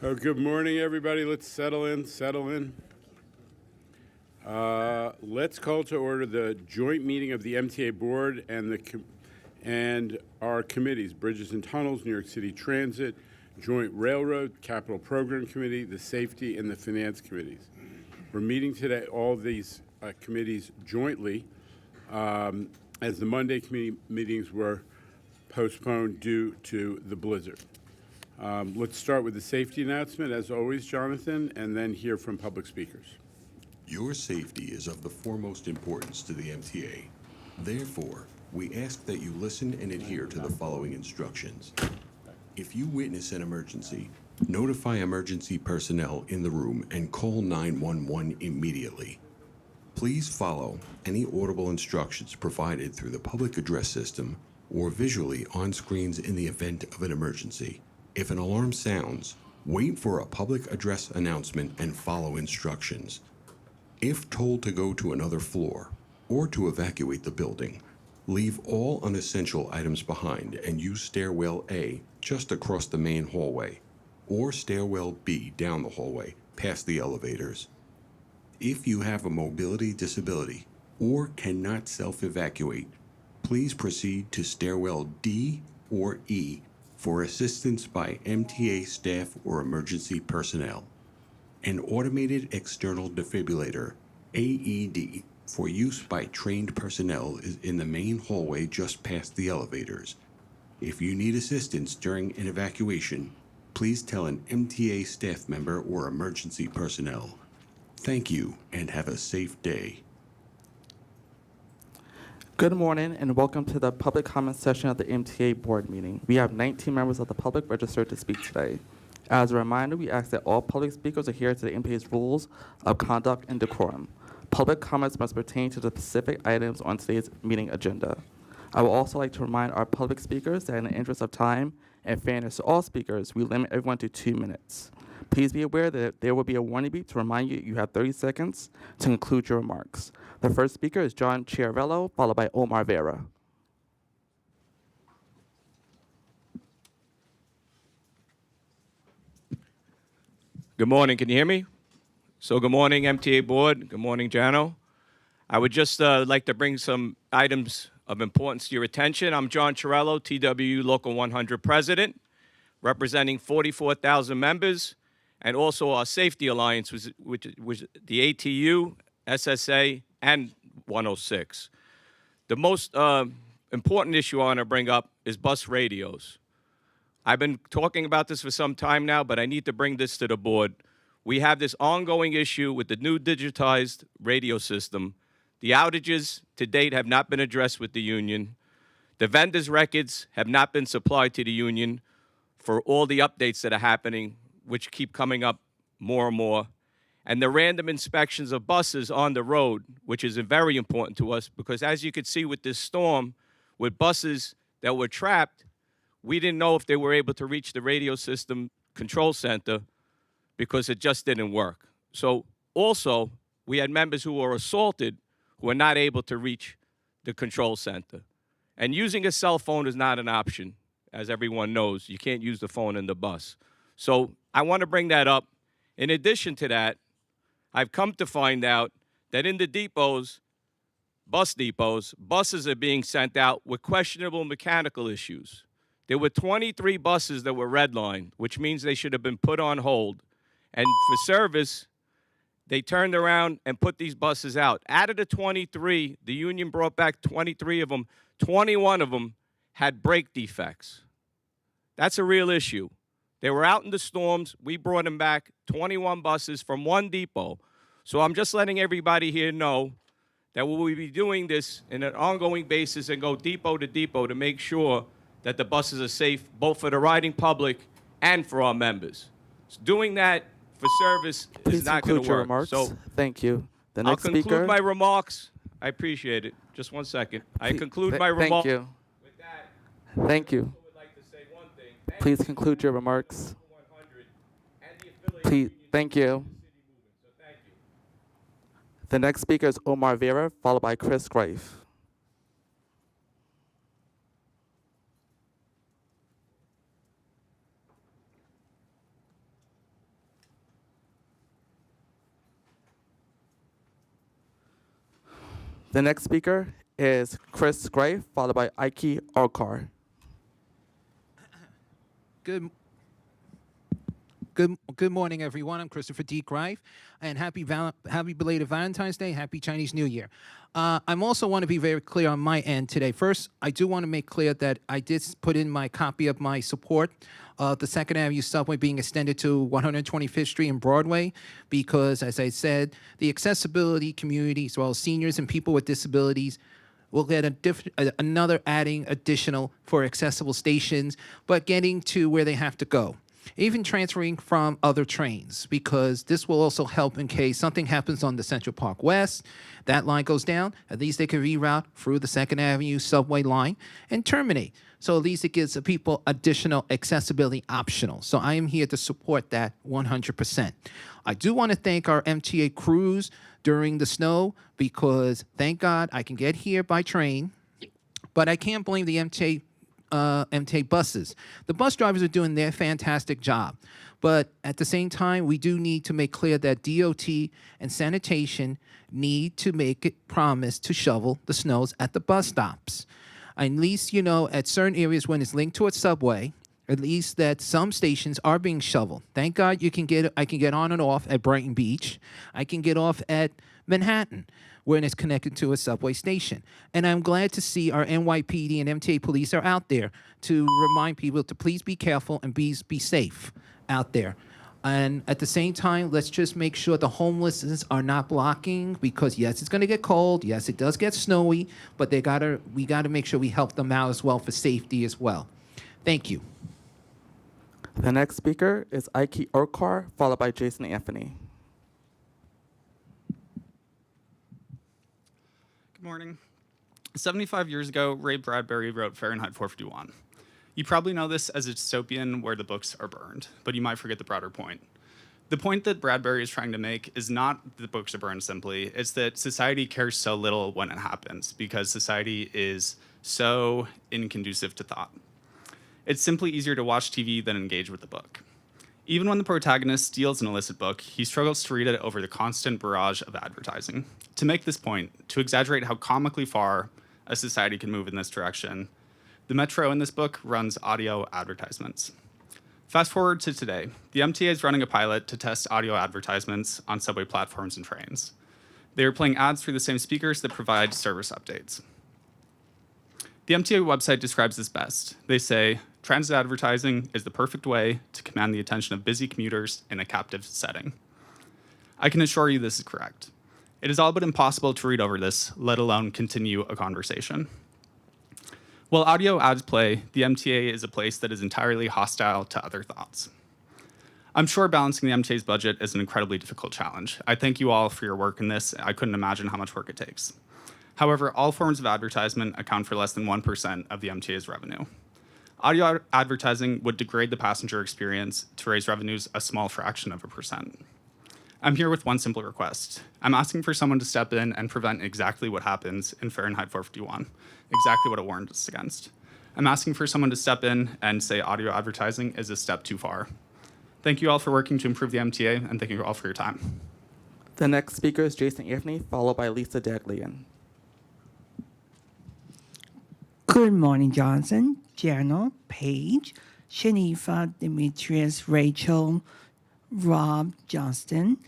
Oh, good morning, everybody. Let's settle in. Let's call to order the joint meeting of the MTA Board and our committees, Bridges and Tunnels, New York City Transit, Joint Railroad, Capital Program Committee, the Safety, and the Finance Committees. We're meeting today, all of these committees jointly, as the Monday committee meetings were postponed due to the blizzard. Let's start with the safety announcement, as always, Jonathan, and then hear from public speakers. Your safety is of the foremost importance to the MTA. Therefore, we ask that you listen and adhere to the following instructions. If you witness an emergency, notify emergency personnel in the room and call 911 immediately. Please follow any audible instructions provided through the public address system or visually on screens in the event of an emergency. If an alarm sounds, wait for a public address announcement and follow instructions. If told to go to another floor or to evacuate the building, leave all unessential items behind and use stairwell A just across the main hallway or stairwell B down the hallway past the elevators. If you have a mobility disability or cannot self-evacuate, please proceed to stairwell D or E for assistance by MTA staff or emergency personnel. An automated external defibrillator, AED, for use by trained personnel is in the main hallway just past the elevators. If you need assistance during an evacuation, please tell an MTA staff member or emergency personnel. Thank you and have a safe day. Good morning and welcome to the public comment session of the MTA board meeting. We have 19 members of the public registered to speak today. As a reminder, we ask that all public speakers adhere to the MTA's rules of conduct and decorum. Public comments must pertain to the specific items on today's meeting agenda. I would also like to remind our public speakers that in the interest of time and fairness to all speakers, we limit everyone to 2 minutes. Please be aware that there will be a warning beep to remind you you have 30 seconds to conclude your remarks. The first speaker is John Chiarello, followed by Omar Vera. Good morning. Can you hear me? So good morning, MTA Board. Good morning, Jano. I would just like to bring some items of importance to your attention. I'm John Chiarello, TWU Local 100 President, representing 44,000 members, and also our Safety Alliance, which was the ATU, SSA, and 106. The most important issue I want to bring up is bus radios. I've been talking about this for some time now, but I need to bring this to the board. We have this ongoing issue with the new digitized radio system. The outages to date have not been addressed with the union. The vendors' records have not been supplied to the union for all the updates that are happening, which keep coming up more and more. And the random inspections of buses on the road, which is very important to us, because as you could see with this storm, with buses that were trapped, we didn't know if they were able to reach the radio system control center because it just didn't work. So also, we had members who were assaulted who were not able to reach the control center. And using a cell phone is not an option. As everyone knows, you can't use the phone in the bus. So I want to bring that up. In addition to that, I've come to find out that in the depots, bus depots, buses are being sent out with questionable mechanical issues. There were 23 buses that were redlined, which means they should have been put on hold. And for service, they turned around and put these buses out. Out of the 23, the union brought back 23 of them. 21 of them had brake defects. That's a real issue. They were out in the storms. We brought them back, 21 buses from one depot. So I'm just letting everybody here know that we will be doing this in an ongoing basis and go depot to depot to make sure that the buses are safe, both for the riding public and for our members. So doing that for service is not going to work. Remarks. So thank you. The I'll next conclude speaker. my remarks. I appreciate it. Just 1 second. I conclude my remarks. Thank you. With that, Thank you. I would like to say one thing. Please conclude your remarks. Please, thank you. The next speaker is Omar Vera, followed by Chris Greif. The next speaker is Chris Gray, followed by Ike Orkar. Good morning, everyone. I'm Christopher D. Greif, and happy belated Valentine's Day, happy Chinese New Year. I also want to be very clear on my end today. First, I do want to make clear that I did put in my copy of my support of the 2nd Avenue subway being extended to 125th Street and Broadway because, as I said, the accessibility community, as well as seniors and people with disabilities, will get another adding additional for accessible stations, but getting to where they have to go. Even transferring from other trains, because this will also help in case something happens on the Central Park West, that line goes down, at least they can reroute through the 2nd Avenue subway line and terminate. So at least it gives the people additional accessibility optional. So I am here to support that 100%. I do want to thank our MTA crews during the snow because thank God I can get here by train, but I can't blame the MTA buses. The bus drivers are doing their fantastic job. But at the same time, we do need to make clear that DOT and sanitation need to make it promise to shovel the snows at the bus stops. At least, you know, at certain areas when it's linked to a subway, at least that some stations are being shoveled. Thank God I can get on and off at Brighton Beach. I can get off at Manhattan when it's connected to a subway station. And I'm glad to see our NYPD and MTA police are out there to remind people to please be careful and be safe out there. And at the same time, let's just make sure the homeless are not blocking because yes, it's gonna get cold. Yes, it does get snowy, but we gotta make sure we help them out as well for safety as well. Thank you. The next speaker is Ike Orkar, followed by Jason Anthony. Good morning. 75 years ago, Ray Bradbury wrote Fahrenheit 451. You probably know this as a dystopian where the books are burned, but you might forget the broader point. The point that Bradbury is trying to make is not that the books are burned simply, it's that society cares so little when it happens because society is so inconducive to thought. It's simply easier to watch TV than engage with the book. Even when the protagonist steals an illicit book, he struggles to read it over the constant barrage of advertising. To make this point, to exaggerate how comically far a society can move in this direction, the Metro in this book runs audio advertisements. Fast forward to today, the MTA is running a pilot to test audio advertisements on subway platforms and trains. They are playing ads through the same speakers that provide service updates. The MTA website describes this best. They say, transit advertising is the perfect way to command the attention of busy commuters in a captive setting. I can assure you this is correct. It is all but impossible to read over this, let alone continue a conversation. While audio ads play, the MTA is a place that is entirely hostile to other thoughts. I'm sure balancing the MTA's budget is an incredibly difficult challenge. I thank you all for your work in this. I couldn't imagine how much work it takes. However, all forms of advertisement account for less than 1% of the MTA's revenue. Audio advertising would degrade the passenger experience to raise revenues a small fraction of a percent. I'm here with one simple request. I'm asking for someone to step in and prevent exactly what happens in Fahrenheit 451, exactly what it warned us against. I'm asking for someone to step in and say audio advertising is a step too far. Thank you all for working to improve the MTA, and thank you all for your time. The next speaker is Jason Anthony, followed by Lisa Daglian. Good morning, Johnson, Jano, Paige, Shanifa, Demetrius, Rachel, Rob, Johnston,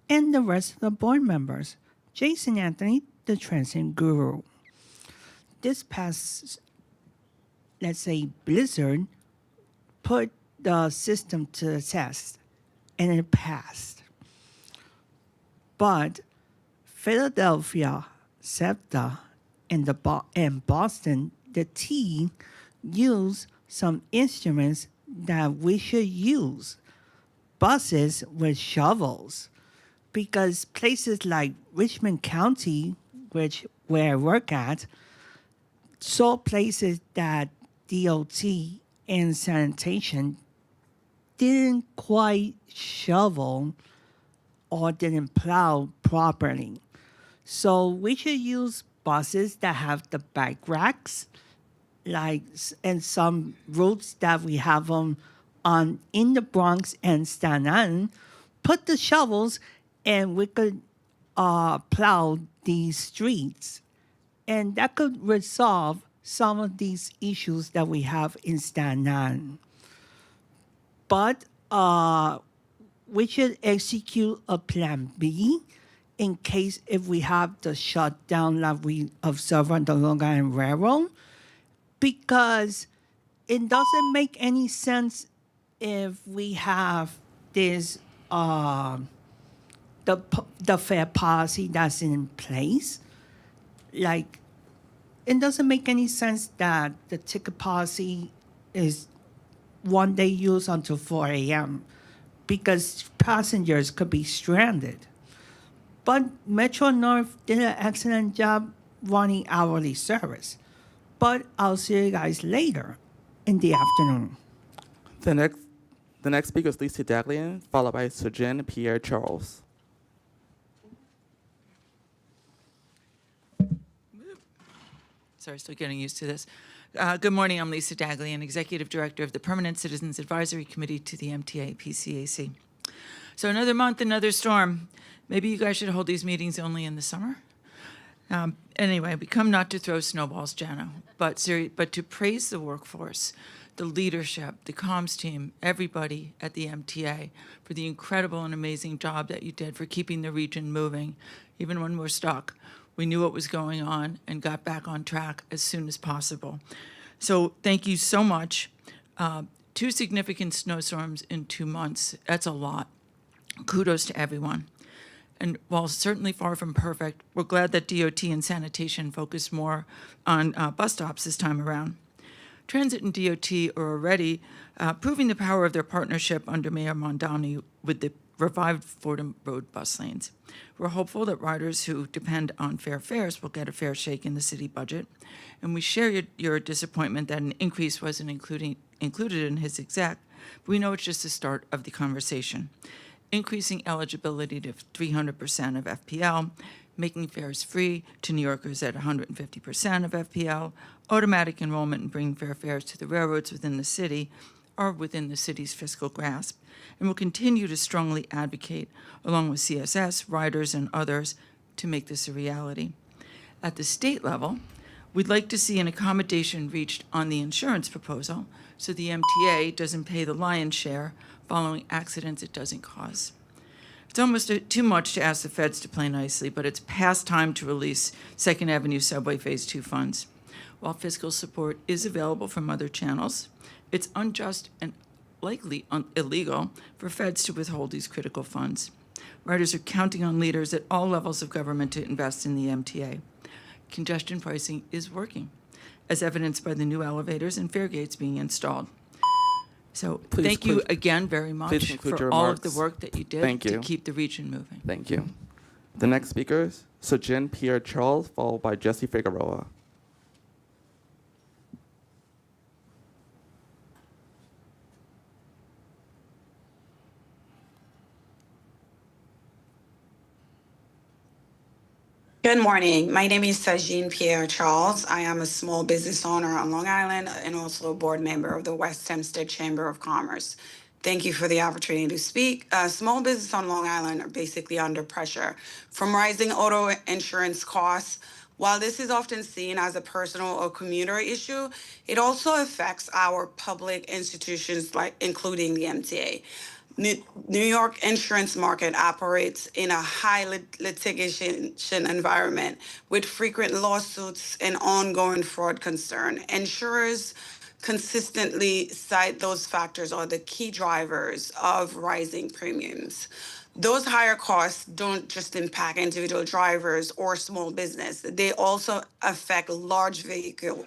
and the rest of the board members. Jason Anthony, the transit guru. This past, let's say, blizzard, put the system to the test, and it passed. But Philadelphia, SEPTA, and Boston, the team used some instruments that we should use. Buses with shovels, because places like Richmond County, where I work at, saw places that DOT and sanitation didn't quite shovel or didn't plow properly. So we should use buses that have the bike racks, and some routes that we have them on in the Bronx and Staten Island, put the shovels and we could plow these streets And that could resolve some of these issues that we have in Staten Island. But we should execute a plan B in case if we have the shutdown that we observe on the Long Island Railroad, because it doesn't make any sense if we have this the fare policy that's in place. Like, it doesn't make any sense that the ticket policy is one day use until 4 a.m. because passengers could be stranded. But Metro North did an excellent job running hourly service. But I'll see you guys later in the afternoon. The next speaker is Lisa Daglian, followed by Sir Pierre Charles. Sorry, still getting used to this. Good morning, I'm Lisa Daglian, Executive Director of the Permanent Citizens Advisory Committee to the MTA PCAC. So another month, another storm. Maybe you guys should hold these meetings only in the summer? Anyway, we come not to throw snowballs, Jano, but to praise the workforce, the leadership, the comms team, everybody at the MTA for the incredible and amazing job that you did for keeping the region moving, even when we're stuck. We knew what was going on and got back on track as soon as possible. So thank you so much. 2 significant snowstorms in 2 months, that's a lot. Kudos to everyone. And while certainly far from perfect, we're glad that DOT and sanitation focused more on bus stops this time around. Transit and DOT are already proving the power of their partnership under Mayor Mondani with the revived Fordham Road bus lanes. We're hopeful that riders who depend on fair fares will get a fair shake in the city budget, and we share your disappointment that an increase wasn't included in his exec, but we know it's just the start of the conversation. Increasing eligibility to 300% of FPL, making fares free to New Yorkers at 150% of FPL, automatic enrollment and bringing fair fares to the railroads within the city are within the city's fiscal grasp, and will continue to strongly advocate, along with CSS, riders, and others, to make this a reality. At the state level, we'd like to see an accommodation reached on the insurance proposal so the MTA doesn't pay the lion's share following accidents it doesn't cause. It's almost too much to ask the feds to play nicely, but it's past time to release 2nd Avenue Subway Phase 2 funds. While fiscal support is available from other channels, it's unjust and likely illegal for feds to withhold these critical funds. Riders are counting on leaders at all levels of government to invest in the MTA. Congestion pricing is working, as evidenced by the new elevators and fare gates being installed. So thank you again very much for all of the work that you did to keep the region moving. Thank you. The next speaker is Sir Pierre Charles, followed by Jesse Figueroa. Good morning. My name is Sajine Pierre Charles. I am a small business owner on Long Island and also a board member of the West Hempstead Chamber of Commerce. Thank you for the opportunity to speak. Small business on Long Island are basically under pressure from rising auto insurance costs. While this is often seen as a personal or commuter issue, it also affects our public institutions, including the MTA. New York insurance market operates in a high litigation environment with frequent lawsuits and ongoing fraud concern. Insurers consistently cite those factors are the key drivers of rising premiums. Those higher costs don't just impact individual drivers or small business. They also affect large vehicle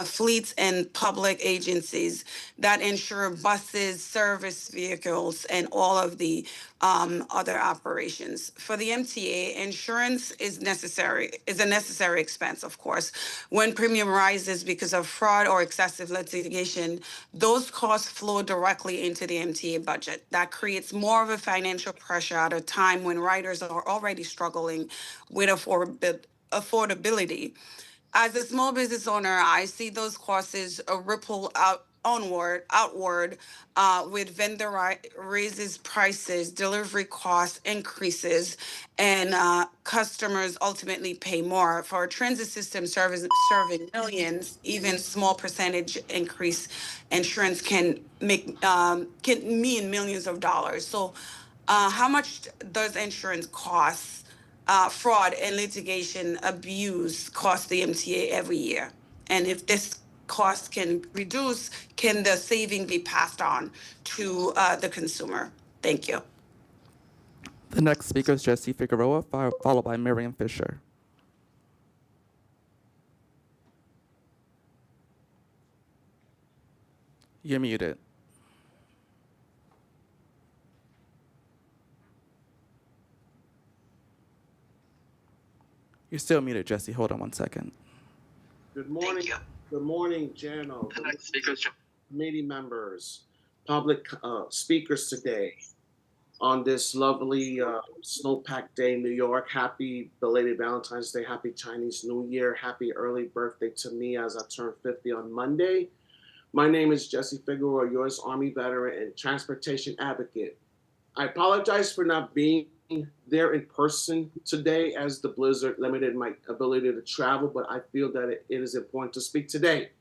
fleets and public agencies that insure buses, service vehicles, and all of the other operations. For the MTA, insurance is a necessary expense, of course. When premium rises because of fraud or excessive litigation, those costs flow directly into the MTA budget. That creates more of a financial pressure at a time when riders are already struggling with affordability. As a small business owner, I see those costs ripple out outward with vendor raises prices, delivery cost increases, and customers ultimately pay more. For a transit system serving millions, even small percentage increase insurance can mean millions of dollars. So how much does insurance cost? Fraud and litigation abuse cost the MTA every year? And if this cost can reduce, can the saving be passed on to the consumer? Thank you. The next speaker is Jesse Figueroa, followed by Miriam Fisher. You're muted. You're still muted, Jesse. Hold on one second. Good morning. Good morning, Jano. The next speaker is committee members, public speakers today on this lovely snow-packed day in New York. Happy belated Valentine's Day. Happy Chinese New Year. Happy early birthday to me as I turn 50 on Monday. My name is Jesse Figueroa, U.S. Army veteran and transportation advocate. I apologize for not being there in person today as the blizzard limited my ability to travel, but I feel that it is important to speak today.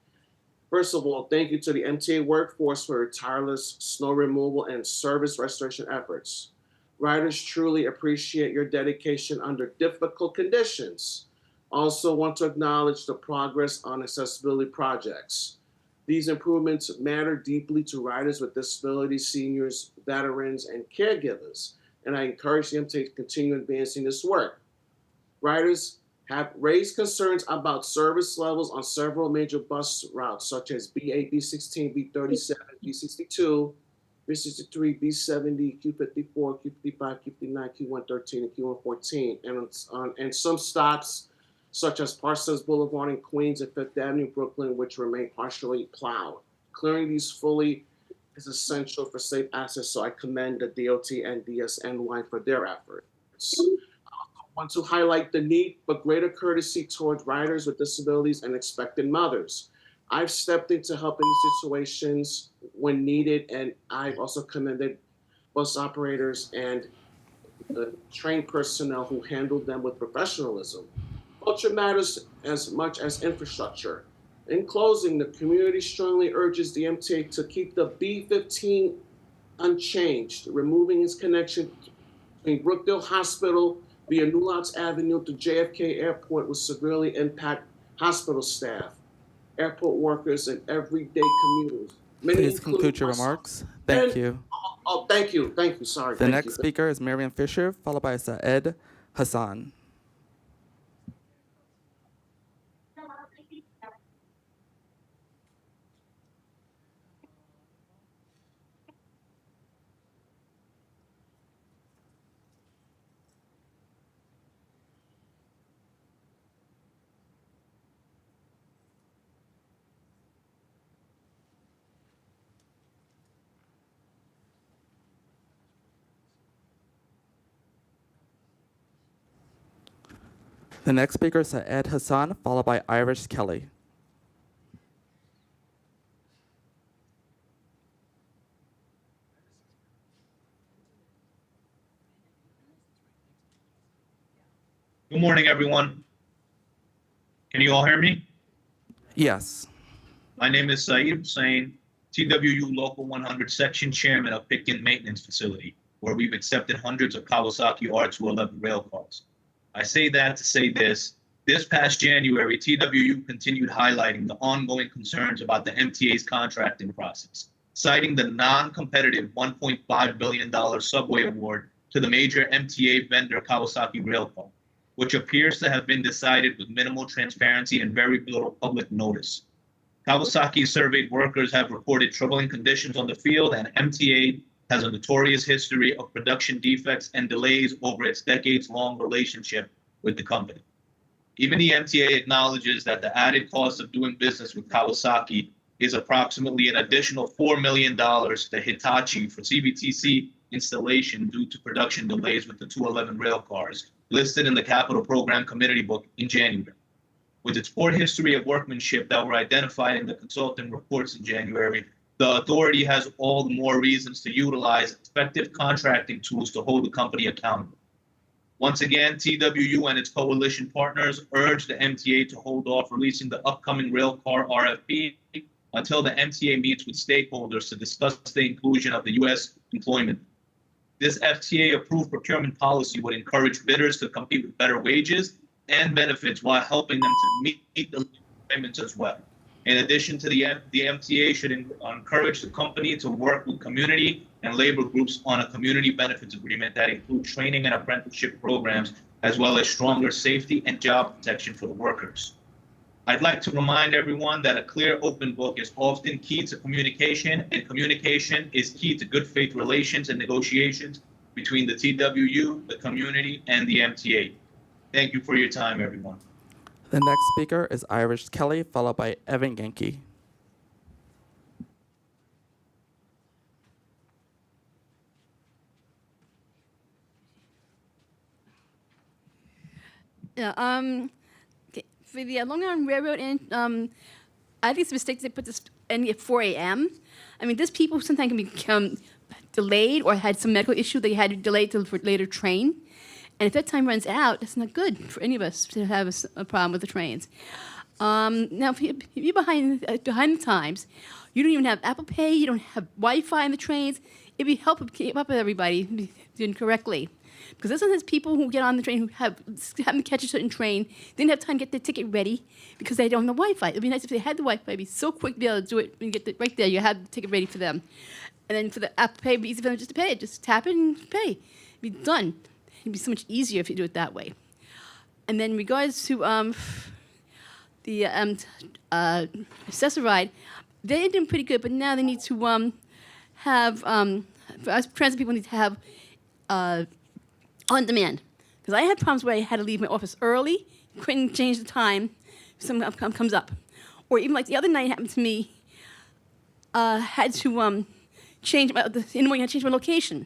First of all, thank you to the MTA workforce for your tireless snow removal and service restoration efforts. Riders truly appreciate your dedication under difficult conditions. Also want to acknowledge the progress on accessibility projects. These improvements matter deeply to riders with disabilities, seniors, veterans, and caregivers, and I encourage them to continue advancing this work. Riders have raised concerns about service levels on several major bus routes, such as B8, B16, B37, B62, B63, B70, Q54, Q55, Q59, Q113, and Q114, and some stops, such as Parsons Boulevard in Queens and Fifth Avenue, Brooklyn, which remain partially plowed. Clearing these fully is essential for safe access, so I commend the DOT and DSNY for their efforts. I want to highlight the need for greater courtesy towards riders with disabilities and expectant mothers. I've stepped in to help in these situations when needed, and I've also commended bus operators and the trained personnel who handled them with professionalism. Culture matters as much as infrastructure. In closing, the community strongly urges the MTA to keep the B15 unchanged, removing its connection between Brookdale Hospital via Newlots Avenue to JFK Airport will severely impact hospital staff, airport workers, and everyday commuters. Please conclude your remarks. Thank you. Oh, thank you. Thank you. Sorry. The next speaker is Miriam Fisher, followed by Saed Hassan. The next speaker is Saed Hassan, followed by Irish Kelly. Good morning, everyone. Can you all hear me? Yes. My name is Saeed Hussain, TWU Local 100 Section Chairman of Pitkin Maintenance Facility, where we've accepted hundreds of Kawasaki R211 rail cars. I say that to say this. This past January, TWU continued highlighting the ongoing concerns about the MTA's contracting process, citing the non-competitive $1.5 billion subway award to the major MTA vendor Kawasaki Railcar, which appears to have been decided with minimal transparency and very little public notice. Kawasaki surveyed workers have reported troubling conditions on the field, and MTA has a notorious history of production defects and delays over its decades-long relationship with the company. Even the MTA acknowledges that the added cost of doing business with Kawasaki is approximately an additional $4 million to Hitachi for CBTC installation due to production delays with the 211 rail cars listed in the Capital Program Committee book in January. With its poor history of workmanship that were identified in the consultant reports in January, the authority has all the more reasons to utilize effective contracting tools to hold the company accountable. Once again, TWU and its coalition partners urge the MTA to hold off releasing the upcoming railcar RFP until the MTA meets with stakeholders to discuss the inclusion of the U.S. employment. This FTA-approved procurement policy would encourage bidders to compete with better wages and benefits while helping them to meet the requirements as well. In addition to the MTA should encourage the company to work with community and labor groups on a community benefits agreement that includes training and apprenticeship programs, as well as stronger safety and job protection for the workers. I'd like to remind everyone that a clear, open book is often key to communication, and communication is key to good faith relations and negotiations between the TWU, the community, and the MTA. Thank you for your time, everyone. The next speaker is Irish Kelly, followed by Evan Yankee. Yeah, okay. For the Long Island Railroad, I think it's a mistake they put this in at 4 a.m. I mean, these people sometimes can become delayed or had some medical issue. They had to delay till for later train. And if that time runs out, that's not good for any of us to have a problem with the trains. Now, if you're behind the times, you don't even have Apple Pay, you don't have Wi-Fi in the trains. It'd be helpful to keep up with everybody doing correctly. Because there's sometimes people who get on the train who happen to catch a certain train, they didn't have time to get their ticket ready because they don't have Wi-Fi. It'd be nice if they had the Wi-Fi. It'd be so quick to be able to do it and get right there. You have the ticket ready for them. And then for the Apple Pay, it'd be easy for them just to pay it. Just tap it and pay. It'd be done. It'd be so much easier if you do it that way. And then in regards to the accessoride, they're doing pretty good, but now they need to have, for us transit people need to have on demand. Because I had problems where I had to leave my office early, couldn't change the time if something comes up. Or even like the other night happened to me, had to change my, in the morning I had to change my location.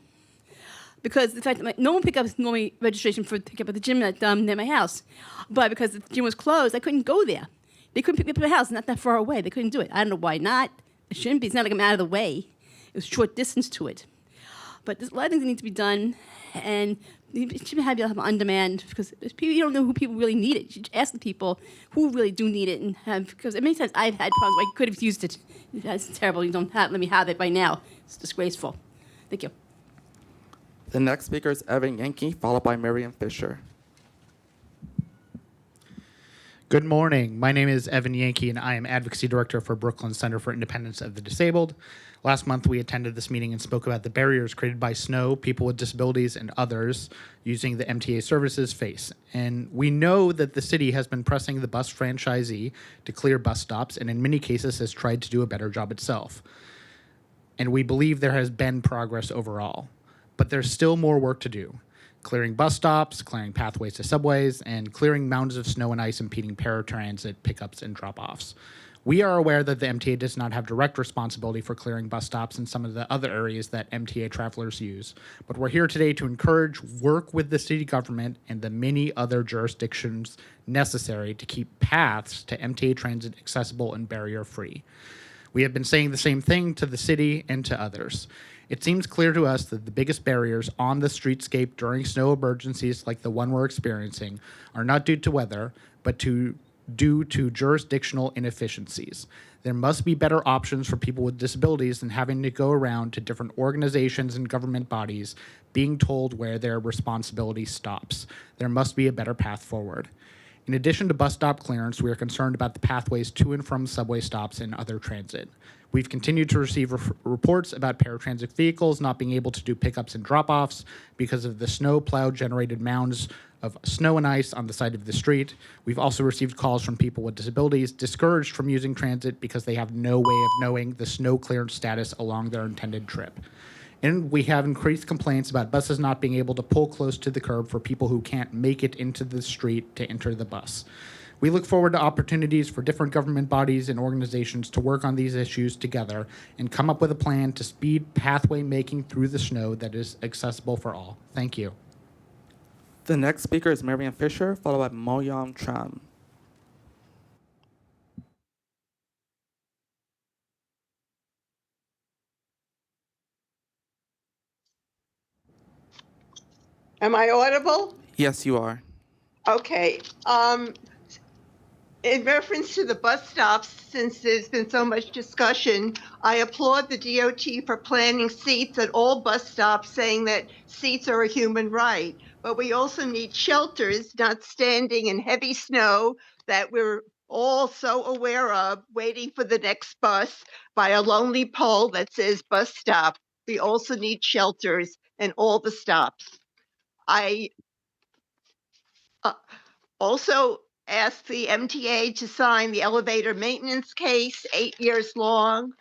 Because the fact that no one picked up normally registration for pick up at the gym at, near my house. But because the gym was closed, I couldn't go there. They couldn't pick me up at my house, not that far away. They couldn't do it. I don't know why not. It shouldn't be. It's not like I'm out of the way. It was short distance to it. But there's a lot of things that need to be done, and you should have on demand because people, you don't know who people really need it. You should ask the people who really do need it, and have, because many times I've had problems where I could have used it. That's terrible. You don't let me have it by now. It's disgraceful. Thank you. The next speaker is Evan Yankee, followed by Miriam Fisher. Good morning. My name is Evan Yankee, and I am Advocacy Director for Brooklyn Center for Independence of the Disabled. Last month, we attended this meeting and spoke about the barriers created by snow, people with disabilities, and others using the MTA services face. And we know that the city has been pressing the bus franchisee to clear bus stops, and in many cases has tried to do a better job itself. And we believe there has been progress overall. But there's still more work to do. Clearing bus stops, clearing pathways to subways, and clearing mounds of snow and ice impeding paratransit pickups and drop-offs. We are aware that the MTA does not have direct responsibility for clearing bus stops in some of the other areas that MTA travelers use, but we're here today to encourage work with the city government and the many other jurisdictions necessary to keep paths to MTA transit accessible and barrier-free. We have been saying the same thing to the city and to others. It seems clear to us that the biggest barriers on the streetscape during snow emergencies like the one we're experiencing are not due to weather, but due to jurisdictional inefficiencies. There must be better options for people with disabilities than having to go around to different organizations and government bodies being told where their responsibility stops. There must be a better path forward. In addition to bus stop clearance, we are concerned about the pathways to and from subway stops and other transit. We've continued to receive reports about paratransit vehicles not being able to do pickups and drop-offs because of the snow plow-generated mounds of snow and ice on the side of the street. We've also received calls from people with disabilities discouraged from using transit because they have no way of knowing the snow clearance status along their intended trip. And we have increased complaints about buses not being able to pull close to the curb for people who can't make it into the street to enter the bus. We look forward to opportunities for different government bodies and organizations to work on these issues together and come up with a plan to speed pathway making through the snow that is accessible for all. Thank you. The next speaker is Miriam Fisher, followed by Moyam Tram. Am I audible? Yes, you are. Okay. In reference to the bus stops, since there's been so much discussion, I applaud the DOT for planning seats at all bus stops, saying that seats are a human right. But we also need shelters, not standing in heavy snow that we're all so aware of, waiting for the next bus by a lonely pole that says bus stop. We also need shelters in all the stops. I also asked the MTA to sign the elevator maintenance case, 8 years long.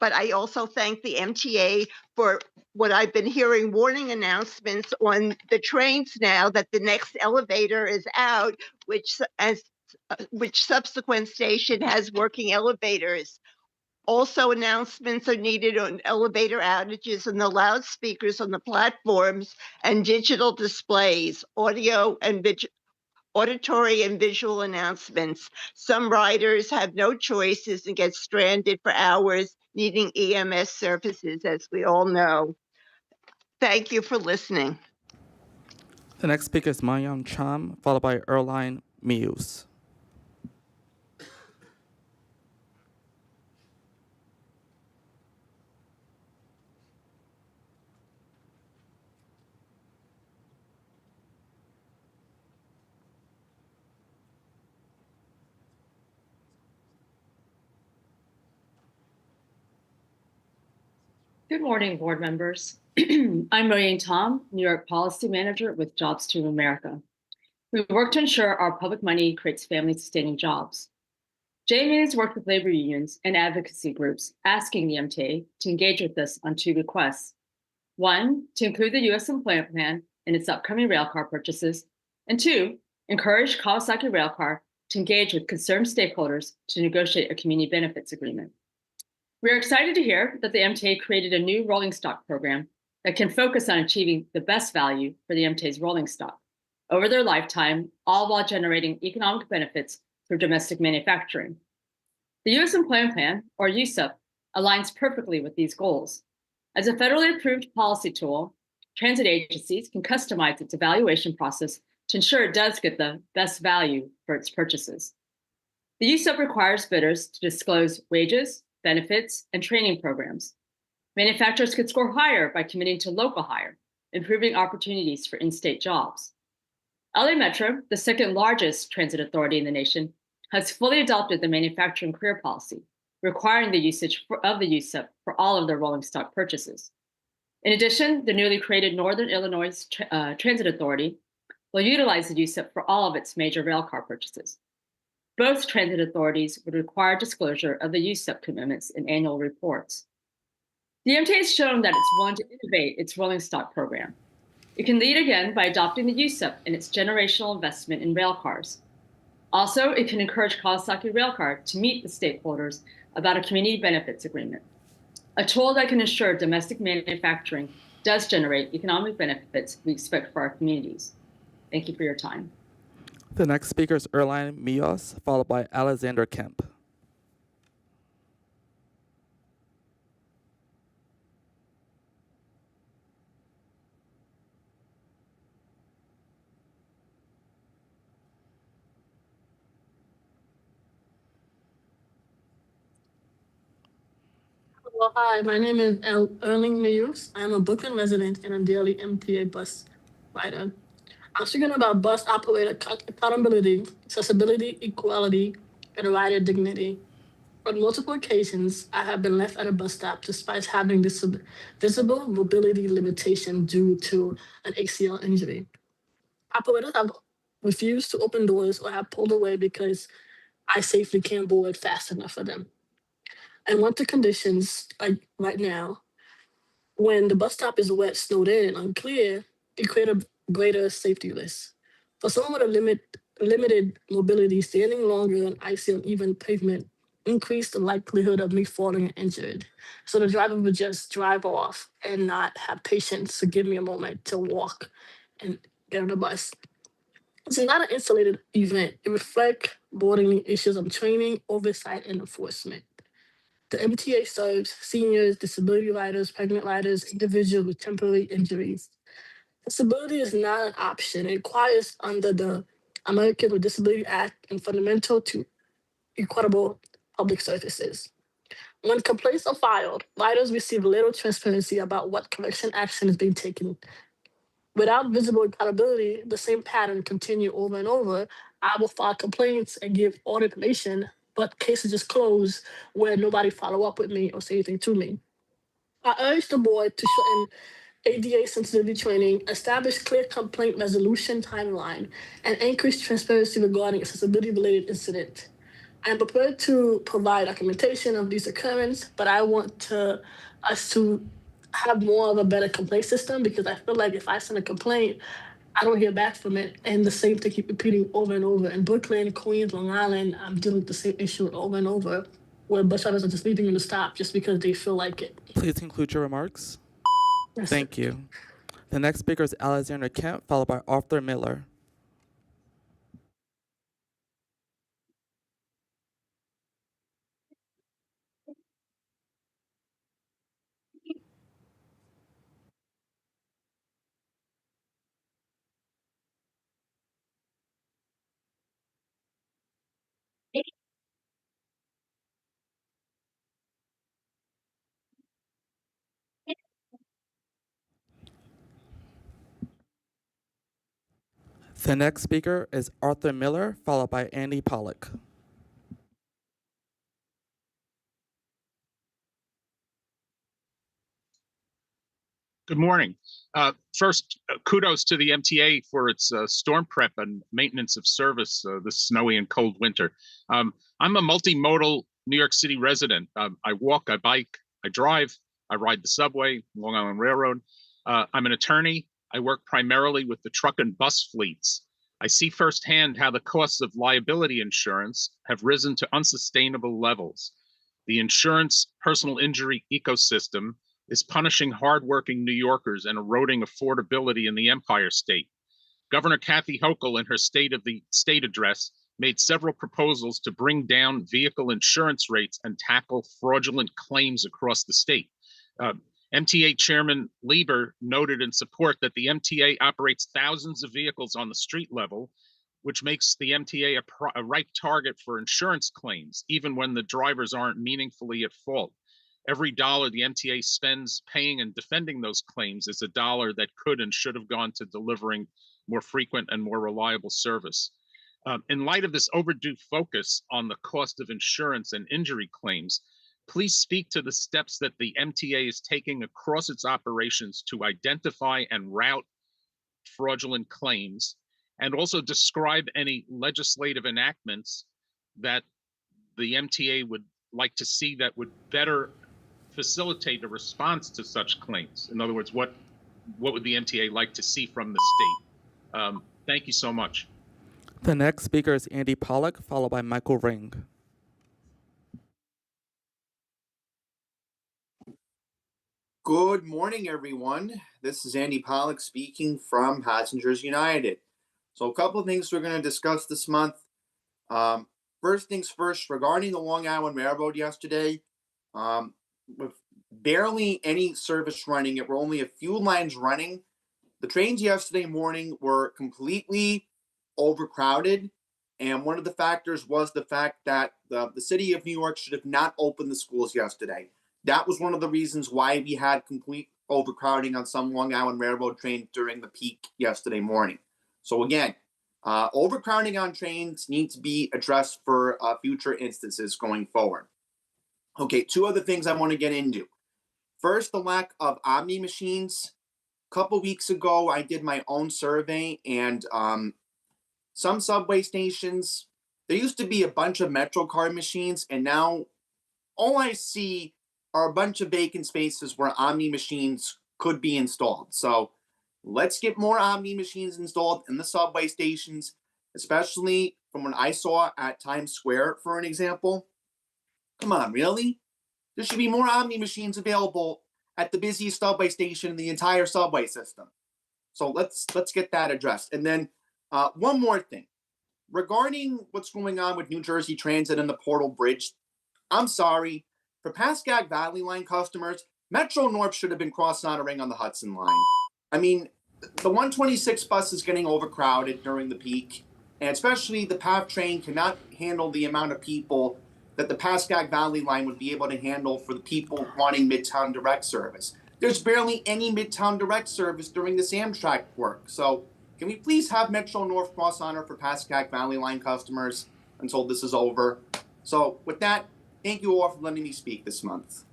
But I also thank the MTA for what I've been hearing warning announcements on the trains now that the next elevator is out, which subsequent station has working elevators. Also, announcements are needed on elevator outages and the loudspeakers on the platforms and digital displays, auditory and visual announcements. Some riders have no choices and get stranded for hours needing EMS services, as we all know. Thank you for listening. The next speaker is Mayam Cham, followed by Erline Muse. Good morning, board members. I'm Marianne Tom, New York Policy Manager with Jobs to America. We work to ensure our public money creates family-sustaining jobs. JMA has worked with labor unions and advocacy groups asking the MTA to engage with us on 2 requests. 1, to include the U.S. Employment Plan in its upcoming railcar purchases, and 2, encourage Kawasaki Railcar to engage with concerned stakeholders to negotiate a community benefits agreement. We are excited to hear that the MTA created a new rolling stock program that can focus on achieving the best value for the MTA's rolling stock over their lifetime, all while generating economic benefits through domestic manufacturing. The U.S. Employment Plan, or USEP, aligns perfectly with these goals. As a federally approved policy tool, transit agencies can customize its evaluation process to ensure it does get the best value for its purchases. The USEP requires bidders to disclose wages, benefits, and training programs. Manufacturers could score higher by committing to local hire, improving opportunities for in-state jobs. LA Metro, the second largest transit authority in the nation, has fully adopted the manufacturing career policy, requiring the usage of the USEP for all of their rolling stock purchases. In addition, the newly created Northern Illinois Transit Authority will utilize the USEP for all of its major railcar purchases. Both transit authorities would require disclosure of the USEP commitments in annual reports. The MTA has shown that it's willing to innovate its rolling stock program. It can lead again by adopting the USEP in its generational investment in railcars. Also, it can encourage Kawasaki Railcar to meet the stakeholders about a community benefits agreement, a tool that can ensure domestic manufacturing does generate economic benefits we expect for our communities. Thank you for your time. The next speaker is Erline Muse, followed by Alexander Kemp. Well, hi, my name is Erling Muse. I'm a Brooklyn resident and a daily MTA bus rider. I'm speaking about bus operator accountability, accessibility, equality, and rider dignity. On multiple occasions, I have been left at a bus stop despite having this visible mobility limitation due to an ACL injury. Operators have refused to open doors or have pulled away because I safely can't board fast enough for them. And winter conditions, like right now, when the bus stop is wet, snowed in, and unclear, it creates a greater safety risk. For someone with a limited mobility, standing longer on icy or even pavement increased the likelihood of me falling injured. So the driver would just drive off and not have patience to give me a moment to walk and get on the bus. It's not an insulated event. It reflects boarding issues of training, oversight, and enforcement. The MTA serves seniors, disability riders, pregnant riders, individuals with temporary injuries. Disability is not an option. It requires under the Americans with Disability Act and fundamental to equitable public services. When complaints are filed, riders receive little transparency about what correction action is being taken. Without visible accountability, the same pattern continue over and over. I will file complaints and give all the information, but cases just close where nobody follow up with me or say anything to me. I urge the board to shorten ADA sensitivity training, establish clear complaint resolution timeline, and increase transparency regarding accessibility-related incident. I am prepared to provide documentation of these occurrences, but I want us to have more of a better complaint system because I feel like if I send a complaint, I don't hear back from it, and the same thing keep repeating over and over. In Brooklyn, Queens, Long Island, I'm dealing with the same issue over and over, where bus drivers are just leaving in the stop just because they feel like it. Please conclude your remarks. That's Thank you. The next speaker is Alexander Kemp, followed by Arthur Miller. The next speaker is Arthur Miller, followed by Andy Pollock. Good morning. First, kudos to the MTA for its storm prep and maintenance of service this snowy and cold winter. I'm a multimodal New York City resident. I walk, I bike, I drive, I ride the subway, Long Island Railroad. I'm an attorney. I work primarily with the truck and bus fleets. I see firsthand how the costs of liability insurance have risen to unsustainable levels. The insurance personal injury ecosystem is punishing hardworking New Yorkers and eroding affordability in the Empire State. Governor Kathy Hochul, in her State of the State address, made several proposals to bring down vehicle insurance rates and tackle fraudulent claims across the state. MTA Chairman Lieber noted in support that the MTA operates thousands of vehicles on the street level, which makes the MTA a ripe target for insurance claims, even when the drivers aren't meaningfully at fault. Every dollar the MTA spends paying and defending those claims is a dollar that could and should have gone to delivering more frequent and more reliable service. In light of this overdue focus on the cost of insurance and injury claims, please speak to the steps that the MTA is taking across its operations to identify and route fraudulent claims, and also describe any legislative enactments that the MTA would like to see that would better facilitate a response to such claims. In other words, what would the MTA like to see from the state? Thank you so much. The next speaker is Andy Pollock, followed by Michael Ring. Good morning, everyone. This is Andy Pollock speaking from Passengers United. So a couple of things we're going to discuss this month. First things first, regarding the Long Island Railroad yesterday, with barely any service running, it were only a few lines running. The trains yesterday morning were completely overcrowded, and one of the factors was the fact that the city of New York should have not opened the schools yesterday. That was one of the reasons why we had complete overcrowding on some Long Island Railroad trains during the peak yesterday morning. So again, overcrowding on trains needs to be addressed for future instances going forward. Okay, two other things I want to get into. First, the lack of Omni machines. A couple weeks ago, I did my own survey, and some subway stations, there used to be a bunch of MetroCard machines, and now all I see are a bunch of vacant spaces where Omni machines could be installed. So let's get more Omni machines installed in the subway stations, especially from what I saw at Times Square, for an example. Come on, really? There should be more Omni machines available at the busiest subway station in the entire subway system. So let's get that addressed. And then one more thing. Regarding what's going on with New Jersey Transit and the Portal Bridge, I'm sorry. For Pascagoula Valley Line customers, Metro North should have been cross-honoring on the Hudson Line. I mean, the 126 bus is getting overcrowded during the peak, and especially the PATH train cannot handle the amount of people that the Pascagoula Valley line would be able to handle for the people wanting Midtown Direct service. There's barely any Midtown Direct service during this Amtrak work. So can we please have Metro North Cross Honor for Pascagoula Valley line customers until this is over? So with that, thank you all for letting me speak this month.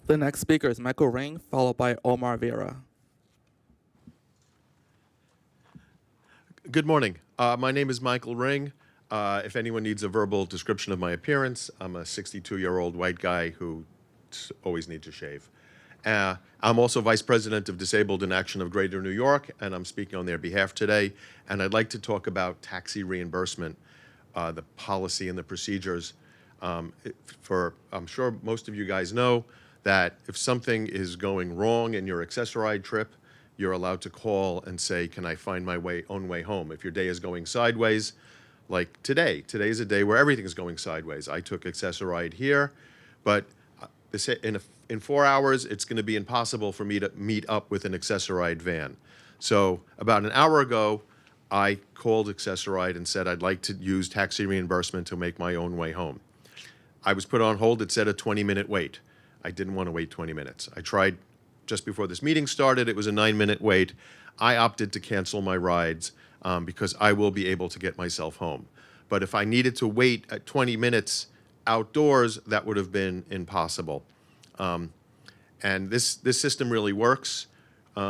The next speaker is Michael Ring, followed by Omar Vera. Good morning. My name is Michael Ring. If anyone needs a verbal description of my appearance, I'm a 62-year-old white guy who always needs to shave. I'm also Vice President of Disabled in Action of Greater New York, and I'm speaking on their behalf today. And I'd like to talk about taxi reimbursement, the policy and the procedures. I'm sure most of you guys know that if something is going wrong in your Access-a-Ride trip, you're allowed to call and say, can I find my own way home? If your day is going sideways, like today's a day where everything's going sideways. I took Access-a-Ride here, but in 4 hours, it's going to be impossible for me to meet up with an Access-a-Ride van. So about an hour ago, I called Access-a-Ride and said I'd like to use taxi reimbursement to make my own way home. I was put on hold. It said a 20-minute wait. I didn't want to wait 20 minutes. I tried just before this meeting started. It was a 9-minute wait. I opted to cancel my rides because I will be able to get myself home. But if I needed to wait at 20 minutes outdoors, that would have been impossible. And this system really works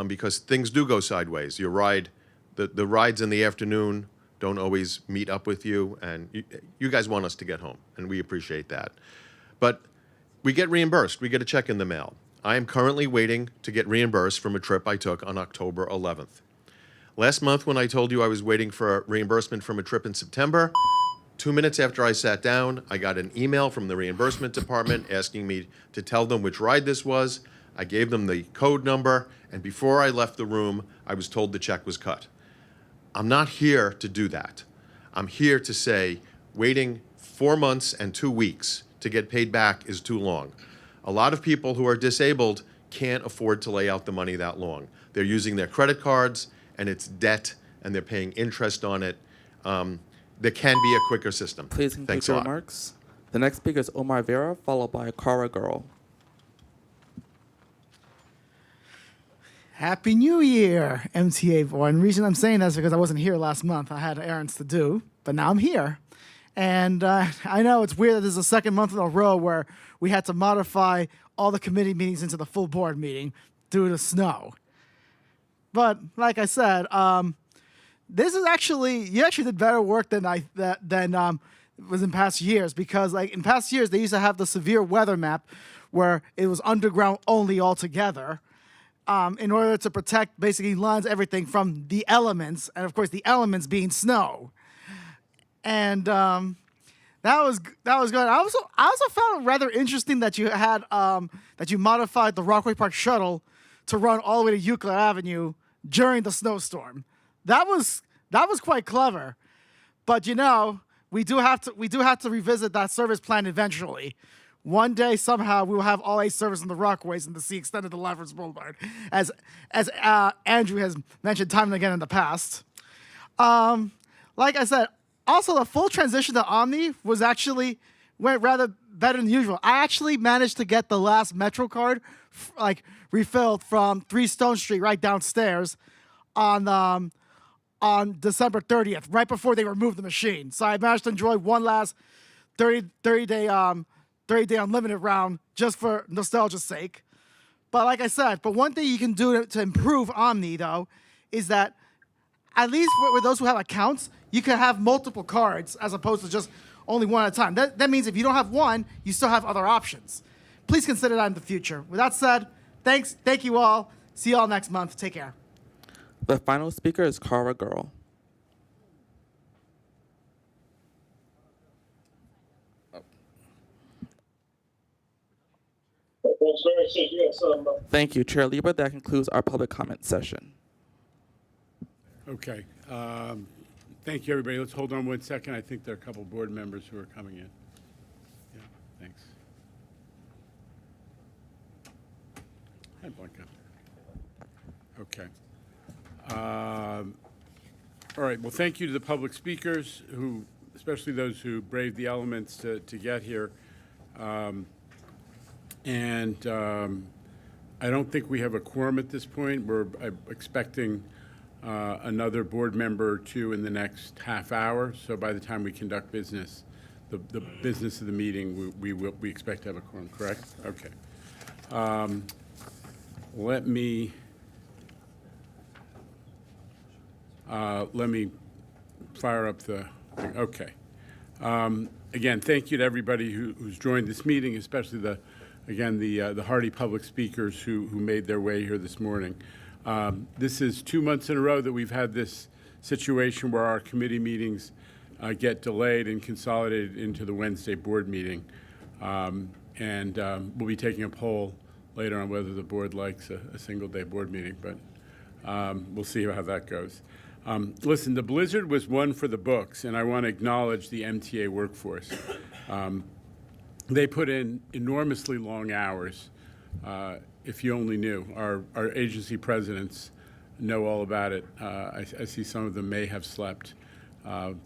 because things do go sideways. Your ride, the rides in the afternoon don't always meet up with you, and you guys want us to get home, and we appreciate that. But we get reimbursed. We get a check in the mail. I am currently waiting to get reimbursed from a trip I took on October 11th. Last month, when I told you I was waiting for a reimbursement from a trip in September, 2 minutes after I sat down, I got an email from the reimbursement department asking me to tell them which ride this was. I gave them the code number, and before I left the room, I was told the check was cut. I'm not here to do that. I'm here to say waiting 4 months and 2 weeks to get paid back is too long. A lot of people who are disabled can't afford to lay out the money that long. They're using their credit cards, and it's debt, and they're paying interest on it. There can be a quicker system. Please conclude Thanks a your lot. remarks. The next speaker is Omar Vera, followed by Cara Girl. Happy New Year, MTA board. And the reason I'm saying that is because I wasn't here last month. I had errands to do, but now I'm here. And I know it's weird that this is the second month in a row where we had to modify all the committee meetings into the full board meeting due to snow. But like I said, this is you actually did better work than was in past years, because like in past years they used to have the severe weather map where it was underground only altogether. In order to protect basically lines everything from the elements, and of course the elements being snow. And that was good. I also found it rather interesting that you had that you modified the Rockaway Park shuttle to run all the way to Euclid Avenue during the snowstorm. That was quite clever. But you know, we do have to revisit that service plan eventually. One day, somehow, we will have all A service in the Rockaways and the C extended to Lafayette Boulevard, as Andrew has mentioned time and again in the past. Like I said, also the full transition to Omni went rather better than usual. I actually managed to get the last Metro card refilled from 3 Stone Street right downstairs on December 30th, right before they removed the machine. So I managed to enjoy one last 30-day unlimited round just for nostalgia's sake. But like I said, one thing you can do to improve Omni, though, is that at least with those who have accounts, you can have multiple cards as opposed to just only one at a time. That means if you don't have one, you still have other options. Please consider that in the future. With that said, thank you all. See you all next month. Take care. The final speaker is Cara Girl. Thank you, Chair Lieber. That concludes our public comment session. Okay. Thank you, everybody. Let's hold on 1 second. I think there are a couple board members who are coming in. Yeah, thanks. Hi, Blanca. Okay. All right, well, thank you to the public speakers, who, especially those who braved the elements to get here. I don't think we have a quorum at this point. We're expecting another board member or two in the next half hour. So by the time we conduct business, the business of the meeting, we expect to have a quorum, correct? Okay. Let me fire up the thing. Okay. Again, thank you to everybody who's joined this meeting, especially the hardy public speakers who made their way here this morning. This is 2 months in a row that we've had this situation where our committee meetings get delayed and consolidated into the Wednesday board meeting. We'll be taking a poll later on whether the board likes a single-day board meeting, but we'll see how that goes. Listen, the blizzard was one for the books, and I want to acknowledge the MTA workforce. They put in enormously long hours. If you only knew, our agency presidents know all about it. I see some of them may have slept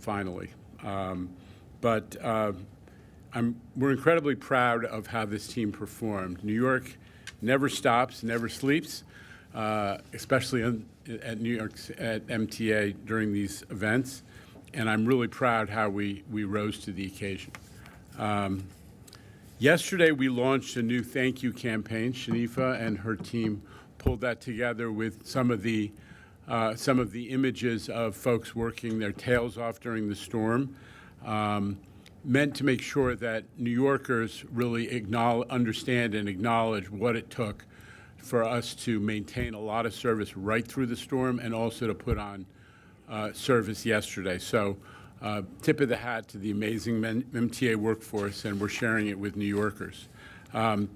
finally. We're incredibly proud of how this team performed. New York never stops, never sleeps, especially at New York's at MTA during these events, and I'm really proud how we rose to the occasion. Yesterday, we launched a new thank you campaign. Shanifa and her team pulled that together with some of the images of folks working their tails off during the storm, meant to make sure that New Yorkers really understand and acknowledge what it took for us to maintain a lot of service right through the storm and also to put on service yesterday. So tip of the hat to the amazing MTA workforce, and we're sharing it with New Yorkers. But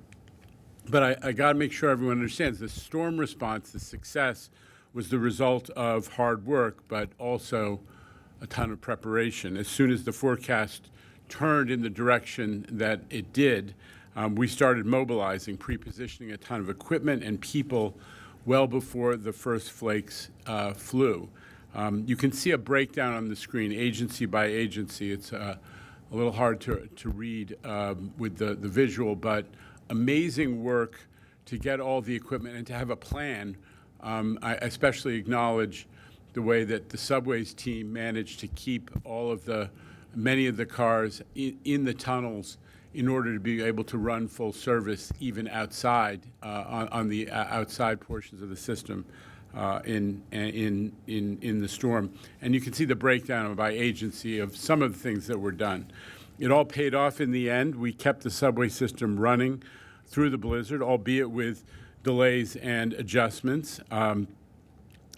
I got to make sure everyone understands the storm response, the success, was the result of hard work, but also a ton of preparation. As soon as the forecast turned in the direction that it did, we started mobilizing, pre-positioning a ton of equipment and people well before the first flakes flew. You can see a breakdown on the screen, agency by agency. It's a little hard to read with the visual, but amazing work to get all the equipment and to have a plan. I especially acknowledge the way that the subways team managed to keep many of the cars in the tunnels in order to be able to run full service even outside on the outside portions of the system in the storm. And you can see the breakdown by agency of some of the things that were done. It all paid off in the end. We kept the subway system running through the blizzard, albeit with delays and adjustments.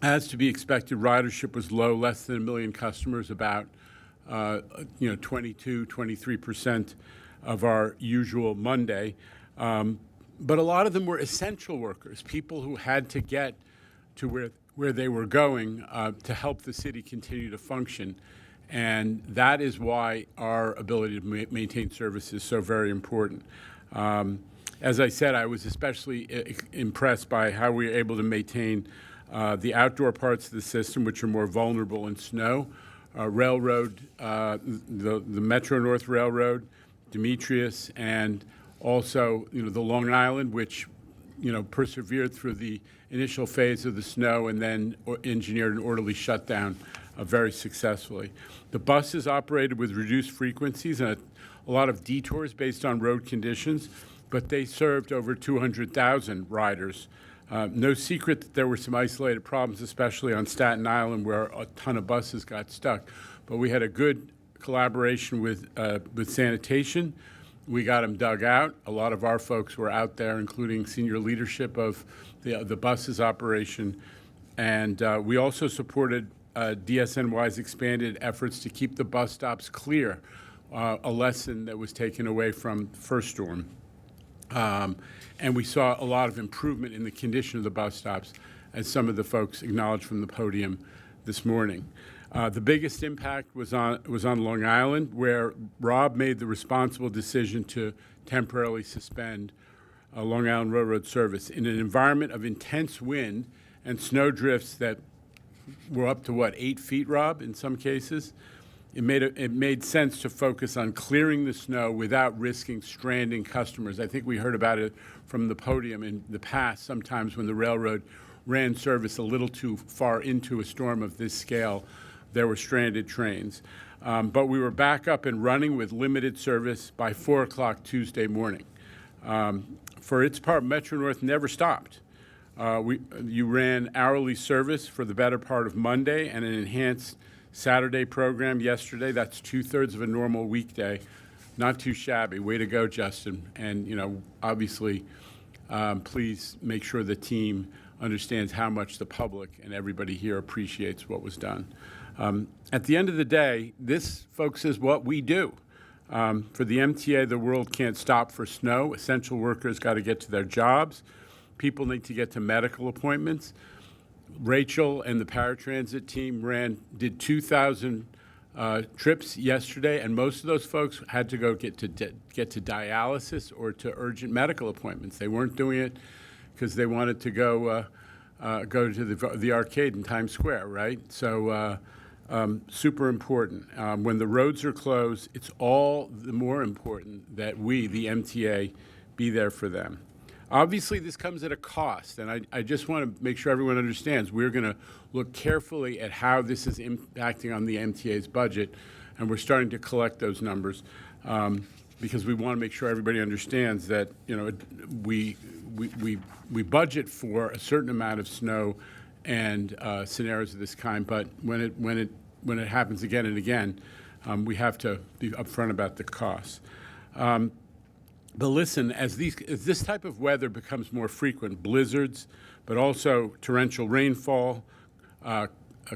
As to be expected, ridership was low, less than 1 million customers, about 22, 23% of our usual Monday. But a lot of them were essential workers, people who had to get to where they were going to help the city continue to function. And that is why our ability to maintain service is so very important. As I said, I was especially impressed by how we were able to maintain the outdoor parts of the system, which are more vulnerable in snow. Railroad, the Metro North Railroad, Demetrius, and also the Long Island, which persevered through the initial phase of the snow and then engineered an orderly shutdown very successfully. The buses operated with reduced frequencies and a lot of detours based on road conditions, but they served over 200,000 riders. No secret that there were some isolated problems, especially on Staten Island, where a ton of buses got stuck. But we had a good collaboration with sanitation. We got them dug out. A lot of our folks were out there, including senior leadership of the buses operation. And we also supported DSNY's expanded efforts to keep the bus stops clear, a lesson that was taken away from the first storm. And we saw a lot of improvement in the condition of the bus stops, as some of the folks acknowledged from the podium this morning. The biggest impact was on Long Island, where Rob made the responsible decision to temporarily suspend Long Island Railroad service in an environment of intense wind and snow drifts that were up to what, 8 feet, Rob, in some cases. It made sense to focus on clearing the snow without risking stranding customers. I think we heard about it from the podium in the past, sometimes when the railroad ran service a little too far into a storm of this scale, there were stranded trains. But we were back up and running with limited service by 4 o'clock Tuesday morning. For its part, Metro North never stopped. You ran hourly service for the better part of Monday and an enhanced Saturday program yesterday. That's 2/3 of a normal weekday. Not too shabby. Way to go, Justin. And, obviously, please make sure the team understands how much the public and everybody here appreciates what was done. At the end of the day, this, folks, is what we do. For the MTA, the world can't stop for snow. Essential workers got to get to their jobs. People need to get to medical appointments. Rachel and the paratransit team did 2,000 trips yesterday, and most of those folks had to go get to dialysis or to urgent medical appointments. They weren't doing it because they wanted to go to the arcade in Times Square, right? So super important. When the roads are closed, it's all the more important that we, the MTA, be there for them. Obviously, this comes at a cost, and I just want to make sure everyone understands we're going to look carefully at how this is impacting on the MTA's budget, and we're starting to collect those numbers because we want to make sure everybody understands that we budget for a certain amount of snow and scenarios of this kind, but when it happens again and again, we have to be upfront about the costs. But listen, as this type of weather becomes more frequent, blizzards, but also torrential rainfall, a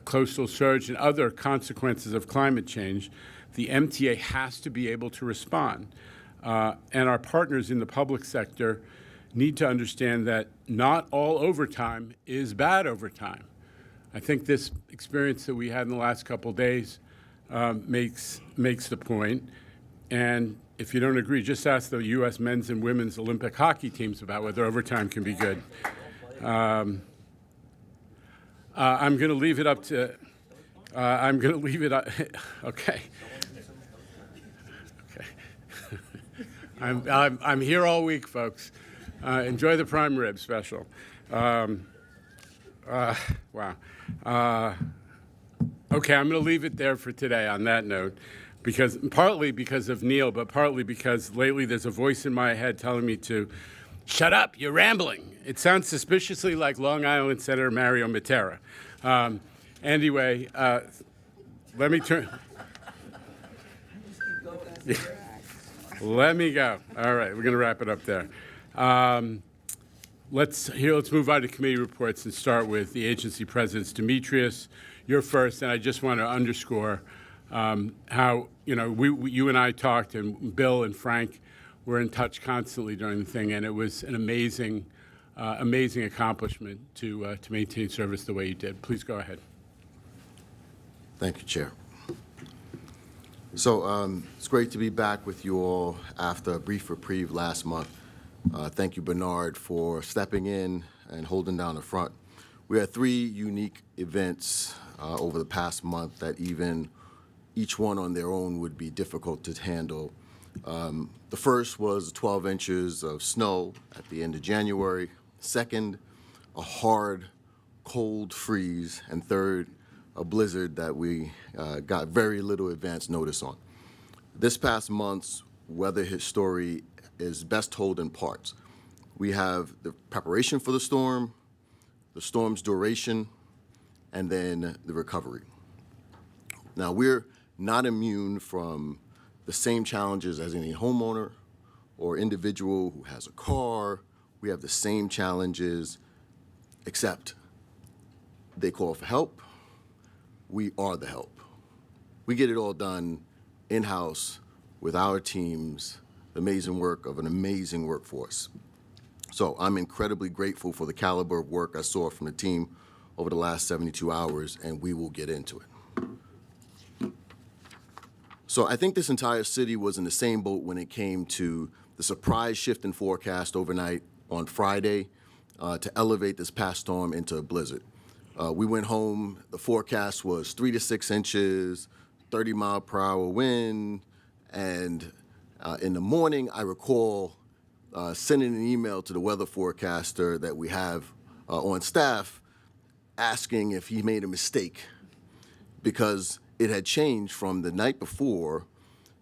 coastal surge, and other consequences of climate change, the MTA has to be able to respond. And our partners in the public sector need to understand that not all overtime is bad overtime. I think this experience that we had in the last couple of days makes the point. And if you don't agree, just ask the U.S. men's and women's Olympic hockey teams about whether overtime can be good. I'm going to leave it up to. I'm going to leave it up. Okay. Okay. I'm here all week, folks. Enjoy the prime rib special. Wow. Okay, I'm going to leave it there for today on that note. Partly because of Neil, but partly because lately there's a voice in my head telling me to shut up, you're rambling. It sounds suspiciously like Long Island Senator Mario Matera. Anyway, let me turn. Let me go. All right, we're going to wrap it up there. Let's move on to committee reports and start with the agency presidents. Demetrius, you're first, and I just want to underscore how you and I talked, and Bill and Frank were in touch constantly during the thing, and it was an amazing accomplishment to maintain service the way you did. Please go ahead. Thank you, Chair. So it's great to be back with you all after a brief reprieve last month. Thank you, Bernard, for stepping in and holding down the front. We had 3 unique events over the past month that even each one on their own would be difficult to handle. The first was 12 inches of snow at the end of January. Second, a hard, cold freeze. And third, a blizzard that we got very little advance notice on. This past month's weather story is best told in parts. We have the preparation for the storm's duration, and then the recovery. Now, we're not immune from the same challenges as any homeowner or individual who has a car. We have the same challenges, except they call for help. We are the help. We get it all done in-house with our teams, the amazing work of an amazing workforce. So I'm incredibly grateful for the caliber of work I saw from the team over the last 72 hours, and we will get into it. So I think this entire city was in the same boat when it came to the surprise shift in forecast overnight on Friday to elevate this past storm into a blizzard. We went home, the forecast was 3 to 6 inches, 30-mile-per-hour wind, and in the morning, I recall sending an email to the weather forecaster that we have on staff asking if he made a mistake because it had changed from the night before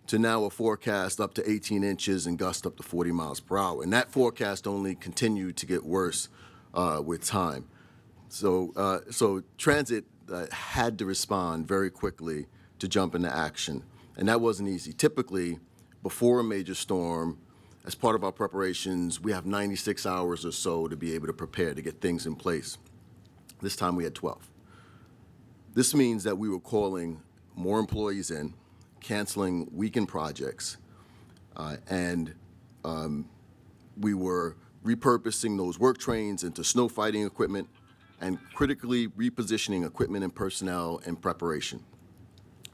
to now a forecast up to 18 inches and gusts up to 40 miles per hour. And that forecast only continued to get worse with time. So transit had to respond very quickly to jump into action, and that wasn't easy. Typically, before a major storm, as part of our preparations, we have 96 hours or so to be able to prepare to get things in place. This time we had 12. This means that we were calling more employees in, canceling weekend projects, and we were repurposing those work trains into snow fighting equipment and critically repositioning equipment and personnel in preparation.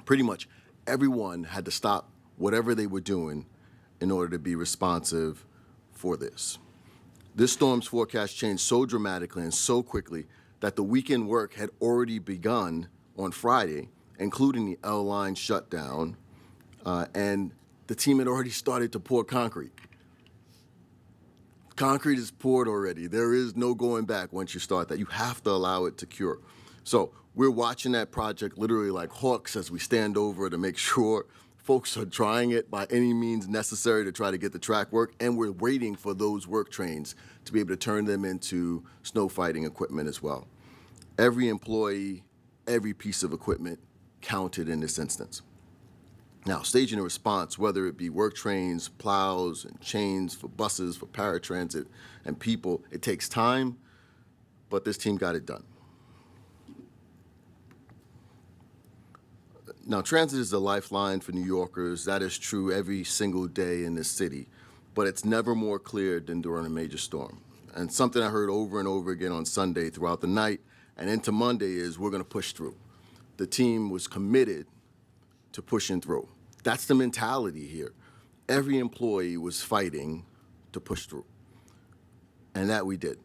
Pretty much everyone had to stop whatever they were doing in order to be responsive for this. This storm's forecast changed so dramatically and so quickly that the weekend work had already begun on Friday, including the L line shutdown, and the team had already started to pour concrete. Concrete is poured already. There is no going back once you start that. You have to allow it to cure. So we're watching that project literally like hawks as we stand over to make sure folks are trying it by any means necessary to try to get the track work, and we're waiting for those work trains to be able to turn them into snow fighting equipment as well. Every employee, every piece of equipment counted in this instance. Now, staging a response, whether it be work trains, plows, and chains for buses, for paratransit, and people, it takes time, but this team got it done. Now, transit is a lifeline for New Yorkers. That is true every single day in this city, but it's never more clear than during a major storm. And something I heard over and over again on Sunday throughout the night and into Monday is we're going to push through. The team was committed to pushing through. That's the mentality here. Every employee was fighting to push through, and that we did.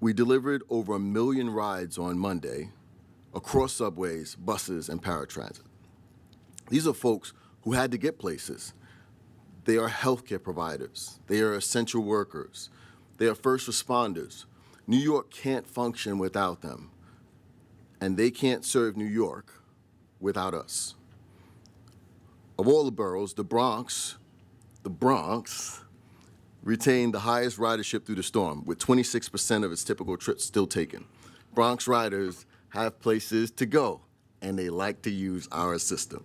We delivered over 1 million rides on Monday across subways, buses, and paratransit. These are folks who had to get places. They are healthcare providers. They are essential workers. They are first responders. New York can't function without them, and they can't serve New York without us. Of all the boroughs, the Bronx retained the highest ridership through the storm, with 26% of its typical trips still taken. Bronx riders have places to go, and they like to use our system.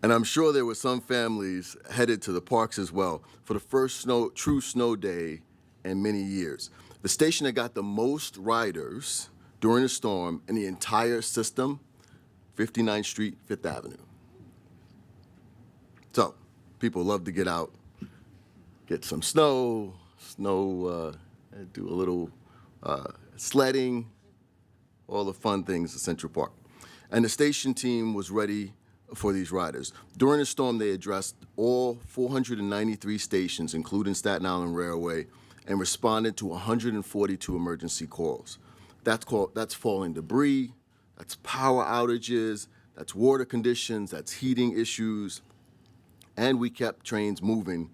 And I'm sure there were some families headed to the parks as well for the first true snow day in many years. The station that got the most riders during the storm in the entire system, 59th Street, 5th Avenue. So people love to get out, get some snow, do a little sledding, all the fun things at Central Park. And the station team was ready for these riders. During the storm, they addressed all 493 stations, including Staten Island Railway, and responded to 142 emergency calls. That's falling debris, that's power outages, that's water conditions, that's heating issues, and we kept trains moving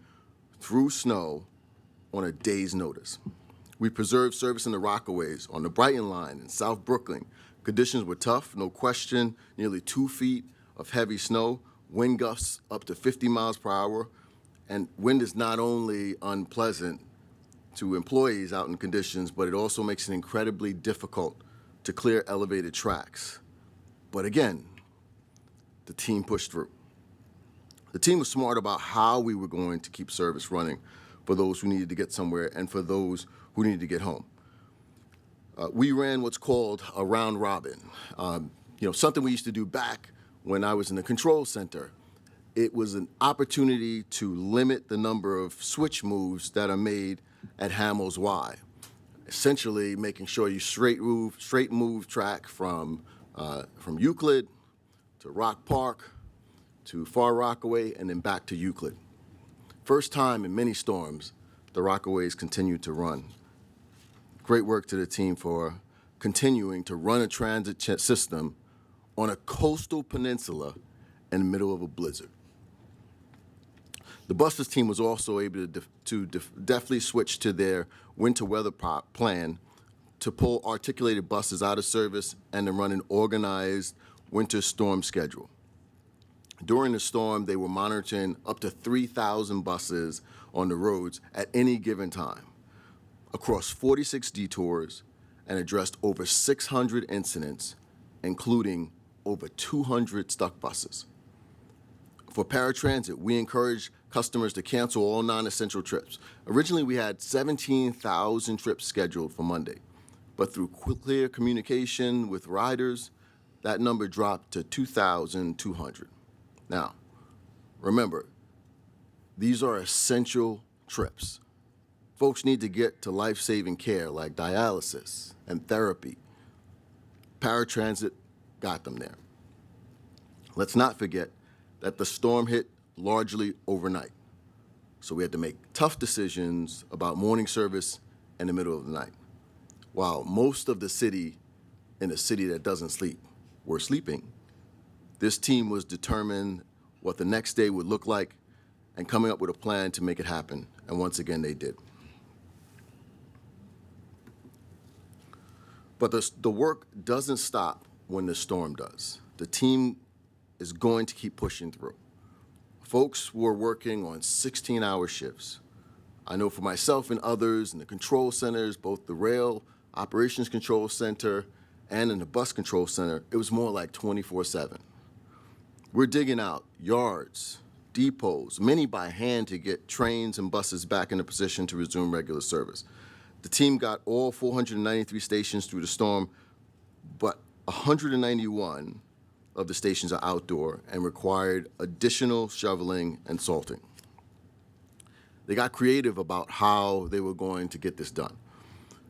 through snow on a day's notice. We preserved service in the Rockaways, on the Brighton Line in South Brooklyn. Conditions were tough, no question, nearly 2 feet of heavy snow, wind gusts up to 50 miles per hour, and wind is not only unpleasant to employees out in conditions, but it also makes it incredibly difficult to clear elevated tracks. But again, the team pushed through. The team was smart about how we were going to keep service running for those who needed to get somewhere and for those who needed to get home. We ran what's called a round robin. Something we used to do back when I was in the control center. It was an opportunity to limit the number of switch moves that are made at Hamels Y. Essentially making sure you straight move track from Euclid to Rock Park, to Far Rockaway, and then back to Euclid. First time in many storms, the Rockaways continued to run. Great work to the team for continuing to run a transit system on a coastal peninsula in the middle of a blizzard. The buses team was also able to deftly switch to their winter weather plan to pull articulated buses out of service and to run an organized winter storm schedule. During the storm, they were monitoring up to 3,000 buses on the roads at any given time across 46 detours and addressed over 600 incidents, including over 200 stuck buses. For paratransit, we encourage customers to cancel all non-essential trips. Originally, we had 17,000 trips scheduled for Monday, but through clear communication with riders, that number dropped to 2,200. Now, remember, these are essential trips. Folks need to get to life-saving care like dialysis and therapy. Paratransit got them there. Let's not forget that the storm hit largely overnight. So we had to make tough decisions about morning service in the middle of the night. While most of the city, in a city that doesn't sleep, were sleeping, this team was determined what the next day would look like and coming up with a plan to make it happen. And once again, they did. But the work doesn't stop when the storm does. The team is going to keep pushing through. Folks were working on 16-hour shifts. I know for myself and others in the control centers, both the Rail Operations Control Center and in the Bus Control Center, it was more like 24/7. We're digging out yards, depots, many by hand to get trains and buses back into position to resume regular service. The team got all 493 stations through the storm, but 191 of the stations are outdoor and required additional shoveling and salting. They got creative about how they were going to get this done.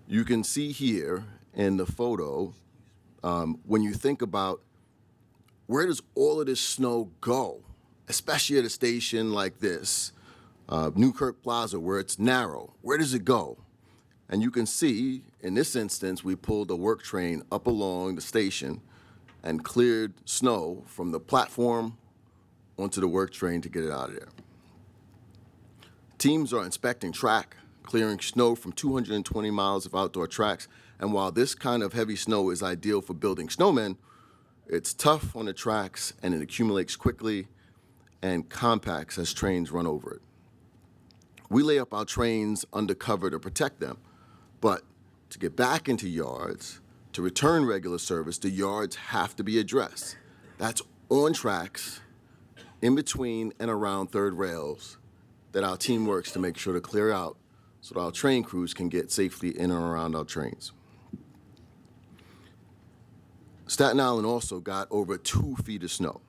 You can see here in the photo, when you think about where does all of this snow go, especially at a station like this, Newkirk Plaza, where it's narrow, where does it go? And you can see, in this instance, we pulled a work train up along the station and cleared snow from the platform onto the work train to get it out of there. Teams are inspecting track, clearing snow from 220 miles of outdoor tracks, and while this kind of heavy snow is ideal for building snowmen, it's tough on the tracks and it accumulates quickly and compacts as trains run over it. We lay up our trains under cover to protect them, but to get back into yards, to return regular service, the yards have to be addressed. That's on tracks, in between and around third rails that our team works to make sure to clear out so that our train crews can get safely in and around our trains. Staten Island also got over 2 feet of snow.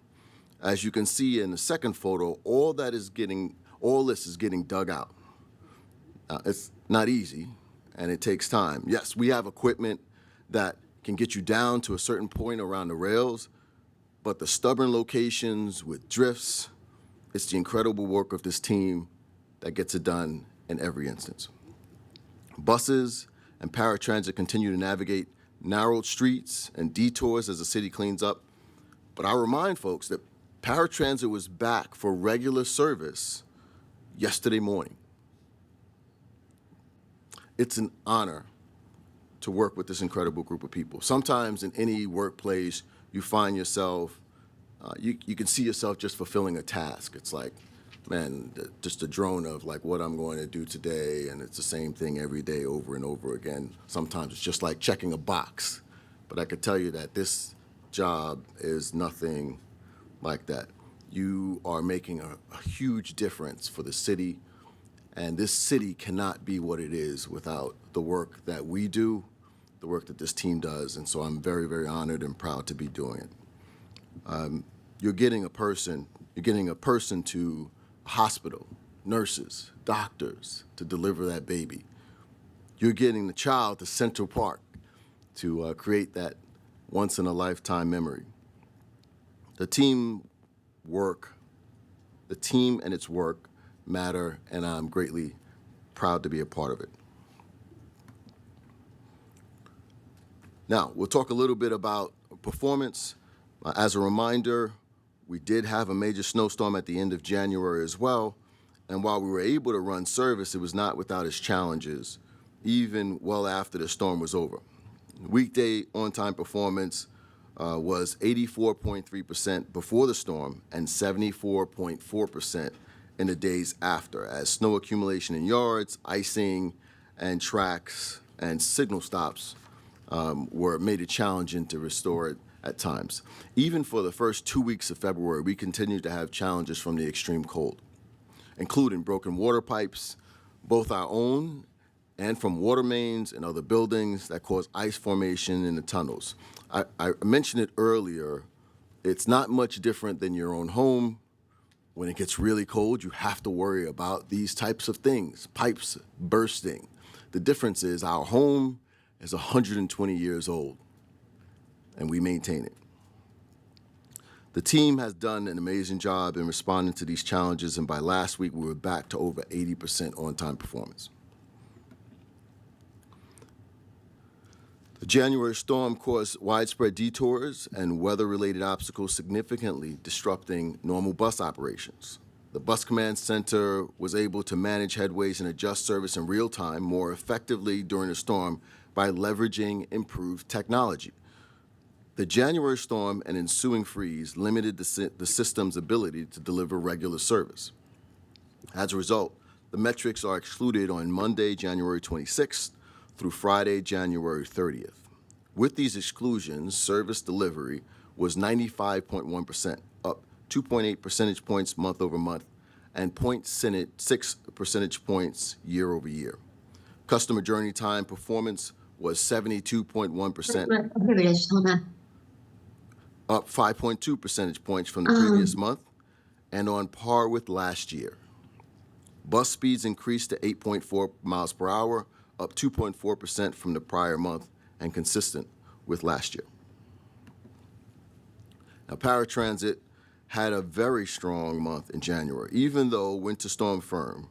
As you can see in the second photo, all this is getting dug out. It's not easy, and it takes time. Yes, we have equipment that can get you down to a certain point around the rails, but the stubborn locations with drifts, it's the incredible work of this team that gets it done in every instance. Buses and paratransit continue to navigate narrowed streets and detours as the city cleans up, but I remind folks that paratransit was back for regular service yesterday morning. It's an honor to work with this incredible group of people. Sometimes in any workplace, you find yourself, you can see yourself just fulfilling a task. It's like, man, just a drone of like what I'm going to do today, and it's the same thing every day over and over again. Sometimes it's just like checking a box. But I could tell you that this job is nothing like that. You are making a huge difference for the city, and this city cannot be what it is without the work that we do, the work that this team does, and so I'm very, very honored and proud to be doing it. You're getting a person to a hospital, nurses, doctors to deliver that baby. You're getting the child to Central Park to create that once-in-a-lifetime memory. The team and its work matter, and I'm greatly proud to be a part of it. Now, we'll talk a little bit about performance. As a reminder, we did have a major snowstorm at the end of January as well, and while we were able to run service, it was not without its challenges, even well after the storm was over. Weekday on-time performance was 84.3% before the storm and 74.4% in the days after, as snow accumulation in yards, icing, and tracks and signal stops were made it challenging to restore it at times. Even for the first 2 weeks of February, we continued to have challenges from the extreme cold, including broken water pipes, both our own and from water mains and other buildings that cause ice formation in the tunnels. I mentioned it earlier, it's not much different than your own home. When it gets really cold, you have to worry about these types of things, pipes bursting. The difference is our home is 120 years old, and we maintain it. The team has done an amazing job in responding to these challenges, and by last week, we were back to over 80% on-time performance. The January storm caused widespread detours and weather-related obstacles, significantly disrupting normal bus operations. The Bus Command Center was able to manage headways and adjust service in real time more effectively during the storm by leveraging improved technology. The January storm and ensuing freeze limited the system's ability to deliver regular service. As a result, the metrics are excluded on Monday, January 26th through Friday, January 30th. With these exclusions, service delivery was 95.1%, up 2.8 percentage points month over month, and 0.6 percentage points year over year. Customer journey time performance was 72.1%, up 5.2 percentage points from the previous month, and on par with last year. Bus speeds increased to 8.4 miles per hour, up 2.4% from the prior month, and consistent with last year. Now, paratransit had a very strong month in January, even though winter storm firm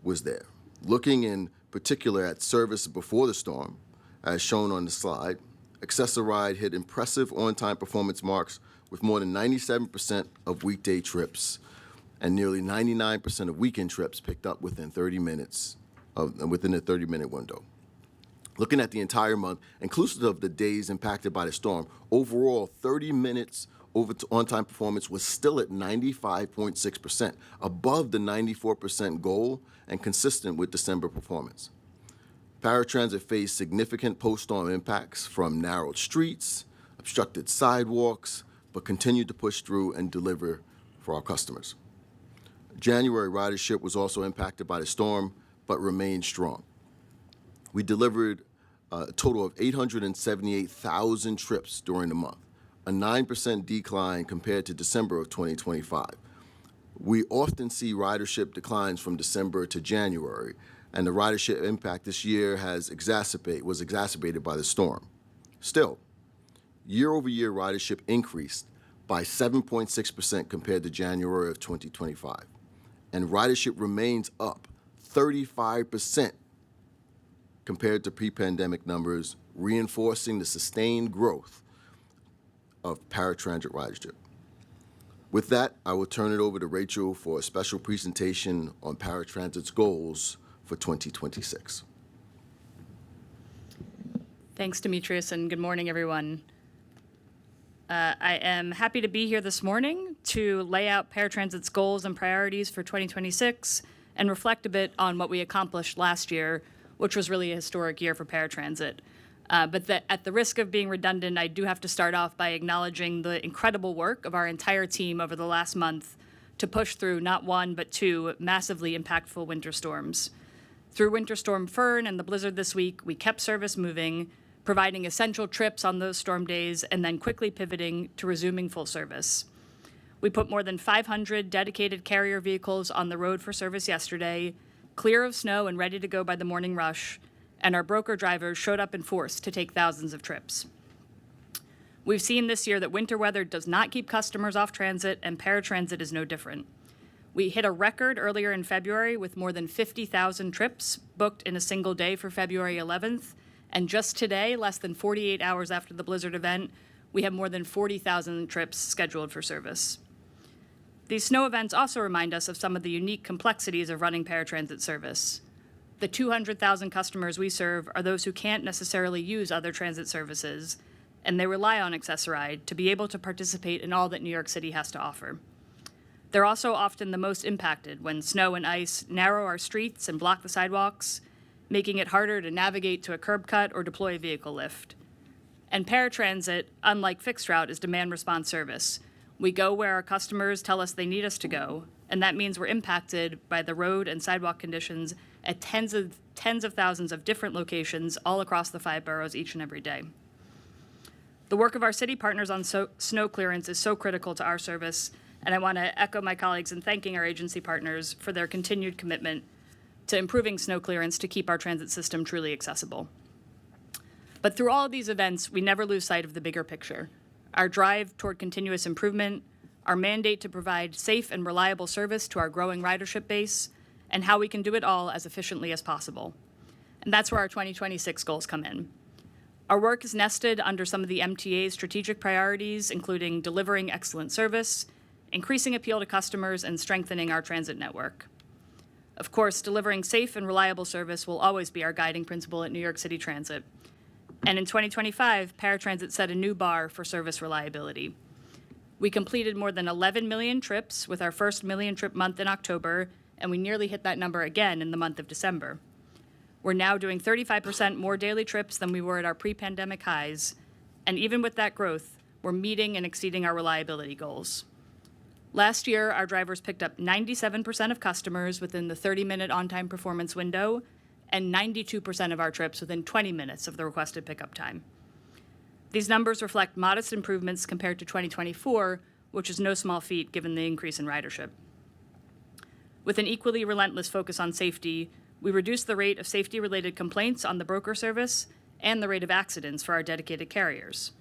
was there. Looking in particular at service before the storm, as shown on the slide, Access-a-Ride hit impressive on-time performance marks with more than 97% of weekday trips and nearly 99% of weekend trips picked up within 30 minutes within a 30-minute window. Looking at the entire month, inclusive of the days impacted by the storm, overall 30 minutes on-time performance was still at 95.6%, above the 94% goal and consistent with December performance. Paratransit faced significant post-storm impacts from narrowed streets, obstructed sidewalks, but continued to push through and deliver for our customers. January ridership was also impacted by the storm, but remained strong. We delivered a total of 878,000 trips during the month, a 9% decline compared to December of 2025. We often see ridership declines from December to January, and the ridership impact this year was exacerbated by the storm. Still, year-over-year ridership increased by 7.6% compared to January of 2025, and ridership remains up 35% compared to pre-pandemic numbers, reinforcing the sustained growth of paratransit ridership. With that, I will turn it over to Rachel for a special presentation on paratransit's goals for 2026. Thanks, Demetrius, and good morning, everyone. I am happy to be here this morning to lay out paratransit's goals and priorities for 2026 and reflect a bit on what we accomplished last year, which was really a historic year for paratransit. But at the risk of being redundant, I do have to start off by acknowledging the incredible work of our entire team over the last month to push through not one, but two massively impactful winter storms. Through Winter Storm Fern and the blizzard this week, we kept service moving, providing essential trips on those storm days, and then quickly pivoting to resuming full service. We put more than 500 dedicated carrier vehicles on the road for service yesterday, clear of snow and ready to go by the morning rush, and our broker drivers showed up in force to take thousands of trips. We've seen this year that winter weather does not keep customers off transit, and paratransit is no different. We hit a record earlier in February with more than 50,000 trips booked in a single day for February 11th, And just today, less than 48 hours after the blizzard event, we have more than 40,000 trips scheduled for service. These snow events also remind us of some of the unique complexities of running paratransit service. The 200,000 customers we serve are those who can't necessarily use other transit services, and they rely on Access-a-Ride to be able to participate in all that New York City has to offer. They're also often the most impacted when snow and ice narrow our streets and block the sidewalks, making it harder to navigate to a curb cut or deploy a vehicle lift. And paratransit, unlike fixed route, is demand response service. We go where our customers tell us they need us to go, and that means we're impacted by the road and sidewalk conditions at tens of thousands of different locations all across the 5 boroughs each and every day. The work of our city partners on snow clearance is so critical to our service, and I want to echo my colleagues in thanking our agency partners for their continued commitment to improving snow clearance to keep our transit system truly accessible. But through all of these events, we never lose sight of the bigger picture. Our drive toward continuous improvement, our mandate to provide safe and reliable service to our growing ridership base, and how we can do it all as efficiently as possible. And that's where our 2026 goals come in. Our work is nested under some of the MTA's strategic priorities, including delivering excellent service, increasing appeal to customers, and strengthening our transit network. Of course, delivering safe and reliable service will always be our guiding principle at New York City Transit. And in 2025, paratransit set a new bar for service reliability. We completed more than 11 million trips with our first million trip month in October, and we nearly hit that number again in the month of December. We're now doing 35% more daily trips than we were at our pre-pandemic highs, and even with that growth, we're meeting and exceeding our reliability goals. Last year, our drivers picked up 97% of customers within the 30-minute on-time performance window, and 92% of our trips within 20 minutes of the requested pickup time. These numbers reflect modest improvements compared to 2024, which is no small feat given the increase in ridership. With an equally relentless focus on safety, we reduced the rate of safety-related complaints on the broker service and the rate of accidents for our dedicated carriers.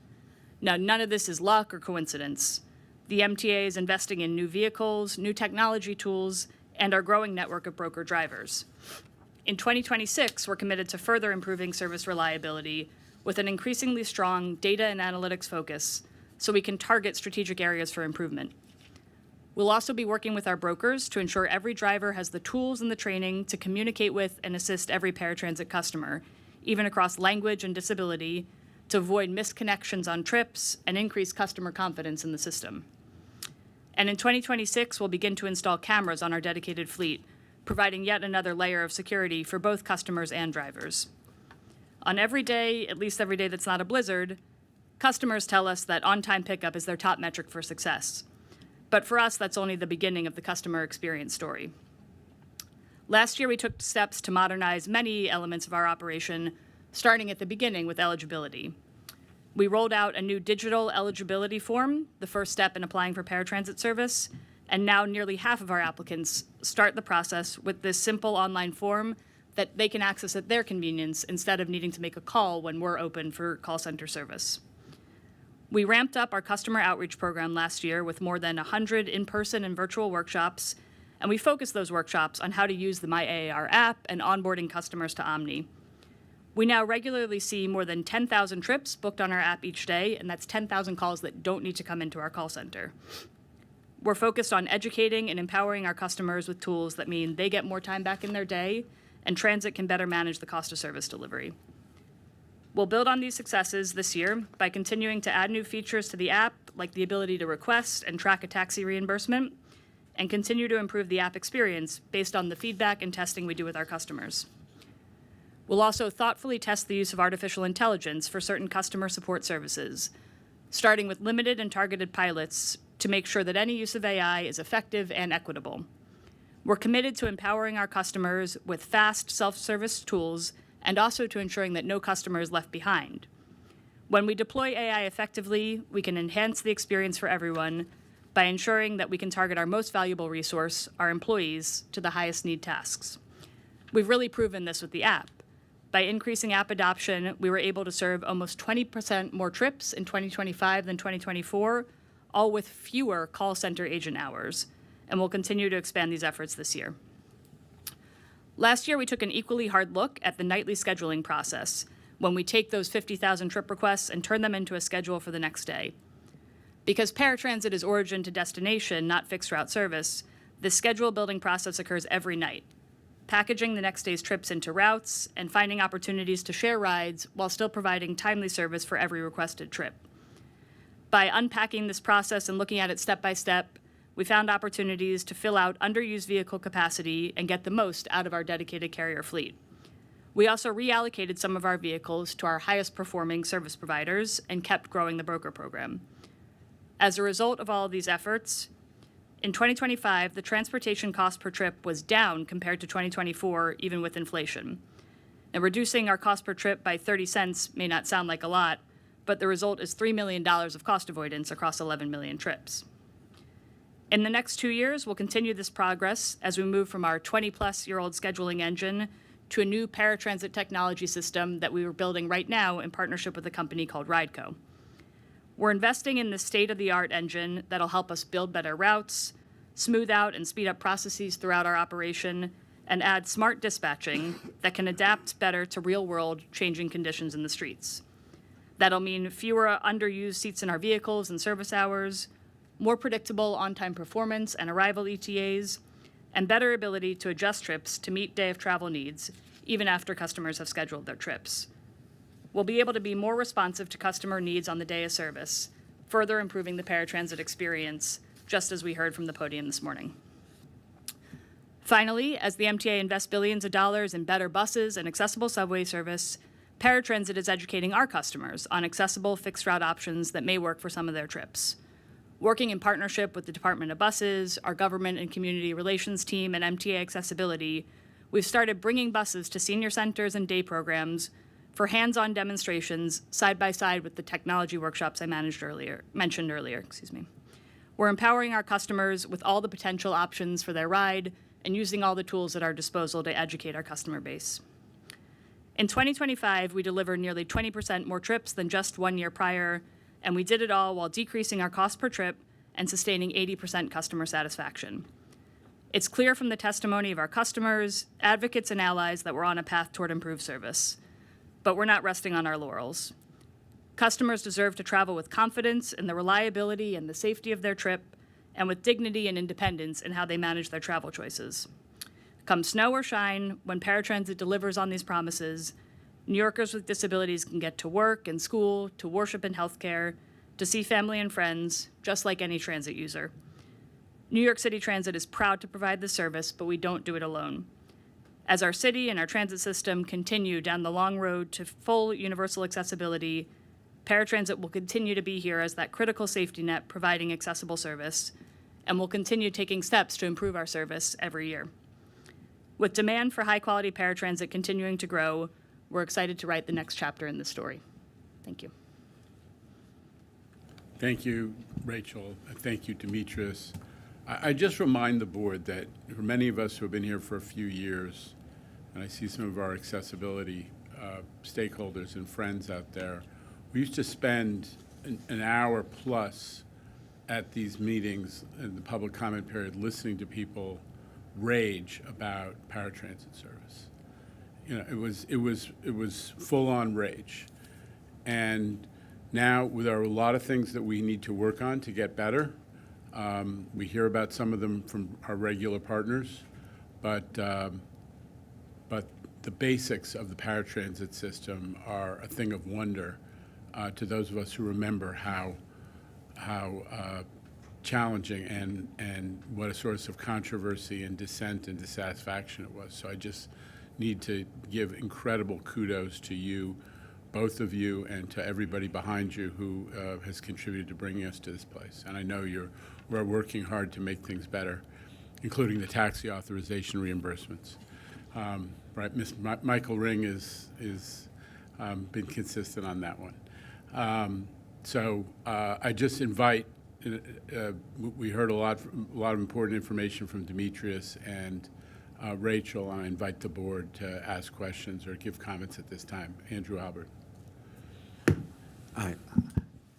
Now, none of this is luck or coincidence. The MTA is investing in new vehicles, new technology tools, and our growing network of broker drivers. In 2026, we're committed to further improving service reliability with an increasingly strong data and analytics focus so we can target strategic areas for improvement. We'll also be working with our brokers to ensure every driver has the tools and the training to communicate with and assist every paratransit customer, even across language and disability, to avoid missed connections on trips and increase customer confidence in the system. And in 2026, we'll begin to install cameras on our dedicated fleet, providing yet another layer of security for both customers and drivers. On every day, at least every day that's not a blizzard, customers tell us that on-time pickup is their top metric for success. But for us, that's only the beginning of the customer experience story. Last year, we took steps to modernize many elements of our operation, starting at the beginning with eligibility. We rolled out a new digital eligibility form, the first step in applying for paratransit service, and now nearly half of our applicants start the process with this simple online form that they can access at their convenience instead of needing to make a call when we're open for call center service. We ramped up our customer outreach program last year with more than 100 in-person and virtual workshops, and we focused those workshops on how to use the MyAAR app and onboarding customers to Omni. We now regularly see more than 10,000 trips booked on our app each day, and that's 10,000 calls that don't need to come into our call center. We're focused on educating and empowering our customers with tools that mean they get more time back in their day, and transit can better manage the cost of service delivery. We'll build on these successes this year by continuing to add new features to the app, like the ability to request and track a taxi reimbursement, and continue to improve the app experience based on the feedback and testing we do with our customers. We'll also thoughtfully test the use of artificial intelligence for certain customer support services, starting with limited and targeted pilots to make sure that any use of AI is effective and equitable. We're committed to empowering our customers with fast self-service tools and also to ensuring that no customer is left behind. When we deploy AI effectively, we can enhance the experience for everyone by ensuring that we can target our most valuable resource, our employees, to the highest need tasks. We've really proven this with the app. By increasing app adoption, we were able to serve almost 20% more trips in 2025 than 2024, all with fewer call center agent hours, and we'll continue to expand these efforts this year. Last year, we took an equally hard look at the nightly scheduling process. when we take those 50,000 trip requests and turn them into a schedule for the next day. Because paratransit is origin to destination, not fixed route service, this schedule building process occurs every night, packaging the next day's trips into routes and finding opportunities to share rides while still providing timely service for every requested trip. By unpacking this process and looking at it step by step, we found opportunities to fill out underused vehicle capacity and get the most out of our dedicated carrier fleet. We also reallocated some of our vehicles to our highest performing service providers and kept growing the broker program. As a result of all of these efforts, in 2025, the transportation cost per trip was down compared to 2024, even with inflation. Now, reducing our cost per trip by 30 cents may not sound like a lot, but the result is $3 million of cost avoidance across 11 million trips. In the next 2 years, we'll continue this progress as we move from our 20-plus-year-old scheduling engine to a new paratransit technology system that we are building right now in partnership with a company called Rideco. We're investing in this state-of-the-art engine that'll help us build better routes, smooth out and speed up processes throughout our operation, and add smart dispatching that can adapt better to real-world changing conditions in the streets. That'll mean fewer underused seats in our vehicles and service hours, more predictable on-time performance and arrival ETAs, and better ability to adjust trips to meet day of travel needs, even after customers have scheduled their trips. We'll be able to be more responsive to customer needs on the day of service, further improving the paratransit experience, just as we heard from the podium this morning. Finally, as the MTA invests billions of dollars in better buses and accessible subway service, paratransit is educating our customers on accessible fixed route options that may work for some of their trips. Working in partnership with the Department of Buses, our government and community relations team, and MTA Accessibility, we've started bringing buses to senior centers and day programs for hands-on demonstrations side by side with the technology workshops I mentioned earlier. We're empowering our customers with all the potential options for their ride and using all the tools at our disposal to educate our customer base. In 2025, we delivered nearly 20% more trips than just 1 year prior, and we did it all while decreasing our cost per trip and sustaining 80% customer satisfaction. It's clear from the testimony of our customers, advocates, and allies that we're on a path toward improved service. But we're not resting on our laurels. Customers deserve to travel with confidence in the reliability and the safety of their trip, and with dignity and independence in how they manage their travel choices. Come snow or shine, when paratransit delivers on these promises, New Yorkers with disabilities can get to work and school, to worship in healthcare, to see family and friends, just like any transit user. New York City Transit is proud to provide this service, but we don't do it alone. As our city and our transit system continue down the long road to full universal accessibility, paratransit will continue to be here as that critical safety net providing accessible service, and will continue taking steps to improve our service every year. With demand for high-quality paratransit continuing to grow, we're excited to write the next chapter in this story. Thank you. Thank you, Rachel. Thank you, Demetrius. I just remind the board that for many of us who have been here for a few years, and I see some of our accessibility stakeholders and friends out there, we used to spend an hour plus at these meetings in the public comment period listening to people rage about paratransit service. You know, it was full-on rage. And now there are a lot of things that we need to work on to get better. We hear about some of them from our regular partners, but the basics of the paratransit system are a thing of wonder to those of us who remember how challenging and what a source of controversy and dissent and dissatisfaction it was. So I just need to give incredible kudos to you, both of you, and to everybody behind you who has contributed to bringing us to this place. And I know we're working hard to make things better, including the taxi authorization reimbursements. Right, Michael Ring is been consistent on that one. So I just invite. We heard a lot of important information from Demetrius and Rachel, and I invite the board to ask questions or give comments at this time. Andrew Albert.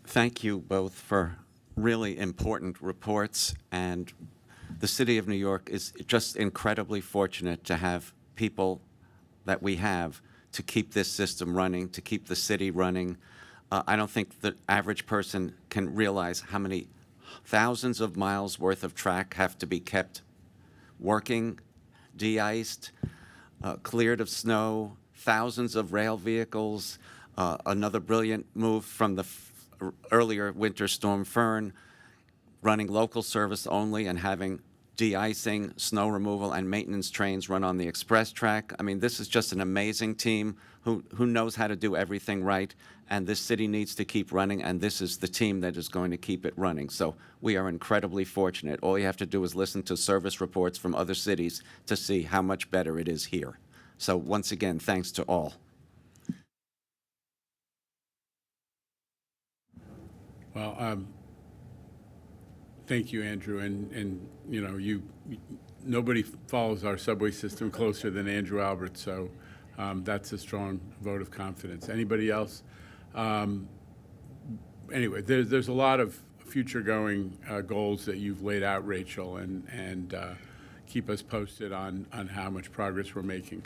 Thank you both for really important reports, and the City of New York is just incredibly fortunate to have people that we have to keep this system running, to keep the city running. I don't think the average person can realize how many thousands of miles worth of track have to be kept working, de-iced, cleared of snow, thousands of rail vehicles, another brilliant move from the earlier winter storm Fern, running local service only and having de-icing, snow removal, and maintenance trains run on the express track. I mean, this is just an amazing team who knows how to do everything right, and this city needs to keep running, and this is the team that is going to keep it running. So we are incredibly fortunate. All you have to do is listen to service reports from other cities to see how much better it is here. So once again, thanks to all. Well, thank you, Andrew. And you know, nobody follows our subway system closer than Andrew Albert, so that's a strong vote of confidence. Anybody else? Anyway, there's a lot of future-going goals that you've laid out, Rachel, and keep us posted on how much progress we're making.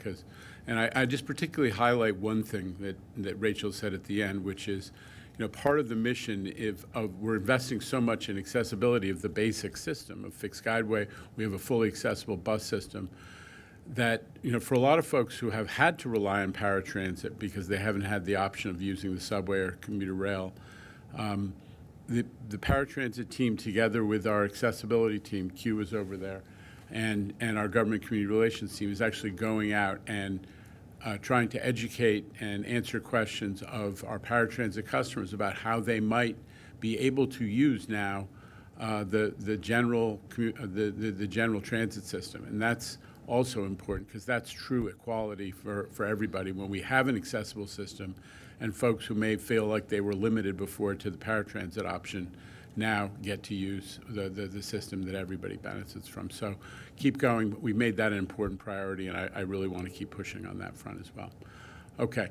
And I just particularly highlight one thing that Rachel said at the end, which is, you know, part of the mission of we're investing so much in accessibility of the basic system of fixed guideway. We have a fully accessible bus system that, you know, for a lot of folks who have had to rely on paratransit because they haven't had the option of using the subway or commuter rail, the paratransit team, together with our accessibility team, Q is over there, and our government community relations team, is actually going out and trying to educate and answer questions of our paratransit customers about how they might be able to use now the general transit system. And that's also important because that's true equality for everybody. When we have an accessible system and folks who may feel like they were limited before to the paratransit option now get to use the system that everybody benefits from. So keep going. We've made that an important priority, and I really want to keep pushing on that front as well. Okay.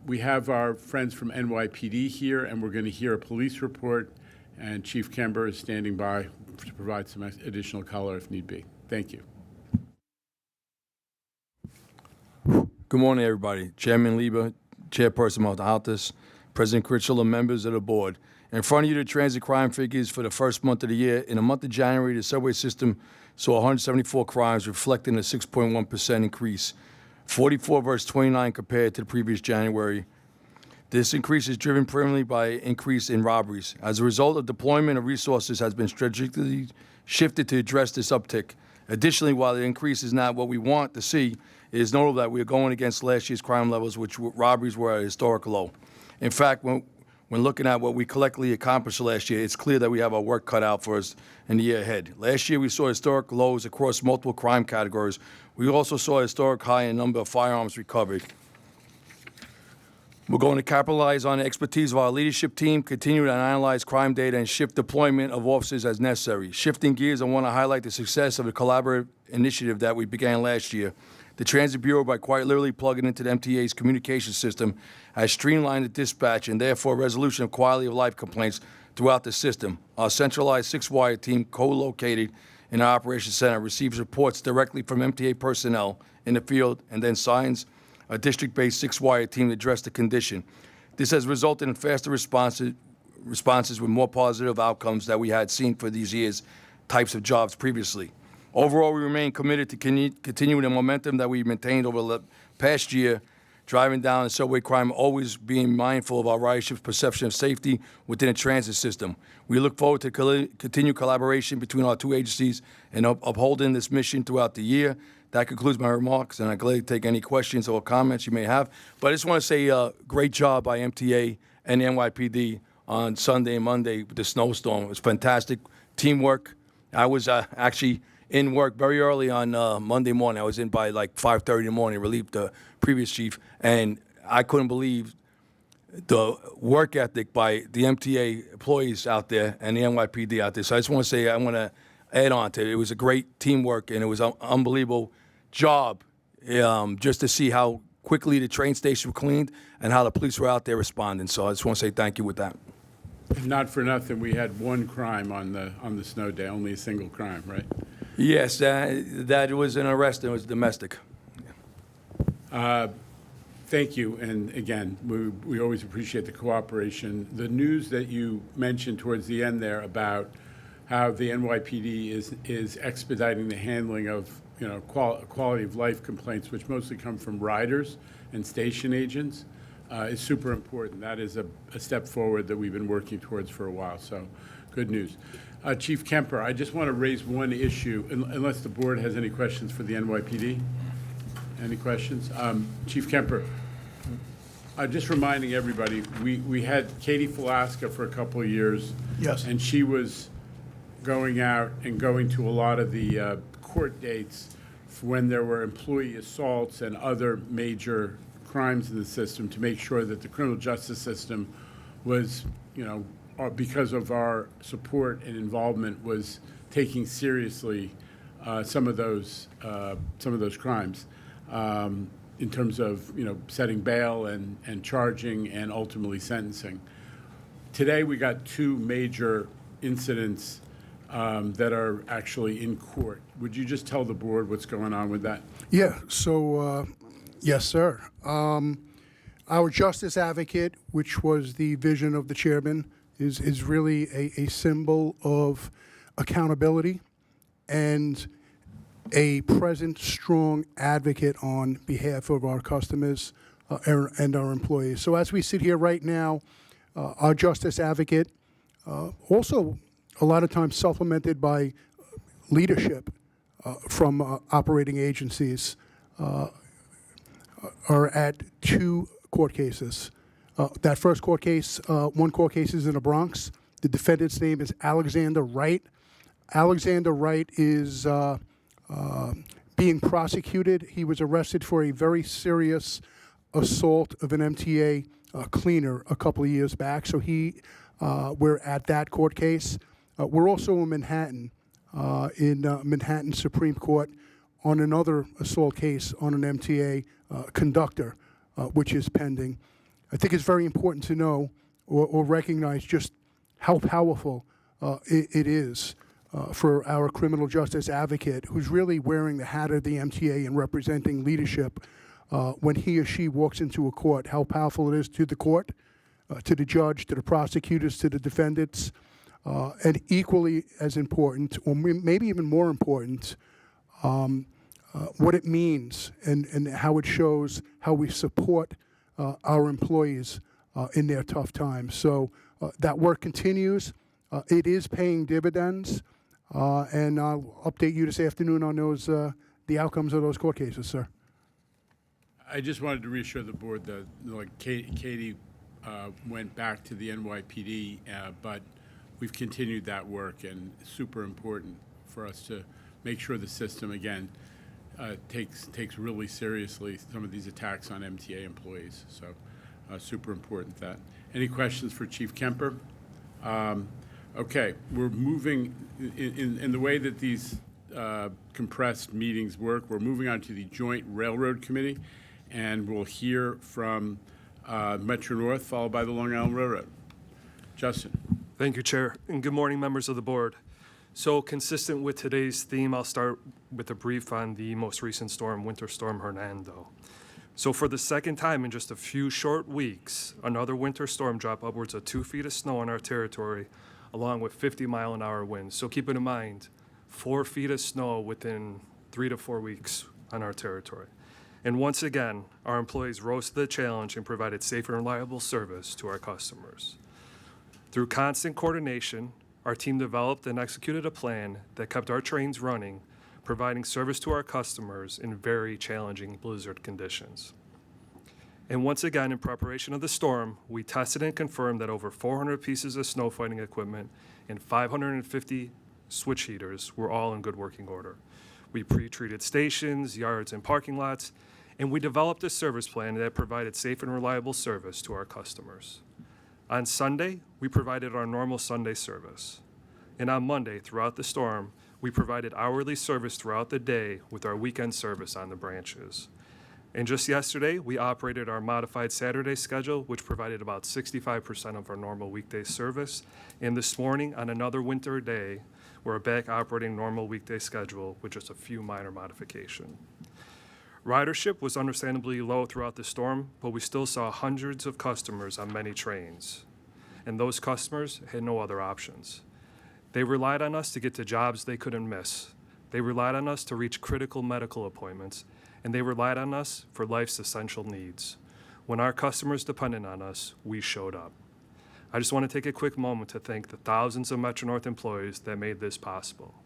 We have our friends from NYPD here, and we're going to hear a police report, and Chief Kember is standing by to provide some additional color if need be. Thank you. Good morning, everybody. Chairman Lieber, Chairperson Maltahautas, President Critchell, and members of the board. In front of you, the transit crime figures for the first month of the year. In the month of January, the subway system saw 174 crimes, reflecting a 6.1% increase, 44 versus 29 compared to the previous January. This increase is driven primarily by an increase in robberies. As a result, of deployment of resources has been strategically shifted to address this uptick. Additionally, while the increase is not what we want to see, it is notable that we are going against last year's crime levels, which robberies were at a historic low. In fact, when looking at what we collectively accomplished last year, it's clear that we have our work cut out for us in the year ahead. Last year, we saw historic lows across multiple crime categories. We also saw a historic high in number of firearms recovered. We're going to capitalize on the expertise of our leadership team, continue to analyze crime data, and shift deployment of officers as necessary. Shifting gears, I want to highlight the success of the collaborative initiative that we began last year. The Transit Bureau, by quite literally plugging into the MTA's communication system, has streamlined the dispatch and therefore resolution of quality of life complaints throughout the system. Our centralized six-wire team, co-located in our operations center, receives reports directly from MTA personnel in the field and then signs a district-based six-wire team to address the condition. This has resulted in faster responses with more positive outcomes that we had seen for these years' types of jobs previously. Overall, we remain committed to continuing the momentum that we've maintained over the past year, driving down the subway crime, always being mindful of our ridership's perception of safety within the transit system. We look forward to continued collaboration between our two agencies and upholding this mission throughout the year. That concludes my remarks, and I'm glad to take any questions or comments you may have. But I just want to say great job by MTA and NYPD on Sunday and Monday with the snowstorm. It was fantastic teamwork. I was actually in work very early on Monday morning. I was in by like 5:30 in the morning, relieved the previous chief, and I couldn't believe the work ethic by the MTA employees out there and the NYPD out there. So I just want to say, I want to add on to it. It was a great teamwork, and it was an unbelievable job just to see how quickly the train station was cleaned and how the police were out there responding. So I just want to say thank you with that. And not for nothing, we had one crime on the snow day, only a single crime, right? Yes, that was an arrest. It was domestic. Thank you. And again, we always appreciate the cooperation. The news that you mentioned towards the end there about how the NYPD is expediting the handling of quality of life complaints, which mostly come from riders and station agents, is super important. That is a step forward that we've been working towards for a while. So, good news. Chief Kemper, I just want to raise one issue, unless the board has any questions for the NYPD. Any questions? Chief Kemper, just reminding everybody, we had Katie Falaska for a couple of years. Yes. And she was going out and going to a lot of the court dates when there were employee assaults and other major crimes in the system to make sure that the criminal justice system was, because of our support and involvement, was taking seriously some of those crimes. In terms of setting bail and charging and ultimately sentencing. Today we got two major incidents that are actually in court. Would you just tell the board what's going on with that? Yeah, so, yes, sir. Our justice advocate, which was the vision of the chairman, is really a symbol of accountability and a present, strong advocate on behalf of our customers and our employees. So as we sit here right now, our justice advocate, also a lot of times supplemented by leadership from operating agencies, are at two court cases. That first court case, one court case is in the Bronx. The defendant's name is Alexander Wright. Alexander Wright is being prosecuted. He was arrested for a very serious assault of an MTA cleaner a couple of years back. So we're at that court case. We're also in Manhattan Supreme Court on another assault case on an MTA conductor, which is pending. I think it's very important to know or recognize just how powerful it is for our criminal justice advocate, who's really wearing the hat of the MTA and representing leadership when he or she walks into a court, how powerful it is to the court, to the judge, to the prosecutors, to the defendants, and equally as important, or maybe even more important, what it means and how it shows how we support our employees in their tough times. So that work continues. It is paying dividends. And I'll update you this afternoon on those the outcomes of those court cases, sir. I just wanted to reassure the board that Katie went back to the NYPD, but we've continued that work, and it's super important for us to make sure the system again takes really seriously some of these attacks on MTA employees. So super important that. Any questions for Chief Kemper? Okay, we're moving in the way that these compressed meetings work. We're moving on to the Joint Railroad Committee, and we'll hear from Metro North, followed by the Long Island Railroad. Justin. Thank you, Chair, and good morning, members of the board. So consistent with today's theme, I'll start with a brief on the most recent storm, Winter Storm Hernando. So for the second time in just a few short weeks, another winter storm dropped upwards of 2 feet of snow on our territory, along with 50-mile-an-hour winds. So keep in mind, 4 feet of snow within 3 to 4 weeks on our territory. And once again, our employees rose to the challenge and provided safe and reliable service to our customers. Through constant coordination, our team developed and executed a plan that kept our trains running, providing service to our customers in very challenging blizzard conditions. And once again, in preparation of the storm, we tested and confirmed that over 400 pieces of snow fighting equipment and 550 switch heaters were all in good working order. We pre-treated stations, yards, and parking lots, and we developed a service plan that provided safe and reliable service to our customers. On Sunday, we provided our normal Sunday service. And on Monday, throughout the storm, we provided hourly service throughout the day with our weekend service on the branches. And just yesterday, we operated our modified Saturday schedule, which provided about 65% of our normal weekday service. And this morning, on another winter day, we're back operating normal weekday schedule with just a few minor modifications. Ridership was understandably low throughout the storm, but we still saw hundreds of customers on many trains, and those customers had no other options. They relied on us to get to jobs they couldn't miss. They relied on us to reach critical medical appointments, and they relied on us for life's essential needs. When our customers depended on us, we showed up. I just want to take a quick moment to thank the thousands of Metro-North employees that made this possible.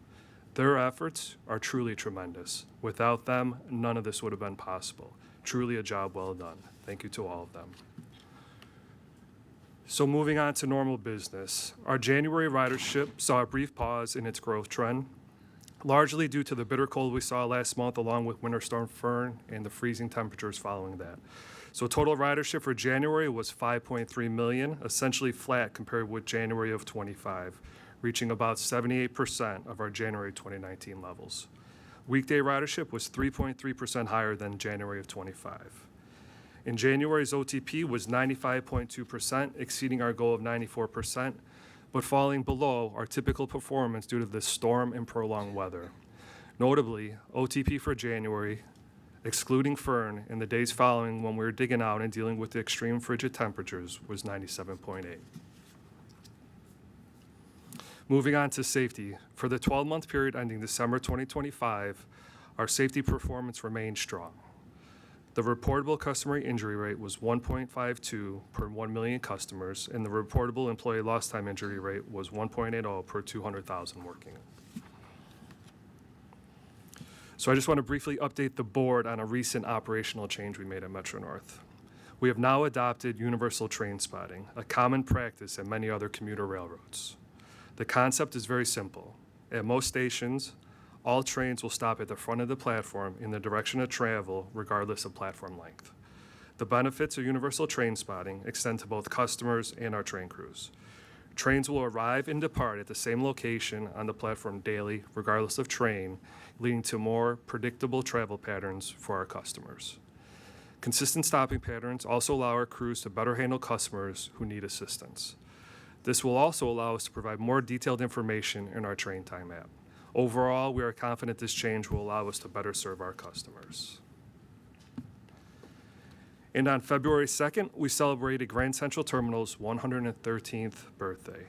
Their efforts are truly tremendous. Without them, none of this would have been possible. Truly a job well done. Thank you to all of them. So moving on to normal business, our January ridership saw a brief pause in its growth trend, largely due to the bitter cold we saw last month along with Winter Storm Fern and the freezing temperatures following that. So total ridership for January was 5.3 million, essentially flat compared with January of 25, reaching about 78% of our January 2019 levels. Weekday ridership was 3.3% higher than January of 25. In January's OTP was 95.2%, exceeding our goal of 94%, but falling below our typical performance due to the storm and prolonged weather. Notably, OTP for January, excluding Fern, in the days following when we were digging out and dealing with the extreme frigid temperatures, was 97.8. Moving on to safety. For the 12-month period ending December 2025, our safety performance remained strong. The reportable customer injury rate was 1.52 per 1 million customers, and the reportable employee lost time injury rate was 1.80 per 200,000 working. So I just want to briefly update the board on a recent operational change we made at Metro-North. We have now adopted universal train spotting, a common practice at many other commuter railroads. The concept is very simple. At most stations, all trains will stop at the front of the platform in the direction of travel, regardless of platform length. The benefits of universal train spotting extend to both customers and our train crews. Trains will arrive and depart at the same location on the platform daily, regardless of train, leading to more predictable travel patterns for our customers. Consistent stopping patterns also allow our crews to better handle customers who need assistance. This will also allow us to provide more detailed information in our train time app. Overall, we are confident this change will allow us to better serve our customers. And on February 2nd, we celebrated Grand Central Terminal's 113th birthday.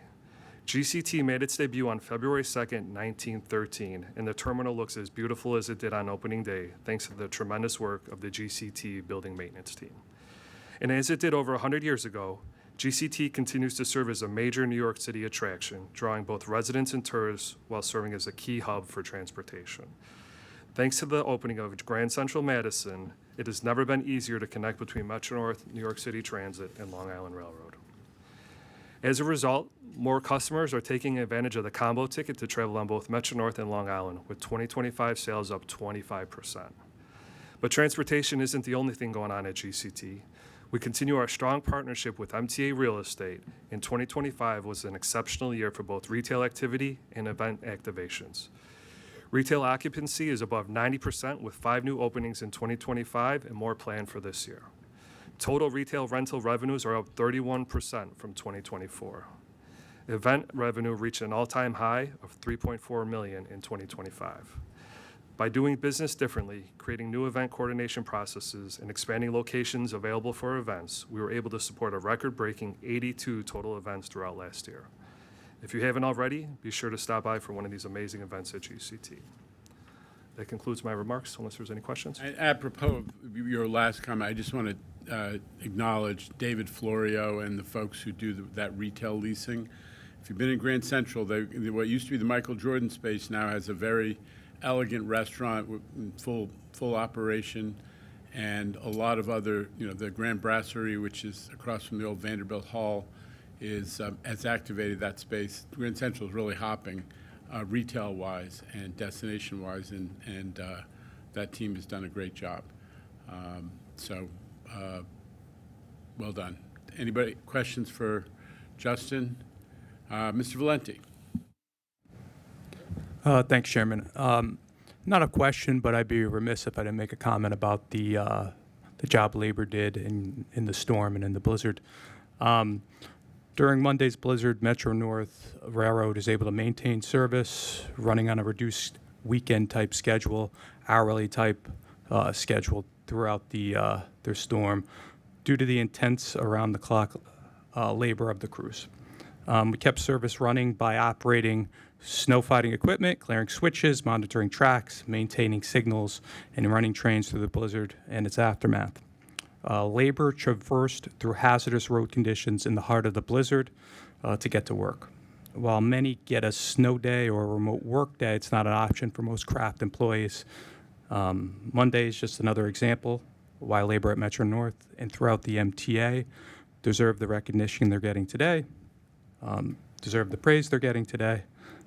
GCT made its debut on February 2nd, 1913, and the terminal looks as beautiful as it did on opening day, thanks to the tremendous work of the GCT building maintenance team. And as it did over 100 years ago, GCT continues to serve as a major New York City attraction, drawing both residents and tourists while serving as a key hub for transportation. Thanks to the opening of Grand Central Madison, it has never been easier to connect between Metro-North, New York City Transit, and Long Island Railroad. As a result, more customers are taking advantage of the combo ticket to travel on both Metro-North and Long Island, with 2025 sales up 25%. But transportation isn't the only thing going on at GCT. We continue our strong partnership with MTA Real Estate, and 2025 was an exceptional year for both retail activity and event activations. Retail occupancy is above 90% with 5 new openings in 2025 and more planned for this year. Total retail rental revenues are up 31% from 2024. Event revenue reached an all-time high of $3.4 million in 2025. By doing business differently, creating new event coordination processes, and expanding locations available for events, we were able to support a record-breaking 82 total events throughout last year. If you haven't already, be sure to stop by for one of these amazing events at GCT. That concludes my remarks, unless there's any questions. Apropos of your last comment, I just want to acknowledge David Florio and the folks who do that retail leasing. If you've been in Grand Central, what used to be the Michael Jordan space now has a very elegant restaurant in full operation, and a lot of other, the Grand Brasserie, which is across from the old Vanderbilt Hall, has activated that space. Grand Central is really hopping, retail-wise and destination-wise, and that team has done a great job. Well done. Anybody questions for Justin? Mr. Valenti. Thanks, Chairman. Not a question, but I'd be remiss if I didn't make a comment about the job labor did in the storm and in the blizzard. During Monday's blizzard, Metro-North Railroad is able to maintain service, running on a reduced weekend-type schedule, hourly-type scheduled throughout their storm due to the intense around-the-clock labor of the crews. We kept service running by operating snow fighting equipment, clearing switches, monitoring tracks, maintaining signals, and running trains through the blizzard and its aftermath. Labor traversed through hazardous road conditions in the heart of the blizzard to get to work. While many get a snow day or a remote work day, it's not an option for most craft employees. Monday is just another example why labor at Metro North and throughout the MTA deserve the recognition they're getting today, deserve the praise they're getting today,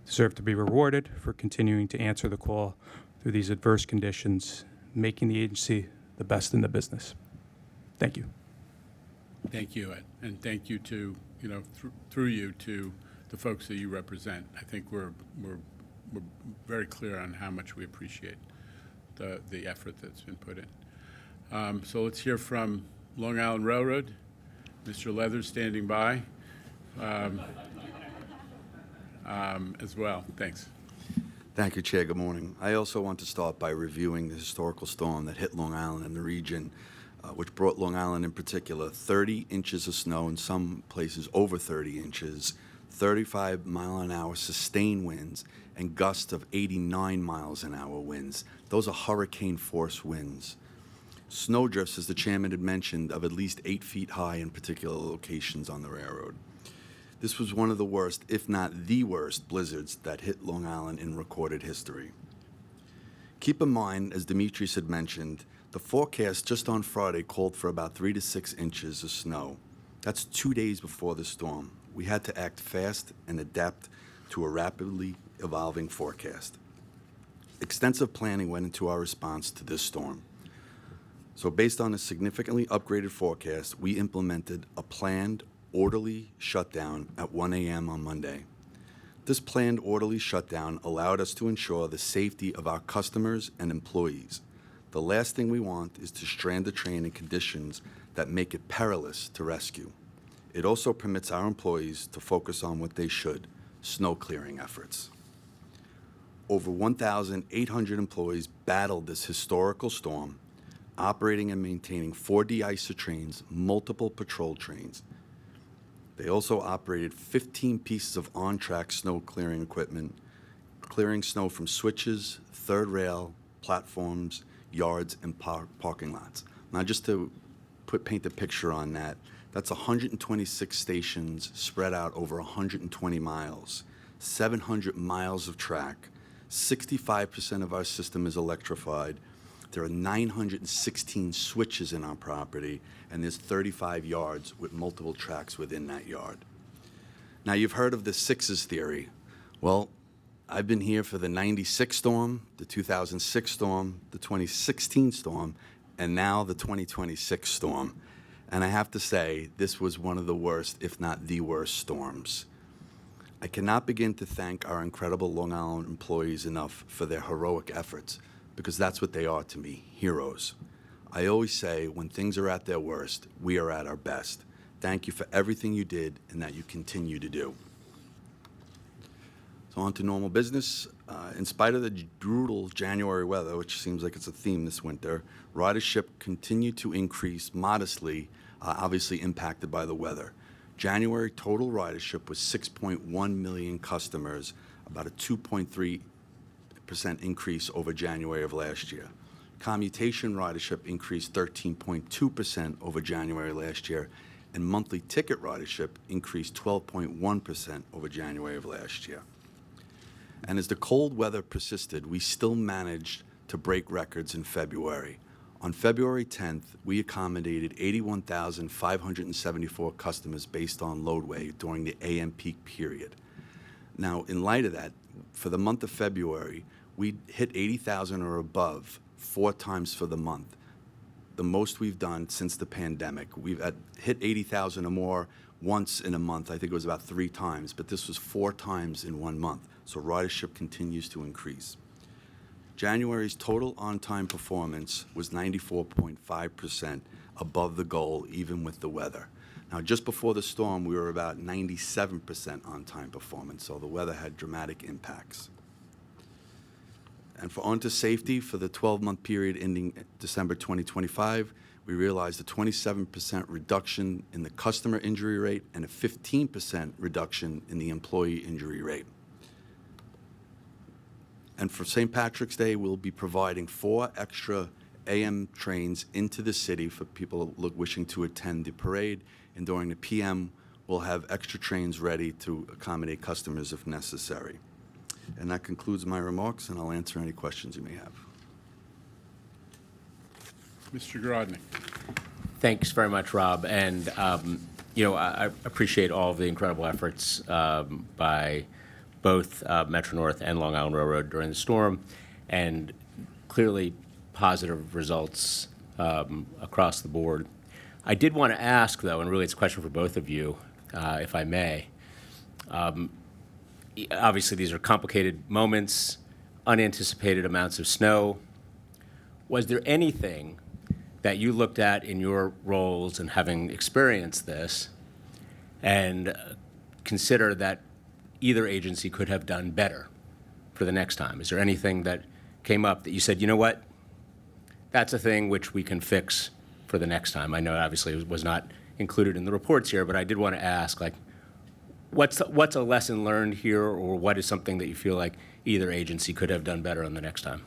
deserve to be rewarded for continuing to answer the call through these adverse conditions, making the agency the best in the business. Thank you. Thank you, and thank you to, through you to the folks that you represent. I think we're very clear on how much we appreciate the effort that's been put in. So let's hear from Long Island Railroad. Mr. Leathers standing by as well. Thanks. Thank you, Chair. Good morning. I also want to start by reviewing the historical storm that hit Long Island and the region, which brought Long Island in particular 30 inches of snow, in some places over 30 inches, 35-mile-an-hour sustained winds, and gusts of 89 miles an hour winds. Those are hurricane-force winds. Snowdrifts, as the chairman had mentioned, of at least 8 feet high in particular locations on the railroad. This was one of the worst, if not the worst, blizzards that hit Long Island in recorded history. Keep in mind, as Demetrius had mentioned, the forecast just on Friday called for about 3 to 6 inches of snow. That's 2 days before the storm. We had to act fast and adapt to a rapidly evolving forecast. Extensive planning went into our response to this storm. So based on a significantly upgraded forecast, we implemented a planned, orderly shutdown at 1 a.m. on Monday. This planned, orderly shutdown allowed us to ensure the safety of our customers and employees. The last thing we want is to strand the train in conditions that make it perilous to rescue. It also permits our employees to focus on what they should, snow clearing efforts. Over 1,800 employees battled this historical storm, operating and maintaining 4 de-icer trains, multiple patrol trains. They also operated 15 pieces of on-track snow clearing equipment, clearing snow from switches, third rail, platforms, yards, and parking lots. Now, just to paint the picture on that, that's 126 stations spread out over 120 miles, 700 miles of track, 65% of our system is electrified. There are 916 switches in our property, and there's 35 yards with multiple tracks within that yard. Now, you've heard of the sixes theory. Well, I've been here for the 96 storm, the 2006 storm, the 2016 storm, and now the 2026 storm. And I have to say, this was one of the worst, if not the worst, storms. I cannot begin to thank our incredible Long Island employees enough for their heroic efforts, because that's what they are to me, heroes. I always say, when things are at their worst, we are at our best. Thank you for everything you did and that you continue to do. So on to normal business. In spite of the brutal January weather, which seems like it's a theme this winter, ridership continued to increase modestly, obviously impacted by the weather. January total ridership was 6.1 million customers, about a 2.3% increase over January of last year. Commutation ridership increased 13.2% over January last year, and monthly ticket ridership increased 12.1% over January of last year. And as the cold weather persisted, we still managed to break records in February. On February 10th, we accommodated 81,574 customers based on loadway during the AM peak period. Now, in light of that, for the month of February, we hit 80,000 or above 4 times for the month, the most we've done since the pandemic. We've hit 80,000 or more once in a month. I think it was about 3 times, but this was 4 times in 1 month. So ridership continues to increase. January's total on-time performance was 94.5%, above the goal, even with the weather. Now, just before the storm, we were about 97% on-time performance, so the weather had dramatic impacts. And for onto safety, for the 12-month period ending December 2025, we realized a 27% reduction in the customer injury rate and a 15% reduction in the employee injury rate. And for St. Patrick's Day, we'll be providing 4 extra AM trains into the city for people wishing to attend the parade. And during the PM, we'll have extra trains ready to accommodate customers if necessary. And that concludes my remarks, and I'll answer any questions you may have. Mr. Grodnick. Thanks very much, Rob. And, I appreciate all of the incredible efforts by both Metro North and Long Island Railroad during the storm, and clearly positive results across the board. I did want to ask, though, and really it's a question for both of you, if I may. Obviously, these are complicated moments, unanticipated amounts of snow. Was there anything that you looked at in your roles and having experienced this and consider that either agency could have done better for the next time? Is there anything that came up that you said, you know what, that's a thing which we can fix for the next time? I know obviously it was not included in the reports here, but I did want to ask, like, what's a lesson learned here, or what is something that you feel like either agency could have done better on the next time?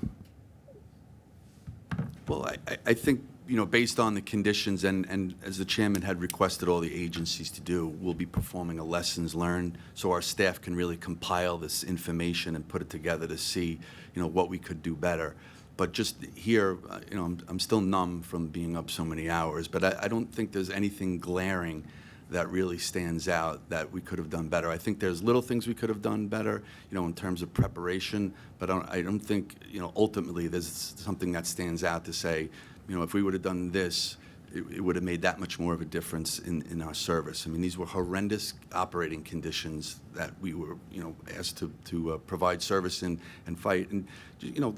Well, I think, based on the conditions, and as the chairman had requested all the agencies to do, we'll be performing a lessons learned so our staff can really compile this information and put it together to see, what we could do better. But just here, I'm still numb from being up so many hours, but I don't think there's anything glaring that really stands out that we could have done better. I think there's little things we could have done better, in terms of preparation, but I don't think, ultimately there's something that stands out to say, if we would have done this, it would have made that much more of a difference in our service. I mean, these were horrendous operating conditions that we were, asked to provide service in and fight. And,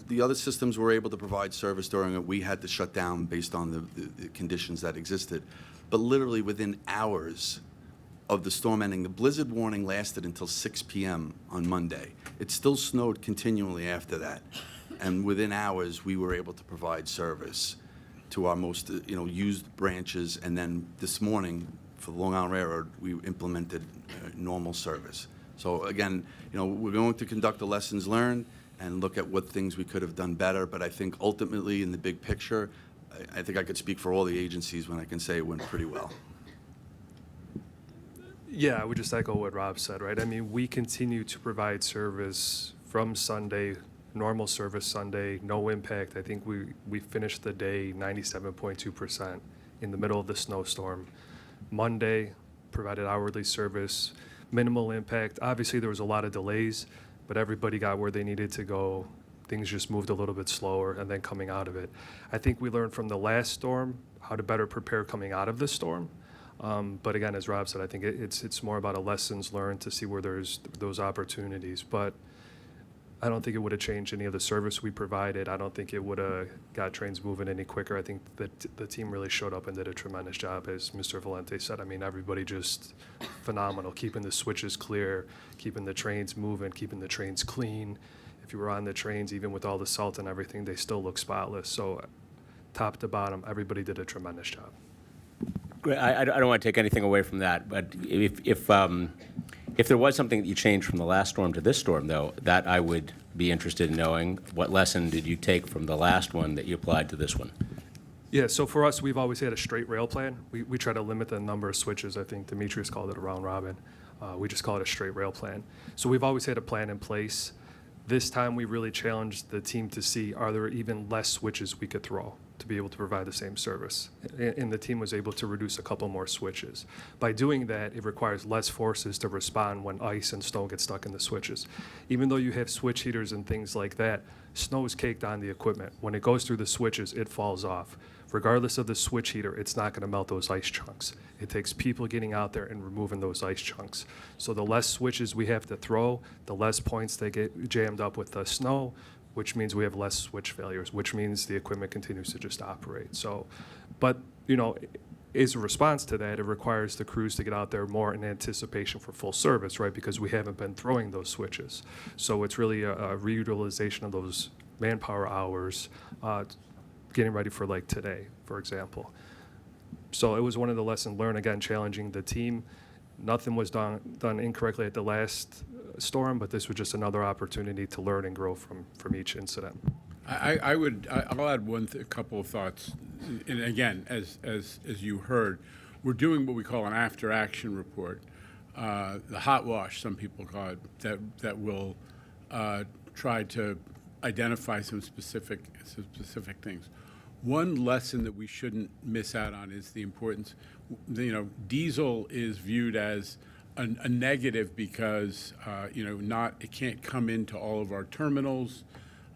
the other systems were able to provide service during it. We had to shut down based on the conditions that existed. But literally within hours of the storm ending, the blizzard warning lasted until 6 p.m. on Monday. It still snowed continually after that. And within hours, we were able to provide service to our most, used branches. And then this morning, for the Long Island Railroad, we implemented normal service. So again, we're going to conduct the lessons learned and look at what things we could have done better. But I think ultimately, in the big picture, I think I could speak for all the agencies when I can say it went pretty well. Yeah, I would just echo what Rob said, right? I mean, we continue to provide service from Sunday, normal service Sunday, no impact. I think we finished the day 97.2% in the middle of the snowstorm. Monday, provided hourly service, minimal impact. Obviously, there was a lot of delays, but everybody got where they needed to go. Things just moved a little bit slower, and then coming out of it. I think we learned from the last storm how to better prepare coming out of the storm. But again, as Rob said, I think it's more about a lessons learned to see where there's those opportunities. But I don't think it would have changed any of the service we provided. I don't think it would have got trains moving any quicker. I think that the team really showed up and did a tremendous job, as Mr. Valente said. I mean, everybody just phenomenal, keeping the switches clear, keeping the trains moving, keeping the trains clean. If you were on the trains, even with all the salt and everything, they still look spotless. So top to bottom, everybody did a tremendous job. Great. I don't want to take anything away from that, but if there was something that you changed from the last storm to this storm, though, that I would be interested in knowing. What lesson did you take from the last one that you applied to this one? Yeah, so for us, we've always had a straight rail plan. We try to limit the number of switches. I think Demetrius called it a round robin. We just call it a straight rail plan. So we've always had a plan in place. This time, we really challenged the team to see, are there even less switches we could throw to be able to provide the same service? And the team was able to reduce a couple more switches. By doing that, it requires less forces to respond when ice and snow get stuck in the switches. Even though you have switch heaters and things like that, snow is caked on the equipment. When it goes through the switches, it falls off. Regardless of the switch heater, it's not going to melt those ice chunks. It takes people getting out there and removing those ice chunks. So the less switches we have to throw, the less points they get jammed up with the snow, which means we have less switch failures, which means the equipment continues to just operate. So, but, as a response to that, it requires the crews to get out there more in anticipation for full service, right? Because we haven't been throwing those switches. So it's really a reutilization of those manpower hours, getting ready for like today, for example. So it was one of the lessons learned, again, challenging the team. Nothing was done incorrectly at the last storm, but this was just another opportunity to learn and grow from each incident. I'll add a couple of thoughts. And again, as you heard, we're doing what we call an after-action report, the hot wash, some people call it, that will try to identify some specific things. One lesson that we shouldn't miss out on is the importance. Diesel is viewed as a negative because it can't come into all of our terminals.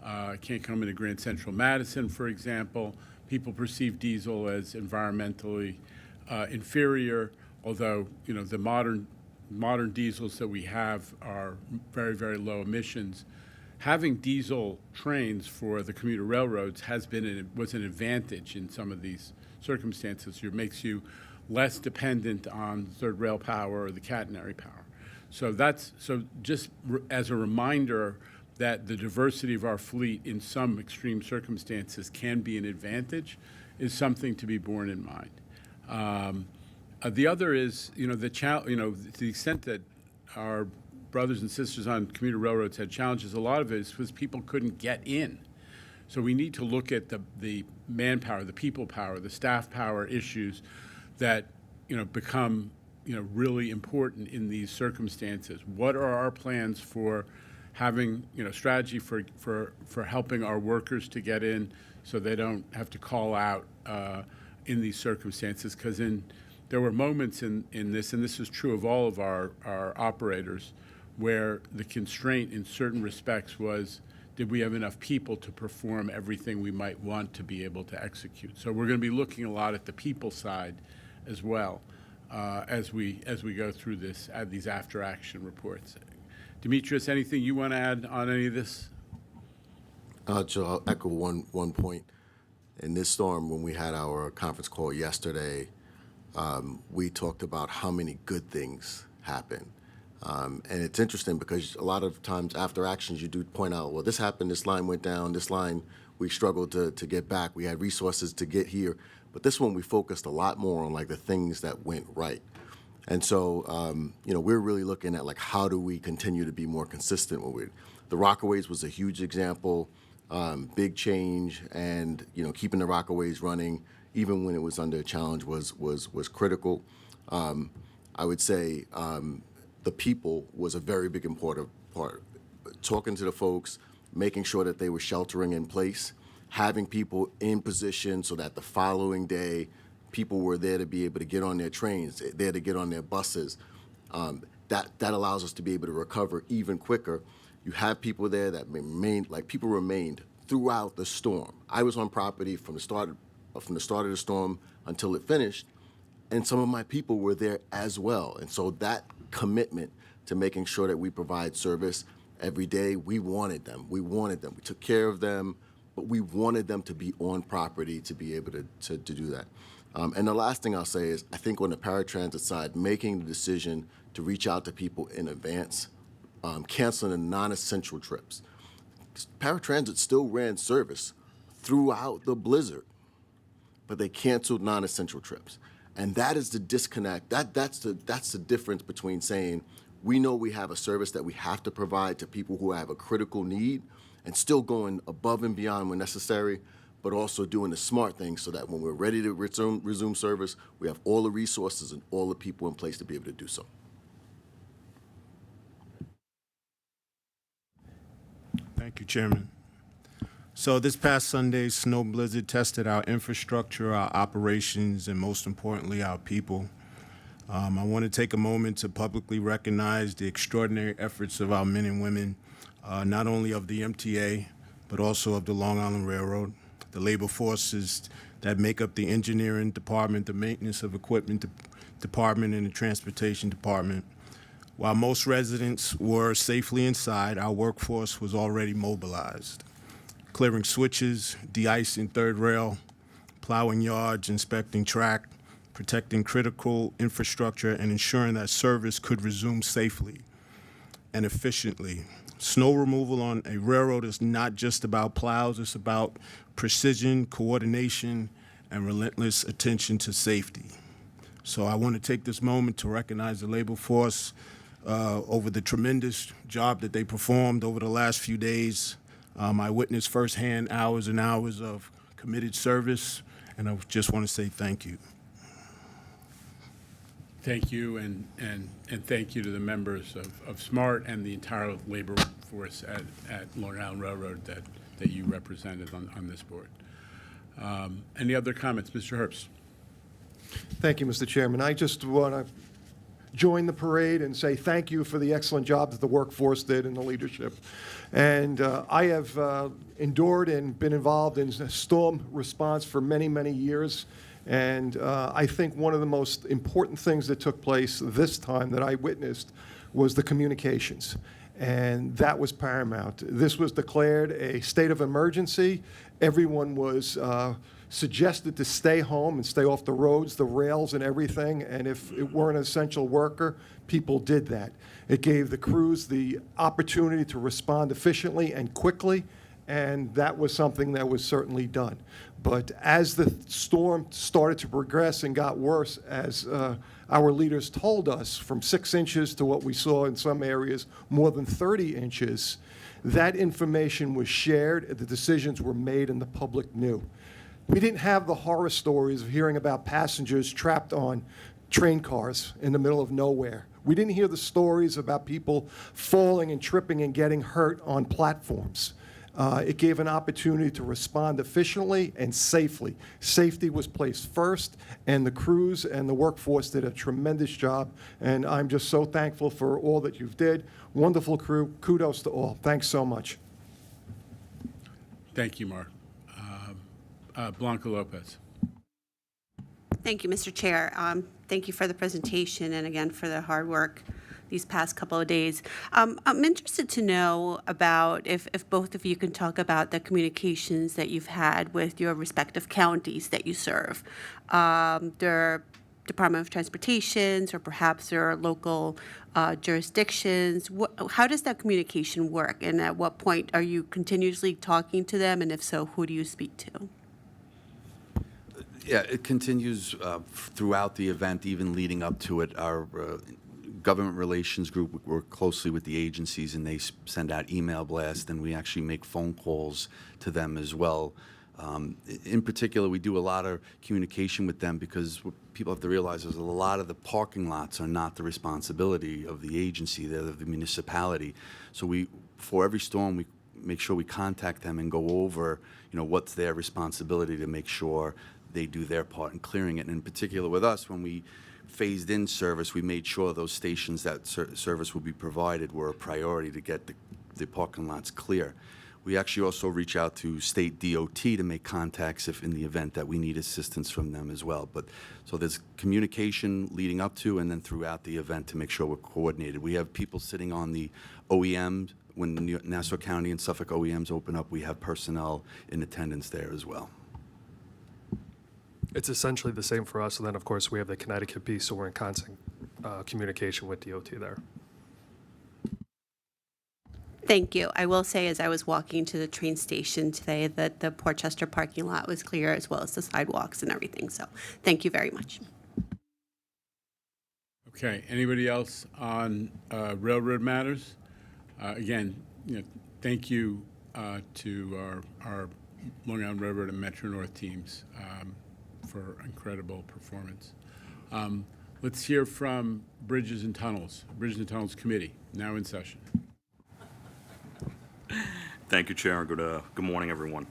It can't come into Grand Central Madison, for example. People perceive diesel as environmentally inferior, although the modern diesels that we have are very, very low emissions. Having diesel trains for the commuter railroads was an advantage in some of these circumstances. It makes you less dependent on third rail power or the catenary power. So just as a reminder that the diversity of our fleet in some extreme circumstances can be an advantage is something to be borne in mind. The other is, to the extent that our brothers and sisters on commuter railroads had challenges, a lot of it is because people couldn't get in. So we need to look at the manpower, the people power, the staff power issues that become really important in these circumstances. What are our plans for having strategy for helping our workers to get in so they don't have to call out in these circumstances? Because there were moments in this, and this is true of all of our operators, where the constraint in certain respects was, did we have enough people to perform everything we might want to be able to execute? So we're going to be looking a lot at the people side as well as we go through these after-action reports. Demetrius, anything you want to add on any of this? I'll echo one point. In this storm, when we had our conference call yesterday, we talked about how many good things happen. And it's interesting because a lot of times after actions, you do point out, well, this happened, this line went down, this line we struggled to get back. We had resources to get here. But this one, we focused a lot more on the things that went right. And so, we're really looking at how do we continue to be more consistent with it. The Rockaways was a huge example, big change, and keeping the Rockaways running even when it was under a challenge was critical. I would say the people was a very big important part. Talking to the folks, making sure that they were sheltering in place, having people in position so that the following day people were there to be able to get on their trains, there to get on their buses. That allows us to be able to recover even quicker. You have people there that remained throughout the storm. I was on property from the start of the storm until it finished, and some of my people were there as well. And so that commitment to making sure that we provide service every day, we wanted them. We took care of them, but we wanted them to be on property to be able to do that. And the last thing I'll say is, I think on the paratransit side, making the decision to reach out to people in advance, canceling the non-essential trips. Paratransit still ran service throughout the blizzard, but they canceled non-essential trips. And that is the disconnect. That's the difference between saying, we know we have a service that we have to provide to people who have a critical need and still going above and beyond when necessary, but also doing the smart thing so that when we're ready to resume service, we have all the resources and all the people in place to be able to do so. Thank you, Chairman. So this past Sunday's snow blizzard tested our infrastructure, our operations, and most importantly, our people. I want to take a moment to publicly recognize the extraordinary efforts of our men and women, not only of the MTA, but also of the Long Island Railroad, the labor forces that make up the engineering department, the maintenance of equipment department, and the transportation department. While most residents were safely inside, our workforce was already mobilized, clearing switches, de-icing third rail, plowing yards, inspecting track, protecting critical infrastructure, and ensuring that service could resume safely and efficiently. Snow removal on a railroad is not just about plows, it's about precision, coordination, and relentless attention to safety. So I want to take this moment to recognize the labor force over the tremendous job that they performed over the last few days. I witnessed firsthand hours and hours of committed service, and I just want to say thank you. Thank you, and thank you to the members of SMART and the entire labor force at Long Island Railroad that you represented on this board. Any other comments? Mr. Herbst. Thank you, Mr. Chairman. I just want to join the parade and say thank you for the excellent job that the workforce did and the leadership. And I have endured and been involved in storm response for many, many years. And I think one of the most important things that took place this time that I witnessed was the communications. And that was paramount. This was declared a state of emergency. Everyone was suggested to stay home and stay off the roads, the rails and everything. And if it were an essential worker, people did that. It gave the crews the opportunity to respond efficiently and quickly. And that was something that was certainly done. But as the storm started to progress and got worse, as our leaders told us, from 6 inches to what we saw in some areas, more than 30 inches, that information was shared, the decisions were made, and the public knew. We didn't have the horror stories of hearing about passengers trapped on train cars in the middle of nowhere. We didn't hear the stories about people falling and tripping and getting hurt on platforms. It gave an opportunity to respond efficiently and safely. Safety was placed first, and the crews and the workforce did a tremendous job, and I'm just so thankful for all that you've did. Wonderful crew. Kudos to all. Thanks so much. Thank you, Mark. Blanca Lopez. Thank you, Mr. Chair. Thank you for the presentation and again for the hard work these past couple of days. I'm interested to know about if both of you can talk about the communications that you've had with your respective counties that you serve, their Department of Transportations or perhaps their local jurisdictions. How does that communication work, and at what point are you continuously talking to them, and if so, who do you speak to? Yeah, it continues throughout the event, even leading up to it. Our government relations group work closely with the agencies, and they send out email blasts, and we actually make phone calls to them as well. In particular, we do a lot of communication with them because what people have to realize is a lot of the parking lots are not the responsibility of the agency, they're the municipality. So for every storm, we make sure we contact them and go over, what's their responsibility to make sure they do their part in clearing it. And in particular with us, when we phased in service, we made sure those stations that service would be provided were a priority to get the parking lots clear. We actually also reach out to state DOT to make contacts if in the event that we need assistance from them as well. So there's communication leading up to and then throughout the event to make sure we're coordinated. We have people sitting on the OEMs. When the Nassau County and Suffolk OEMs open up, we have personnel in attendance there as well. It's essentially the same for us, and then, of course, we have the Connecticut piece, so we're in constant communication with DOT there. Thank you. I will say, as I was walking to the train station today, that the Portchester parking lot was clear, as well as the sidewalks and everything. So thank you very much. Okay, anybody else on railroad matters? Again, thank you to our Long Island Railroad and Metro North teams for incredible performance. Let's hear from Bridges and Tunnels. Bridges and Tunnels Committee, now in session. Thank you, Chair. Good morning, everyone.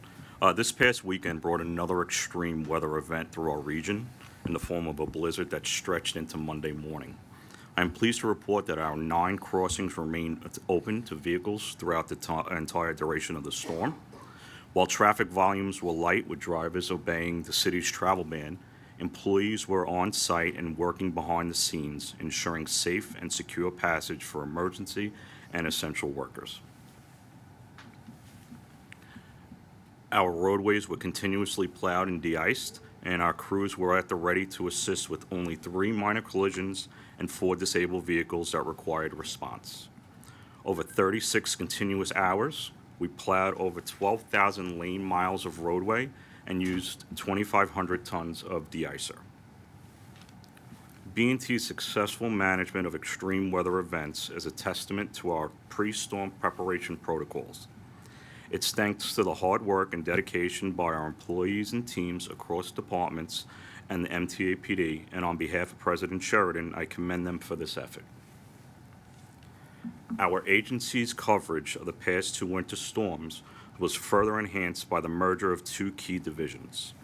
This past weekend brought another extreme weather event through our region in the form of a blizzard that stretched into Monday morning. I'm pleased to report that our 9 crossings remain open to vehicles throughout the entire duration of the storm. While traffic volumes were light with drivers obeying the city's travel ban, employees were on site and working behind the scenes, ensuring safe and secure passage for emergency and essential workers. Our roadways were continuously plowed and de-iced, and our crews were at the ready to assist with only 3 minor collisions and 4 disabled vehicles that required response. over 36 continuous hours. We plowed over 12,000 lane miles of roadway and used 2,500 tons of de-icer. B&T's successful management of extreme weather events is a testament to our pre-storm preparation protocols. It's thanks to the hard work and dedication by our employees and teams across departments and the MTA PD, and on behalf of President Sheridan, I commend them for this effort. Our agency's coverage of the past 2 winter storms was further enhanced by the merger of 2 key divisions.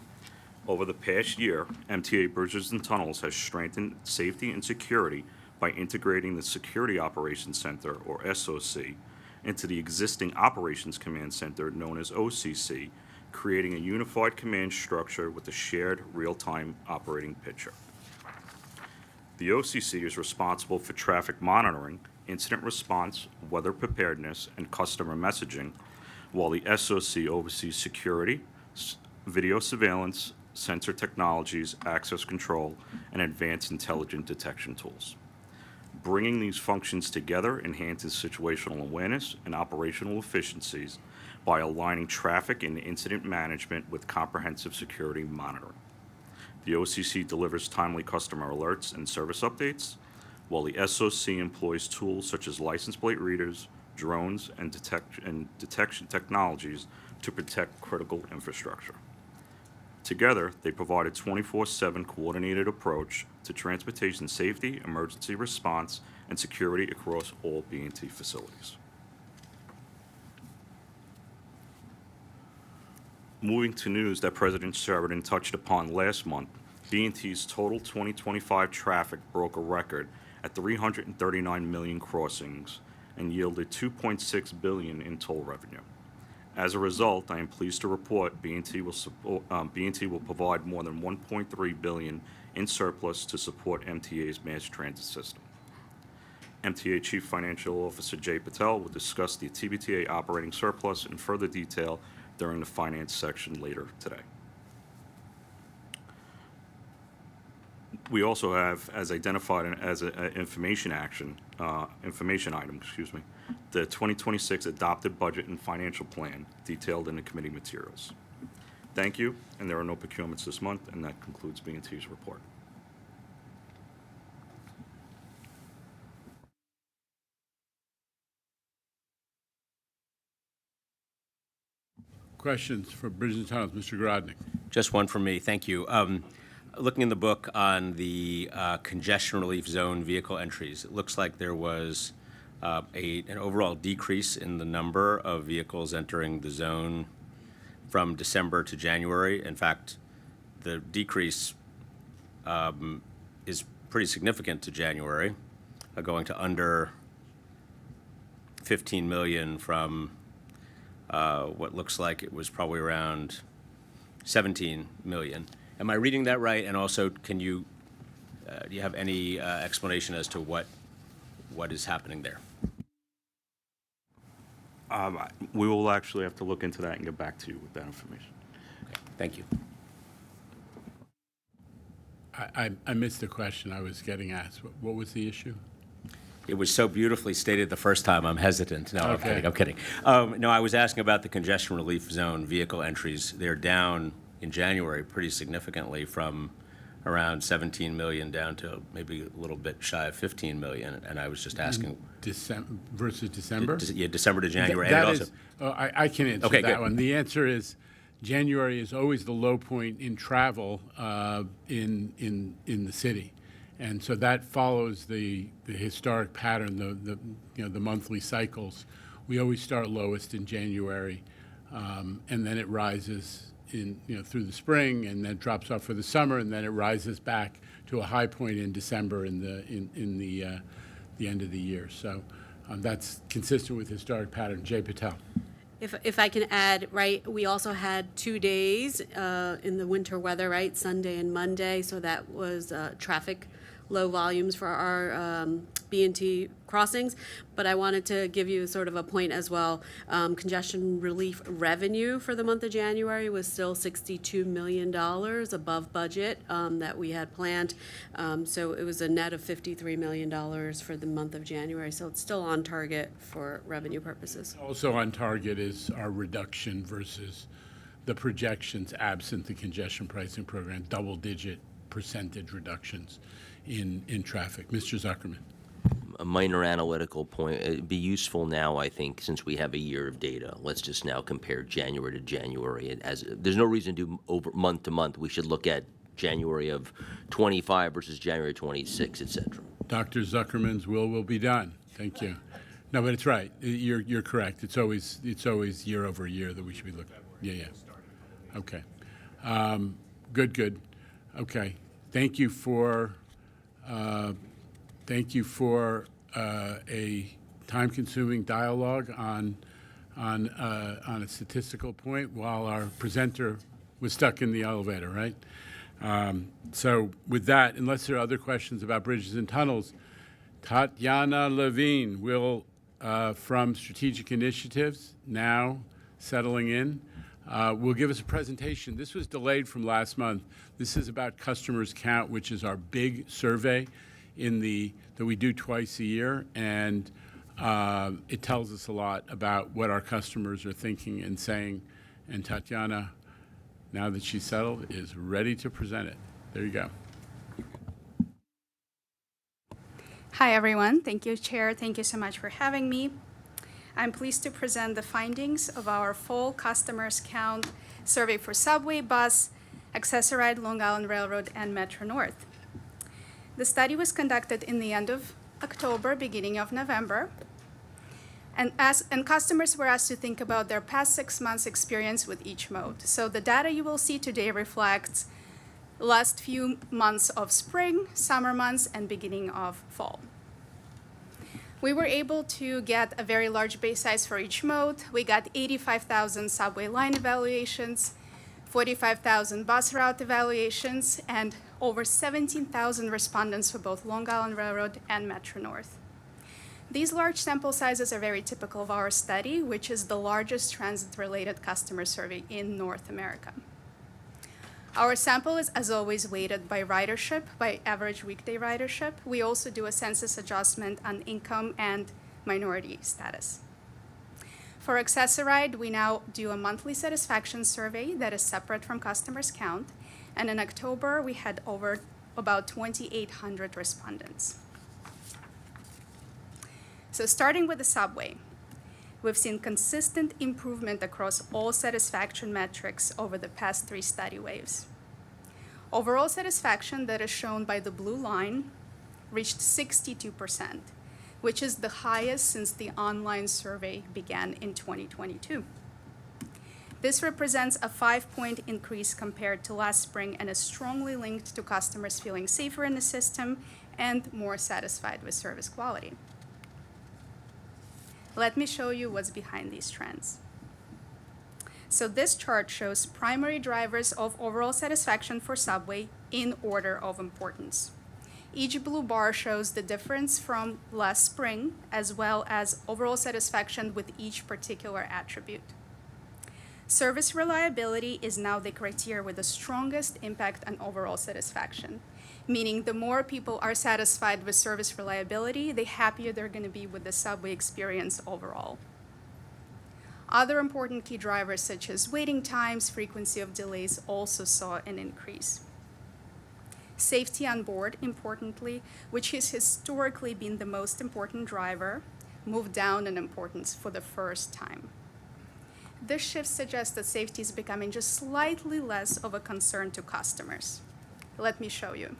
Over the past year, MTA Bridges and Tunnels has strengthened safety and security by integrating the Security Operations Center, or SOC, into the existing Operations Command Center, known as OCC, creating a unified command structure with a shared real-time operating picture. The OCC is responsible for traffic monitoring, incident response, weather preparedness, and customer messaging, while the SOC oversees security, video surveillance, sensor technologies, access control, and advanced intelligent detection tools. Bringing these functions together enhances situational awareness and operational efficiencies by aligning traffic and incident management with comprehensive security monitoring. The OCC delivers timely customer alerts and service updates, while the SOC employs tools such as license plate readers, drones, and detection technologies to protect critical infrastructure. Together, they provide a 24/7 coordinated approach to transportation safety, emergency response, and security across all B&T facilities. Moving to news that President Sheridan touched upon last month, B&T's total 2025 traffic broke a record at 339 million crossings and yielded $2.6 billion in toll revenue. As a result, I am pleased to report B&T will provide more than $1.3 billion in surplus to support MTA's mass transit system. MTA Chief Financial Officer Jay Patel will discuss the TBTA operating surplus in further detail during the finance section later today. We also have, as identified as an information item, the 2026 adopted budget and financial plan detailed in the committee materials. Thank you, and there are no procurements this month, and that concludes B&T's report. Questions for Bridges and Tunnels, Mr. Grodnick? Just one from me. Thank you. Looking in the book on the congestion relief zone vehicle entries, it looks like there was an overall decrease in the number of vehicles entering the zone from December to January. In fact, the decrease is pretty significant to January, going to under 15 million from what looks like it was probably around 17 million. Am I reading that right? And also, can you do you have any explanation as to what is happening there? We will actually have to look into that and get back to you with that information. Okay, thank you. I missed the question I was getting asked. What was the issue? It was so beautifully stated the first time, I'm hesitant. No, Okay. I'm kidding. No, I was asking about the congestion relief zone vehicle entries. They're down in January pretty significantly from around 17 million down to maybe a little bit shy of 15 million. And I was just asking. December versus December? Yeah, December to January. That and it is, I can answer Okay, that good. one. The answer is January is always the low point in travel in the city. And so that follows the historic pattern, the monthly cycles. We always start lowest in January, and then it rises through the spring, and then drops off for the summer, and then it rises back to a high point in December in the end of the year. So that's consistent with historic pattern. Jay Patel. If I can add, right, we also had 2 days in the winter weather, right, Sunday and Monday, so that was traffic low volumes for our B&T crossings. But I wanted to give you sort of a point as well. Congestion relief revenue for the month of January was still $62 million above budget that we had planned. So it was a net of $53 million for the month of January. So it's still on target for revenue purposes. Also on target is our reduction versus the projections absent the congestion pricing program, double-digit percentage reductions in traffic. Mr. Zuckerman. A minor analytical point. It'd be useful now, I think, since we have a year of data. Let's just now compare January to January. There's no reason to do over month to month. We should look at January of 25 versus January 26, et cetera. Dr. Zuckerman's will be done. Thank you. No, but it's right. You're correct. It's always year over year that we should be looking. Yeah. Okay. Good. Okay. Thank you for a time-consuming dialogue on a statistical point while our presenter was stuck in the elevator, right? So with that, unless there are other questions about bridges and tunnels, Tatiana Levine will, from Strategic Initiatives, now settling in, will give us a presentation. This was delayed from last month. This is about Customers Count, which is our big survey that we do twice a year, and it tells us a lot about what our customers are thinking and saying. And Tatiana, now that she's settled, is ready to present it. There you go. Hi, everyone. Thank you, Chair. Thank you so much for having me. I'm pleased to present the findings of our full Customers Count survey for Subway, Bus, Accessoride, Long Island Railroad, and Metro North. The study was conducted in the end of October, beginning of November, and customers were asked to think about their past 6 months' experience with each mode. So the data you will see today reflects last few months of spring, summer months, and beginning of fall. We were able to get a very large base size for each mode. We got 85,000 subway line evaluations, 45,000 bus route evaluations, and over 17,000 respondents for both Long Island Railroad and Metro North. These large sample sizes are very typical of our study, which is the largest transit-related customer survey in North America. Our sample is, as always, weighted by ridership, by average weekday ridership. We also do a census adjustment on income and minority status. For Accessoride, we now do a monthly satisfaction survey that is separate from Customers Count. And in October, we had about 2,800 respondents. So starting with the subway, we've seen consistent improvement across all satisfaction metrics over the past 3 study waves. Overall satisfaction, that is shown by the blue line, reached 62%, which is the highest since the online survey began in 2022. This represents a 5-point increase compared to last spring and is strongly linked to customers feeling safer in the system and more satisfied with service quality. Let me show you what's behind these trends. So this chart shows primary drivers of overall satisfaction for Subway in order of importance. Each blue bar shows the difference from last spring, as well as overall satisfaction with each particular attribute. Service reliability is now the criteria with the strongest impact on overall satisfaction, meaning the more people are satisfied with service reliability, the happier they're going to be with the subway experience overall. Other important key drivers such as waiting times, frequency of delays also saw an increase. Safety on board, importantly, which has historically been the most important driver, moved down in importance for the first time. This shift suggests that safety is becoming just slightly less of a concern to customers. Let me show you.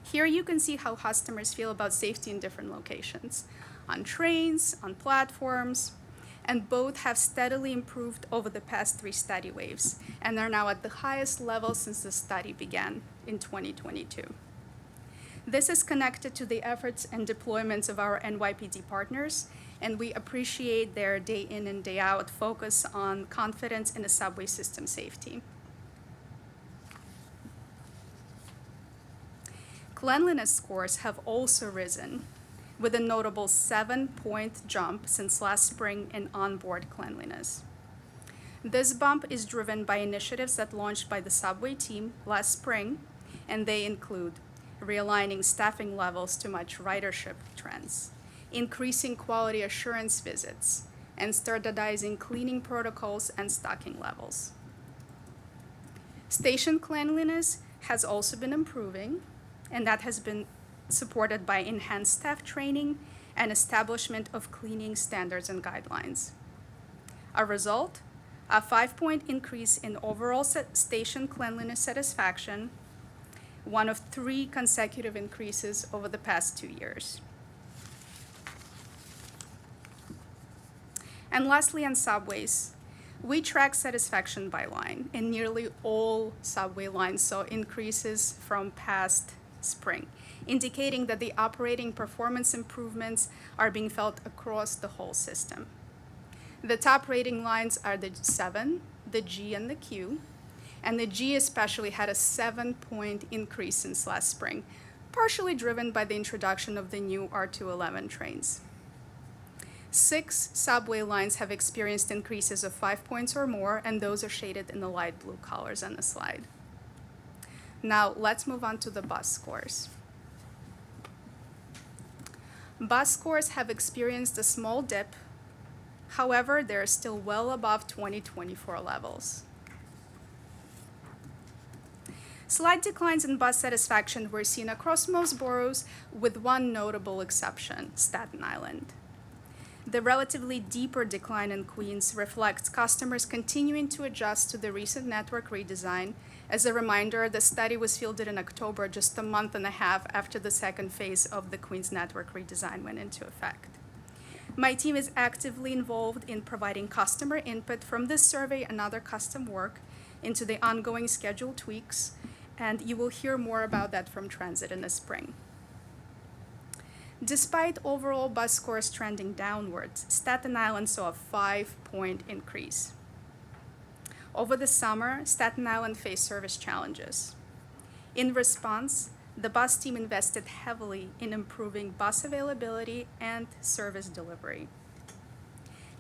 Here you can see how customers feel about safety in different locations, on trains, on platforms, and both have steadily improved over the past 3 study waves and are now at the highest level since the study began in 2022. This is connected to the efforts and deployments of our NYPD partners, and we appreciate their day in and day out focus on confidence in the subway system safety. Cleanliness scores have also risen, with a notable 7-point jump since last spring in onboard cleanliness. This bump is driven by initiatives that launched by the subway team last spring, and they include realigning staffing levels to match ridership trends, increasing quality assurance visits, and standardizing cleaning protocols and stocking levels. Station cleanliness has also been improving, and that has been supported by enhanced staff training and establishment of cleaning standards and guidelines. A result, a 5-point increase in overall station cleanliness satisfaction, one of 3 consecutive increases over the past 2 years. And lastly, on subways, we track satisfaction by line, and nearly all subway lines saw increases from past spring, indicating that the operating performance improvements are being felt across the whole system. The top rating lines are the 7, the G, and the Q, and the G especially had a 7-point increase since last spring, partially driven by the introduction of the new R211 trains. 6 subway lines have experienced increases of 5 points or more, and those are shaded in the light blue colors on the slide. Now, let's move on to the bus scores. Bus scores have experienced a small dip. However, they're still well above 2024 levels. Slight declines in bus satisfaction were seen across most boroughs, with one notable exception, Staten Island. The relatively deeper decline in Queens reflects customers continuing to adjust to the recent network redesign. As a reminder, the study was fielded in October, just a month and a half after the second phase of the Queens network redesign went into effect. My team is actively involved in providing customer input from this survey and other custom work into the ongoing schedule tweaks, and you will hear more about that from Transit in the spring. Despite overall bus scores trending downwards, Staten Island saw a 5-point increase. Over the summer, Staten Island faced service challenges. In response, the bus team invested heavily in improving bus availability and service delivery.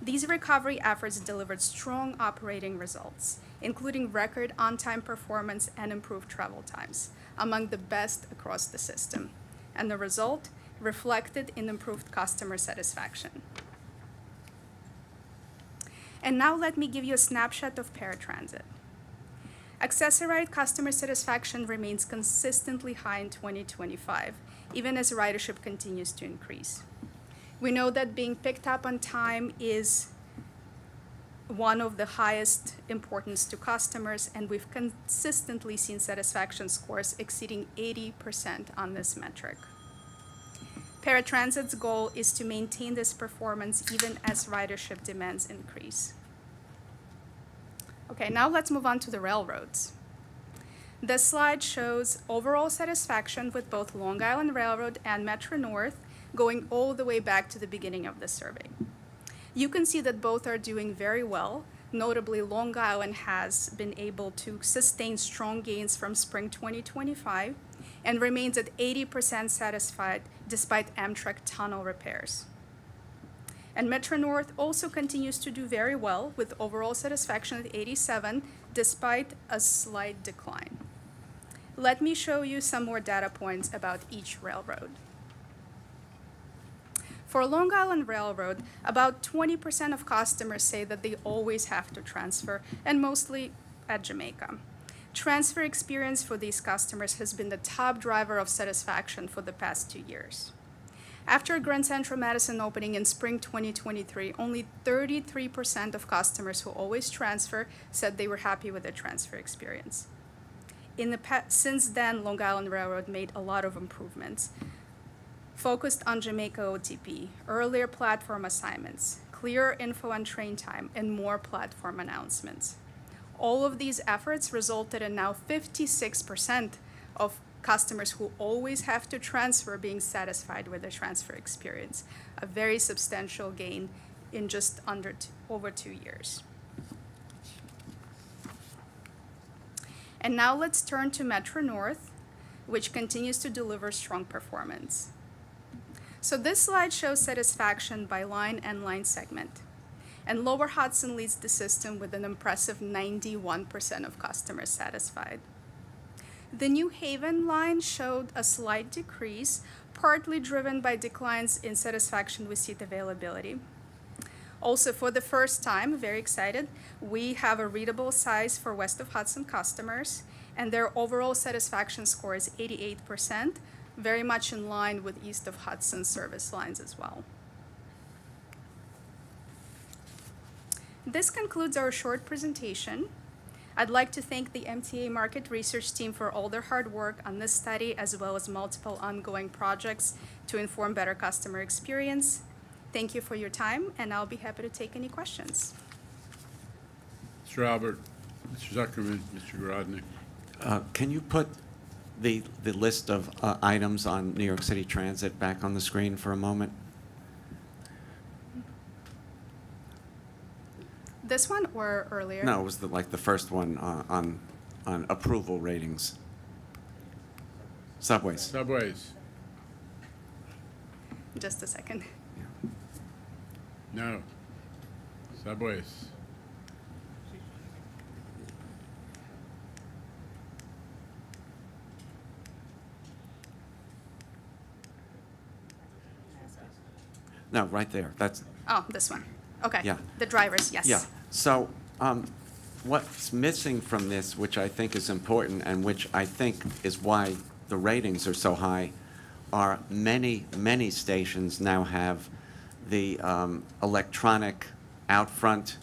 These recovery efforts delivered strong operating results, including record on-time performance and improved travel times, among the best across the system, and the result reflected in improved customer satisfaction. And now let me give you a snapshot of paratransit. Accessoride customer satisfaction remains consistently high in 2025, even as ridership continues to increase. We know that being picked up on time is one of the highest importance to customers, and we've consistently seen satisfaction scores exceeding 80% on this metric. Paratransit's goal is to maintain this performance even as ridership demands increase. Okay, now let's move on to the railroads. This slide shows overall satisfaction with both Long Island Railroad and Metro North, going all the way back to the beginning of the survey. You can see that both are doing very well. Notably, Long Island has been able to sustain strong gains from spring 2025 and remains at 80% satisfied despite Amtrak tunnel repairs. And Metro North also continues to do very well with overall satisfaction at 87 despite a slight decline. Let me show you some more data points about each railroad. For Long Island Railroad, about 20% of customers say that they always have to transfer, and mostly at Jamaica. Transfer experience for these customers has been the top driver of satisfaction for the past 2 years. After Grand Central Madison opening in spring 2023, only 33% of customers who always transfer said they were happy with their transfer experience. Since then, Long Island Railroad made a lot of improvements, focused on Jamaica OTP, earlier platform assignments, clearer info on train time, and more platform announcements. All of these efforts resulted in now 56% of customers who always have to transfer being satisfied with their transfer experience, a very substantial gain in just over 2 years. And now let's turn to Metro North. which continues to deliver strong performance. So this slide shows satisfaction by line and line segment. And Lower Hudson leads the system with an impressive 91% of customers satisfied. The New Haven line showed a slight decrease, partly driven by declines in satisfaction with seat availability. Also, for the first time, very excited, we have a readable size for West of Hudson customers, and their overall satisfaction score is 88%, very much in line with East of Hudson service lines as well. This concludes our short presentation. I'd like to thank the MTA market research team for all their hard work on this study, as well as multiple ongoing projects to inform better customer experience. Thank you for your time, and I'll be happy to take any questions. Mr. Albert, Mr. Zuckerman, Mr. Grodnick. Can you put the list of items on New York City Transit back on the screen for a moment? This one or earlier? No, it was like the first one on approval ratings. Subways. Subways. Just a second. No. Subways. No, right there. That's. Oh, this one. Okay. Yeah. The drivers, yes. Yeah. So what's missing from this, which I think is important and which I think is why the ratings are so high, are many, many stations now have the electronic out front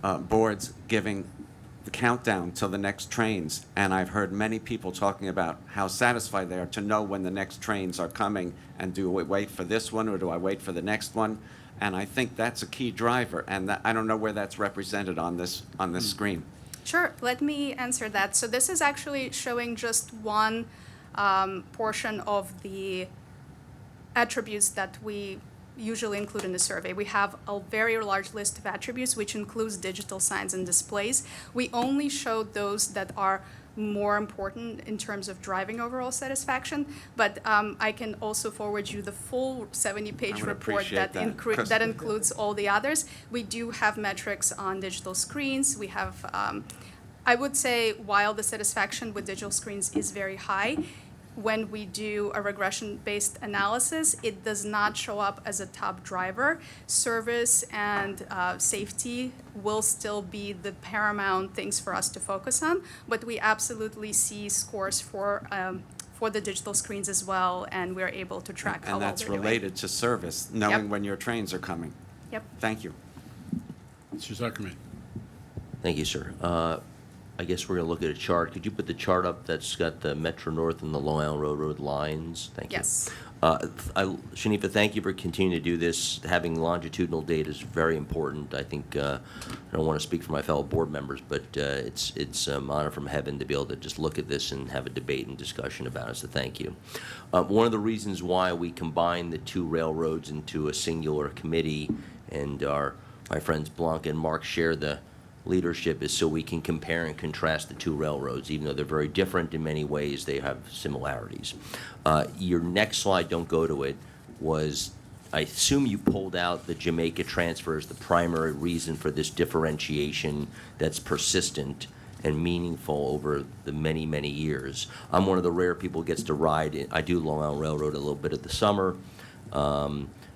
boards giving the countdown to the next trains. And I've heard many people talking about how satisfied they are to know when the next trains are coming, and do we wait for this one or do I wait for the next one? And I think that's a key driver, and that, I don't know where that's represented on this screen. Sure, let me answer that. So this is actually showing just one portion of the attributes that we usually include in the survey. We have a very large list of attributes, which includes digital signs and displays. We only showed those that are more important in terms of driving overall satisfaction, but I can also forward you the full 70-page report that includes all the others. We do have metrics on digital screens. We have, I would say, while the satisfaction with digital screens is very high, when we do a regression-based analysis, it does not show up as a top driver. Service and safety will still be the paramount things for us to focus on, but we absolutely see scores for the digital screens as well, and we're able to track how well And that's related to service, knowing when your trains are coming. Yep. Thank you. Mr. Zuckerman. Thank you, sir. I guess we're going to look at a chart. Could you put the chart up that's got the Metro North and the Long Island Railroad lines? Thank you. Yes. Shanifa, thank you for continuing to do this. Having longitudinal data is very important. I think, I don't want to speak for my fellow board members, but it's honor from heaven to be able to just look at this and have a debate and discussion about it, so thank you. One of the reasons why we combined the two railroads into a singular committee, and my friends Blanca and Mark share the leadership, is so we can compare and contrast the two railroads. Even though they're very different in many ways, they have similarities. Your next slide, don't go to it, was, I assume you pulled out the Jamaica transfer as the primary reason for this differentiation that's persistent and meaningful over the many, many years. I'm one of the rare people who gets to ride. I do Long Island Railroad a little bit of the summer.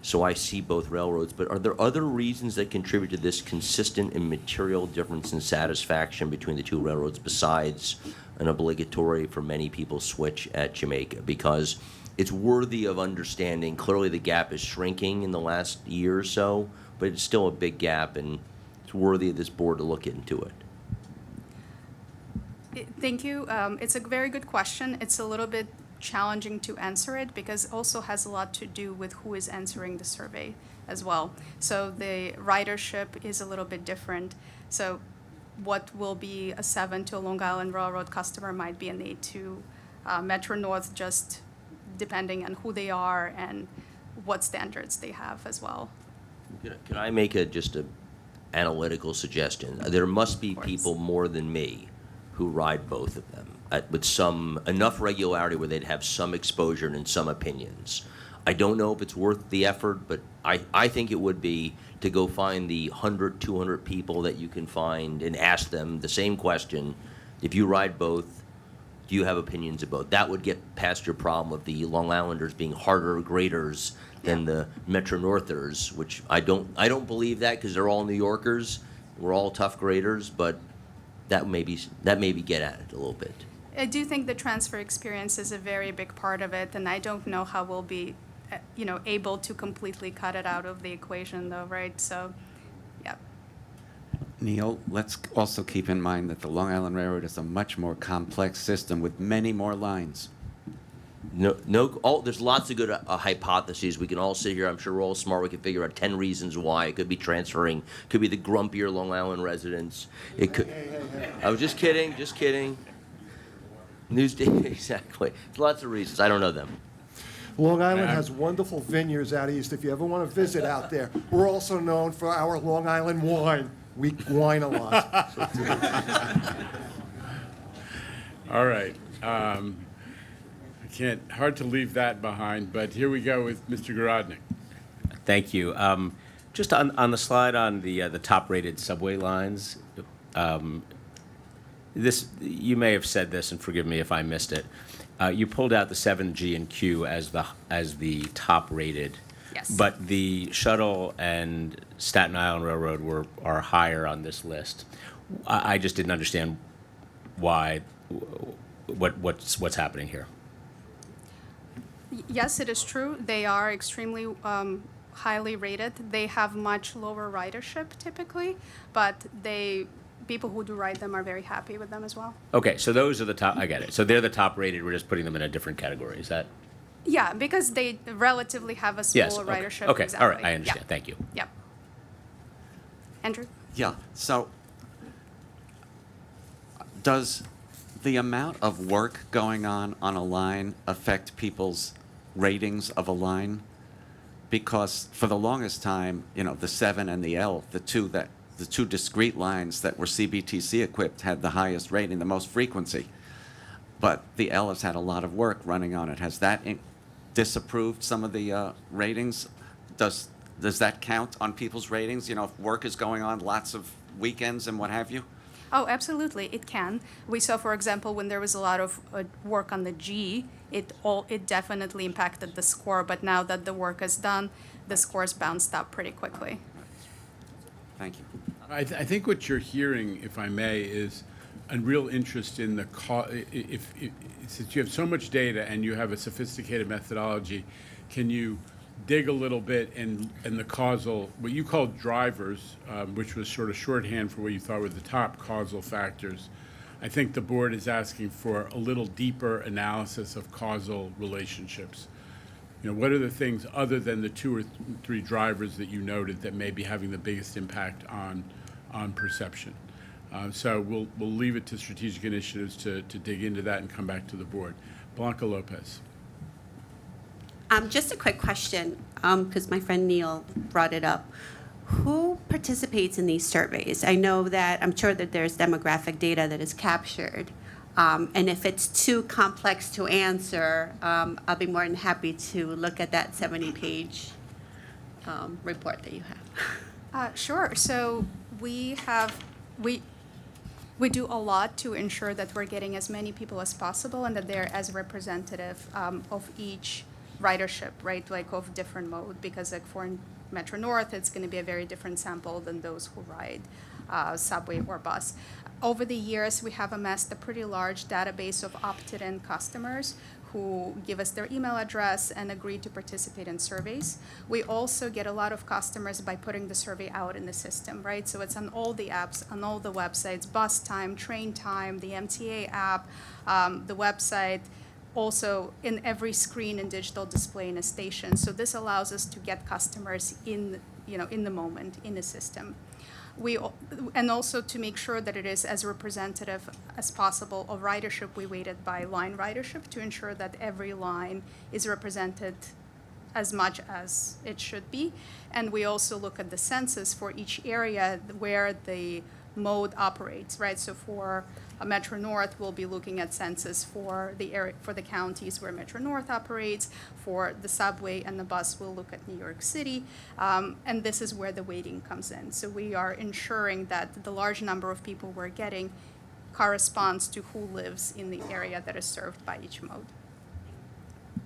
So I see both railroads, but are there other reasons that contribute to this consistent and material difference in satisfaction between the two railroads besides an obligatory, for many people, switch at Jamaica? Because it's worthy of understanding. Clearly the gap is shrinking in the last year or so, but it's still a big gap, and it's worthy of this board to look into it. Thank you. It's a very good question. It's a little bit challenging to answer it because it also has a lot to do with who is answering the survey as well. So the ridership is a little bit different. So what will be a 7 to a Long Island Railroad customer might be an 8 to Metro North, just depending on who they are and what standards they have as well. Can I make just an analytical suggestion? There must be people more than me who ride both of them. with some enough regularity where they'd have some exposure and some opinions. I don't know if it's worth the effort, but I think it would be to go find the 100, 200 people that you can find and ask them the same question. If you ride both, do you have opinions of both? That would get past your problem of the Long Islanders being harder graders than the Metro Northers, which I don't believe that because they're all New Yorkers. We're all tough graders, but that maybe get at it a little bit. I do think the transfer experience is a very big part of it, and I don't know how we'll be, able to completely cut it out of the equation, though, right? So, yeah. Neil, let's also keep in mind that the Long Island Railroad is a much more complex system with many more lines. There's lots of good hypotheses. We can all sit here. I'm sure we're all smart. We can figure out 10 reasons why. It could be transferring. Could be the grumpier Long Island residents. It could. I was just kidding. Just kidding. Exactly. There's lots of reasons. I don't know them. Long Island has wonderful vineyards out east if you ever want to visit out there. We're also known for our Long Island wine. We wine a lot. All right. Hard to leave that behind, but here we go with Mr. Garodnik. Thank you. Just on the slide on the top-rated subway lines, you may have said this, and forgive me if I missed it. You pulled out the 7G and Q as the top-rated. Yes. But the Shuttle and Staten Island Railroad are higher on this list. I just didn't understand why. What's happening here? Yes, it is true. They are extremely highly rated. They have much lower ridership typically, but people who do ride them are very happy with them as well. Okay, so those are the top. I get it. So they're the top-rated. We're just putting them in a different category. Is that? Yeah, because they relatively have a smaller Yes. Okay. ridership. Okay. Exactly. All right. I understand. Yeah. Thank you. Yep. Andrew? Yeah, so does the amount of work going on a line affect people's ratings of a line? Because for the longest time, the 7 and the L, the two discrete lines that were CBTC equipped had the highest rating, the most frequency. But the L has had a lot of work running on it. Has that disapproved some of the ratings? Does that count on people's ratings? If work is going on, lots of weekends and what have you? Oh, absolutely, it can. We saw, for example, when there was a lot of work on the G, it definitely impacted the score. But now that the work is done, the scores bounced up pretty quickly. Thank you. I think what you're hearing, if I may, is a real interest in the since you have so much data and you have a sophisticated methodology, can you dig a little bit in the causal, what you call drivers, which was sort of shorthand for what you thought were the top causal factors. I think the board is asking for a little deeper analysis of causal relationships. What are the things other than the 2 or 3 drivers that you noted that may be having the biggest impact on perception? So we'll leave it to strategic initiatives to dig into that and come back to the board. Blanca Lopez. Just a quick question, because my friend Neil brought it up. Who participates in these surveys? I'm sure that there's demographic data that is captured. And if it's too complex to answer, I'll be more than happy to look at that 70-page report that you have. Sure. So we do a lot to ensure that we're getting as many people as possible and that they're as representative of each ridership, right? Like of different mode, because like for Metro North, it's going to be a very different sample than those who ride subway or bus. Over the years, we have amassed a pretty large database of opted-in customers who give us their email address and agree to participate in surveys. We also get a lot of customers by putting the survey out in the system, right? So it's on all the apps, on all the websites, bus time, train time, the MTA app, the website, also in every screen and digital display in a station. So this allows us to get customers in the moment, in the system. And also to make sure that it is as representative as possible of ridership, we weighted by line ridership to ensure that every line is represented as much as it should be. And we also look at the census for each area where the mode operates, right? So for Metro North, we'll be looking at census for the area, for the counties where Metro North operates. For the subway and the bus, we'll look at New York City. And this is where the weighting comes in. So we are ensuring that the large number of people we're getting corresponds to who lives in the area that is served by each mode.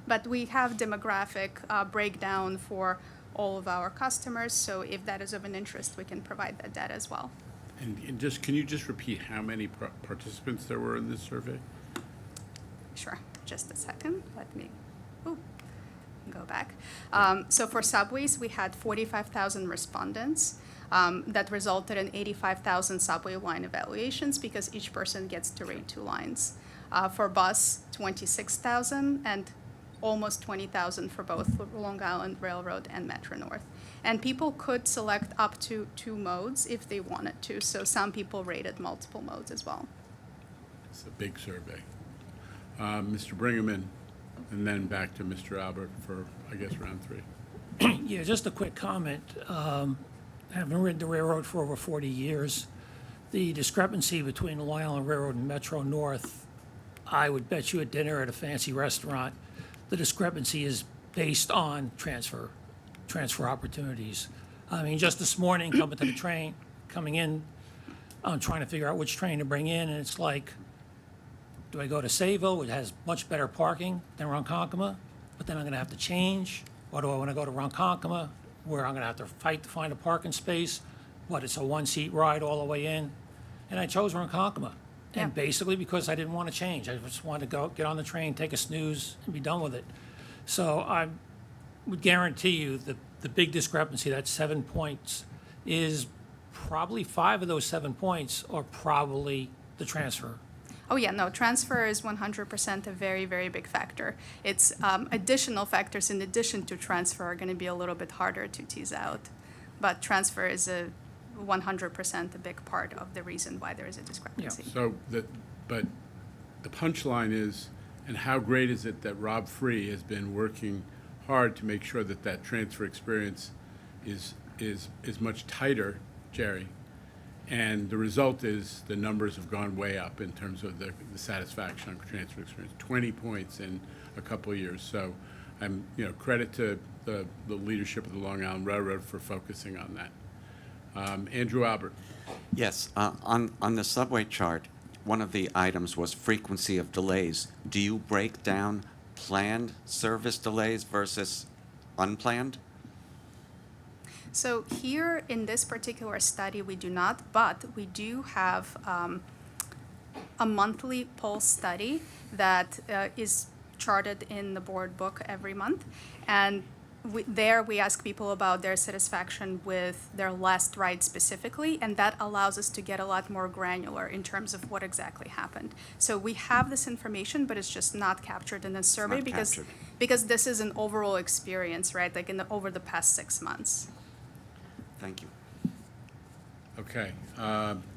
But we have demographic breakdown for all of our customers, so if that is of an interest, we can provide that data as well. And just, can you just repeat how many participants there were in this survey? Sure, just a second, let me go back. So for subways, we had 45,000 respondents. That resulted in 85,000 subway line evaluations because each person gets to rate 2 lines. For bus, 26,000 and almost 20,000 for both Long Island Railroad and Metro North. And people could select up to 2 modes if they wanted to. So some people rated multiple modes as well. It's a big survey. Mr. Bringerman, and then back to Mr. Albert for, I guess, round 3. Yeah, just a quick comment. Having ridden the railroad for over 40 years, the discrepancy between the Long Island Railroad and Metro North, I would bet you at dinner at a fancy restaurant, the discrepancy is based on transfer opportunities. I mean, just this morning, coming in, I'm trying to figure out which train to bring in, and it's like, do I go to Sayville, which has much better parking than Ronkonkoma, but then I'm gonna have to change, or do I wanna go to Ronkonkoma, where I'm gonna have to fight to find a parking space, but it's a 1-seat ride all the way in, and I chose Ronkonkoma. And basically because I didn't want to change. I just wanted to go, get on the train, take a snooze, and be done with it. So I would guarantee you that the big discrepancy, that 7 points, is probably 5 of those 7 points are probably the transfer. Oh yeah, no, transfer is 100% a very, very big factor. It's additional factors in addition to transfer are going to be a little bit harder to tease out. But transfer is a 100% a big part of the reason why there is a discrepancy. So, but the punchline is, and how great is it that Rob Free has been working hard to make sure that that transfer experience is much tighter, Jerry. And the result is the numbers have gone way up in terms of the satisfaction on transfer experience, 20 points in a couple of years. So I'm, credit to the leadership of the Long Island Railroad for focusing on that. Andrew Albert. Yes, on the subway chart, one of the items was frequency of delays. Do you break down planned service delays versus unplanned? So here in this particular study, we do not, but we do have a monthly pulse study that is charted in the board book every month. And there we ask people about their satisfaction with their last ride specifically, and that allows us to get a lot more granular in terms of what exactly happened. So we have this information, but it's just not captured in the survey because this is an overall experience, right? Like over the past 6 months. Thank you. Okay,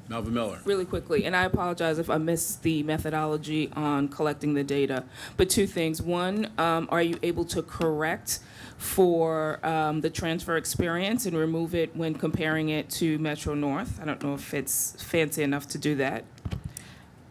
Melvin Miller. Really quickly, and I apologize if I missed the methodology on collecting the data, but 2 things. One, are you able to correct for the transfer experience and remove it when comparing it to Metro North? I don't know if it's fancy enough to do that.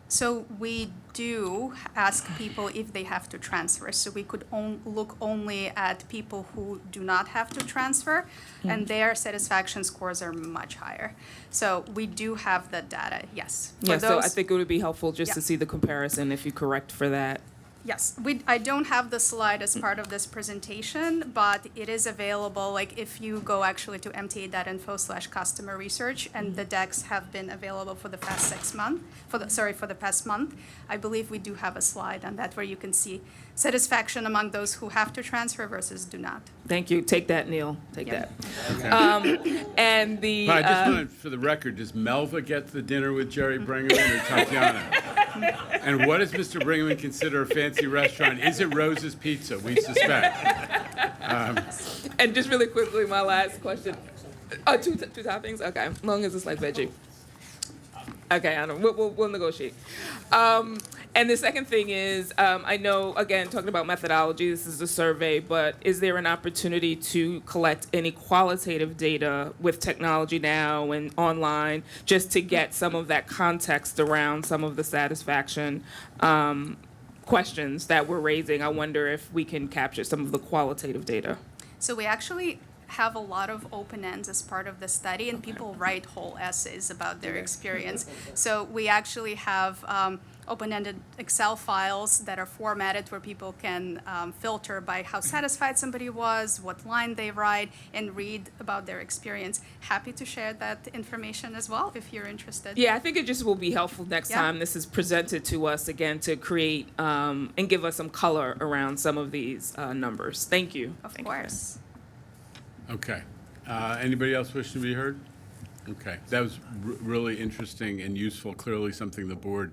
So we do ask people if they have to transfer. So we could look only at people who do not have to transfer, and their satisfaction scores are much higher. So we do have the data, yes. Yeah, so I think it would be helpful just to see the comparison if you correct for that. Yes, I don't have the slide as part of this presentation, but it is available. Like if you go actually to mta.info/customer research, and the decks have been available for the past 6 months, for the past month. I believe we do have a slide on that where you can see satisfaction among those who have to transfer versus do not. Thank you. Take that, Neil. Take that. Okay. And the. But I just wanted, for the record, does Melva get the dinner with Jerry Bringerman or Tatiana? And what does Mr. Bringerman consider a fancy restaurant? Is it Rose's Pizza? We suspect. And just really quickly, my last question. Oh, two toppings? Okay, as long as it's like veggie. Okay, I don't. We'll negotiate. And the second thing is, I know, again, talking about methodology, this is a survey, but is there an opportunity to collect any qualitative data with technology now and online, just to get some of that context around some of the satisfaction questions that we're raising? I wonder if we can capture some of the qualitative data. So we actually have a lot of open ends as part of the study, and people write whole essays about their experience. So we actually have open-ended Excel files that are formatted where people can filter by how satisfied somebody was, what line they write, and read about their experience. Happy to share that information as well if you're interested. Yeah, I think it just will be helpful next time this is presented to us again to create and give us some color around some of these numbers. Thank you. Of course. Okay. Anybody else wish to be heard? Okay. That was really interesting and useful, clearly something the board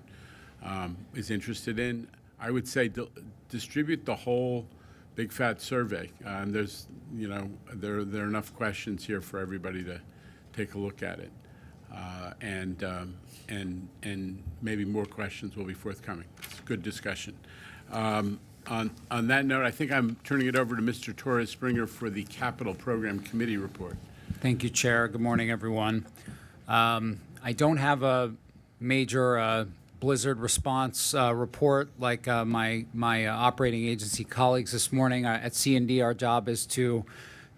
is interested in. I would say distribute the whole big fat survey. There's, there are enough questions here for everybody to take a look at it. And maybe more questions will be forthcoming. It's a good discussion. On that note, I think I'm turning it over to Mr. Torres Springer for the Capital Program Committee report. Thank you, Chair. Good morning, everyone. I don't have a major blizzard response report like my operating agency colleagues this morning. At C&D, our job is to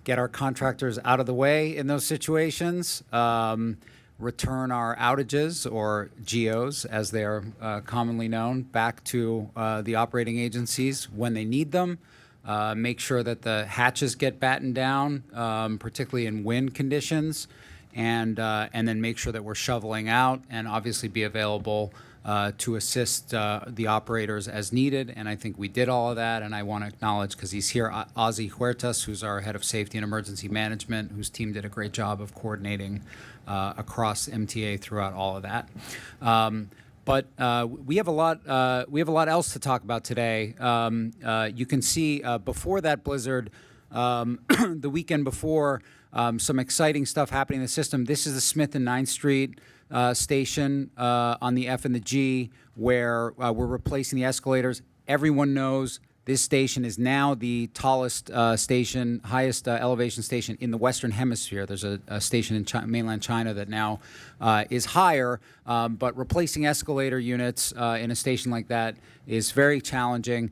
get our contractors out of the way in those situations, return our outages, or GOs, as they are commonly known, back to the operating agencies when they need them, make sure that the hatches get battened down, particularly in wind conditions, and then make sure that we're shoveling out and obviously be available to assist the operators as needed. And I think we did all of that, and I want to acknowledge, because he's here, Ozzy Huertas, who's our head of safety and emergency management, whose team did a great job of coordinating across MTA throughout all of that. But we have a lot else to talk about today. You can see before that blizzard, the weekend before, some exciting stuff happening in the system. This is the Smith and 9th Street station on the F and the G, where we're replacing the escalators. Everyone knows this station is now the tallest station, highest elevation station in the Western Hemisphere. There's a station in mainland China that now is higher, but replacing escalator units in a station like that is very challenging.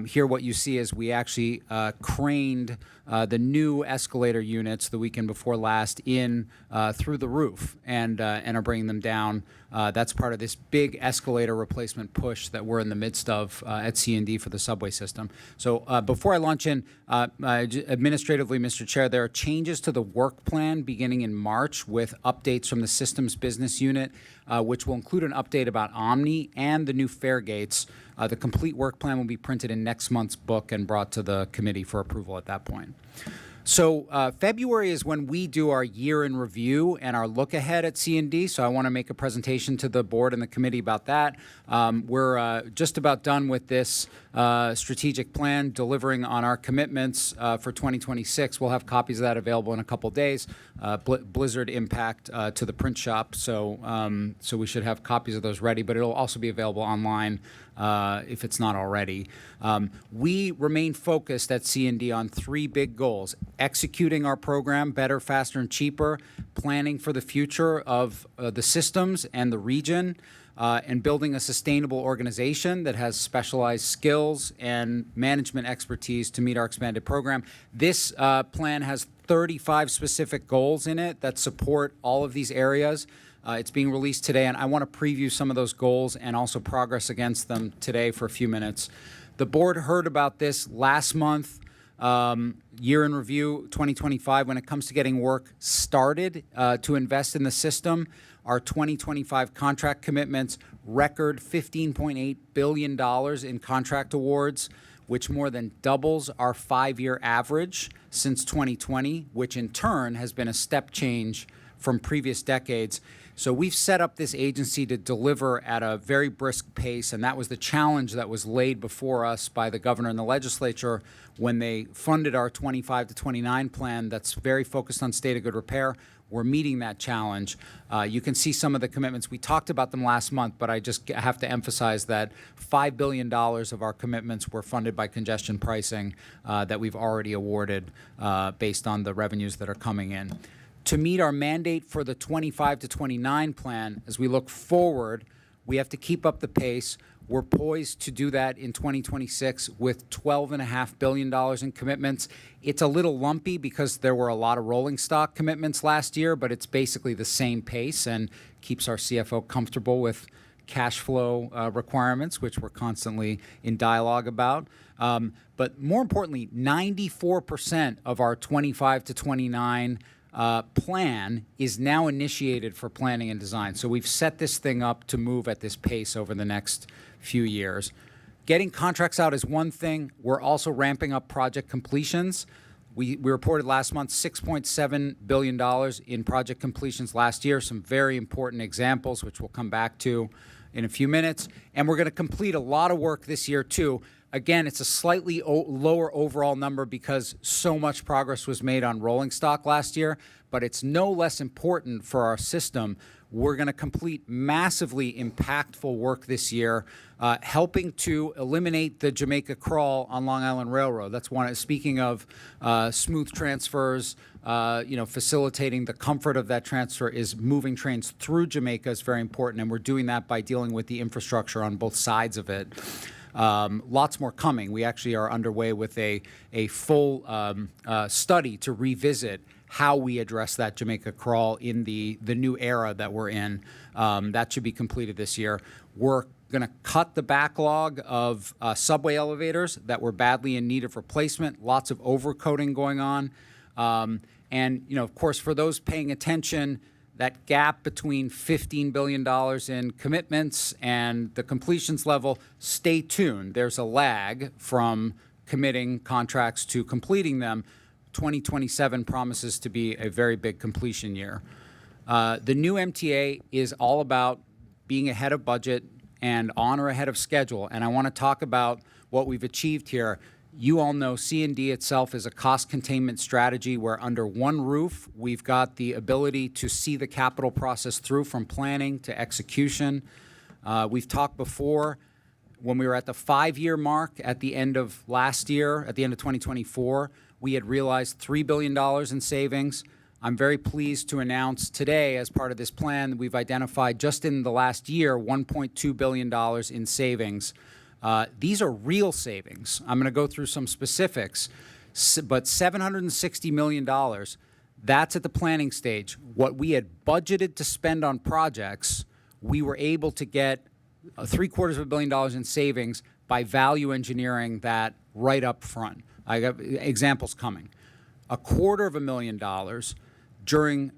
Here what you see is we actually craned the new escalator units the weekend before last in through the roof and are bringing them down. That's part of this big escalator replacement push that we're in the midst of at C&D for the subway system. So before I launch in, administratively, Mr. Chair, there are changes to the work plan beginning in March with updates from the Systems Business Unit, which will include an update about Omni and the new fare gates. The complete work plan will be printed in next month's book and brought to the committee for approval at that point. So February is when we do our year in review and our look ahead at C&D. So I want to make a presentation to the board and the committee about that. We're just about done with this strategic plan, delivering on our commitments for 2026. We'll have copies of that available in a couple days. Blizzard impact to the print shop, so we should have copies of those ready, but it'll also be available online if it's not already. We remain focused at C&D on three big goals: executing our program better, faster, and cheaper, planning for the future of the systems and the region, and building a sustainable organization that has specialized skills and management expertise to meet our expanded program. This plan has 35 specific goals in it that support all of these areas. It's being released today, and I want to preview some of those goals and also progress against them today for a few minutes. The board heard about this last month, year in review 2025, when it comes to getting work started to invest in the system. Our 2025 contract commitments record $15.8 billion in contract awards, which more than doubles our 5-year average since 2020, which in turn has been a step change from previous decades. So we've set up this agency to deliver at a very brisk pace, and that was the challenge that was laid before us by the governor and the legislature when they funded our 25 to 29 plan that's very focused on state of good repair. We're meeting that challenge. You can see some of the commitments. We talked about them last month, but I just have to emphasize that $5 billion of our commitments were funded by congestion pricing that we've already awarded based on the revenues that are coming in. To meet our mandate for the 25 to 29 plan, as we look forward, we have to keep up the pace. We're poised to do that in 2026 with $12.5 billion in commitments. It's a little lumpy because there were a lot of rolling stock commitments last year, but it's basically the same pace and keeps our CFO comfortable with cash flow requirements, which we're constantly in dialogue about. But more importantly, 94% of our 25 to 29 plan is now initiated for planning and design. So we've set this thing up to move at this pace over the next few years. Getting contracts out is one thing. We're also ramping up project completions. We reported last month $6.7 billion in project completions last year, some very important examples, which we'll come back to in a few minutes. And we're going to complete a lot of work this year, too. Again, it's a slightly lower overall number because so much progress was made on rolling stock last year, but it's no less important for our system. We're going to complete massively impactful work this year, helping to eliminate the Jamaica crawl on Long Island Railroad. That's one. Speaking of smooth transfers, facilitating the comfort of that transfer is moving trains through Jamaica is very important, and we're doing that by dealing with the infrastructure on both sides of it. Lots more coming. We actually are underway with a full study to revisit how we address that Jamaica crawl in the new era that we're in. That should be completed this year. We're going to cut the backlog of subway elevators that were badly in need of replacement. Lots of overcoating going on. And, of course, for those paying attention, that gap between $15 billion in commitments and the completions level, stay tuned. There's a lag from committing contracts to completing them. 2027 promises to be a very big completion year. The new MTA is all about being ahead of budget and on or ahead of schedule. And I want to talk about what we've achieved here. You all know C&D itself is a cost containment strategy where under one roof, we've got the ability to see the capital process through from planning to execution. We've talked before when we were at the 5-year mark at the end of last year, at the end of 2024, we had realized $3 billion in savings. I'm very pleased to announce today, as part of this plan, we've identified just in the last year $1.2 billion in savings. These are real savings. I'm going to go through some specifics, but $760 million, that's at the planning stage. What we had budgeted to spend on projects, we were able to get $750 million in savings by value engineering that right up front. I got examples coming. $250,000 during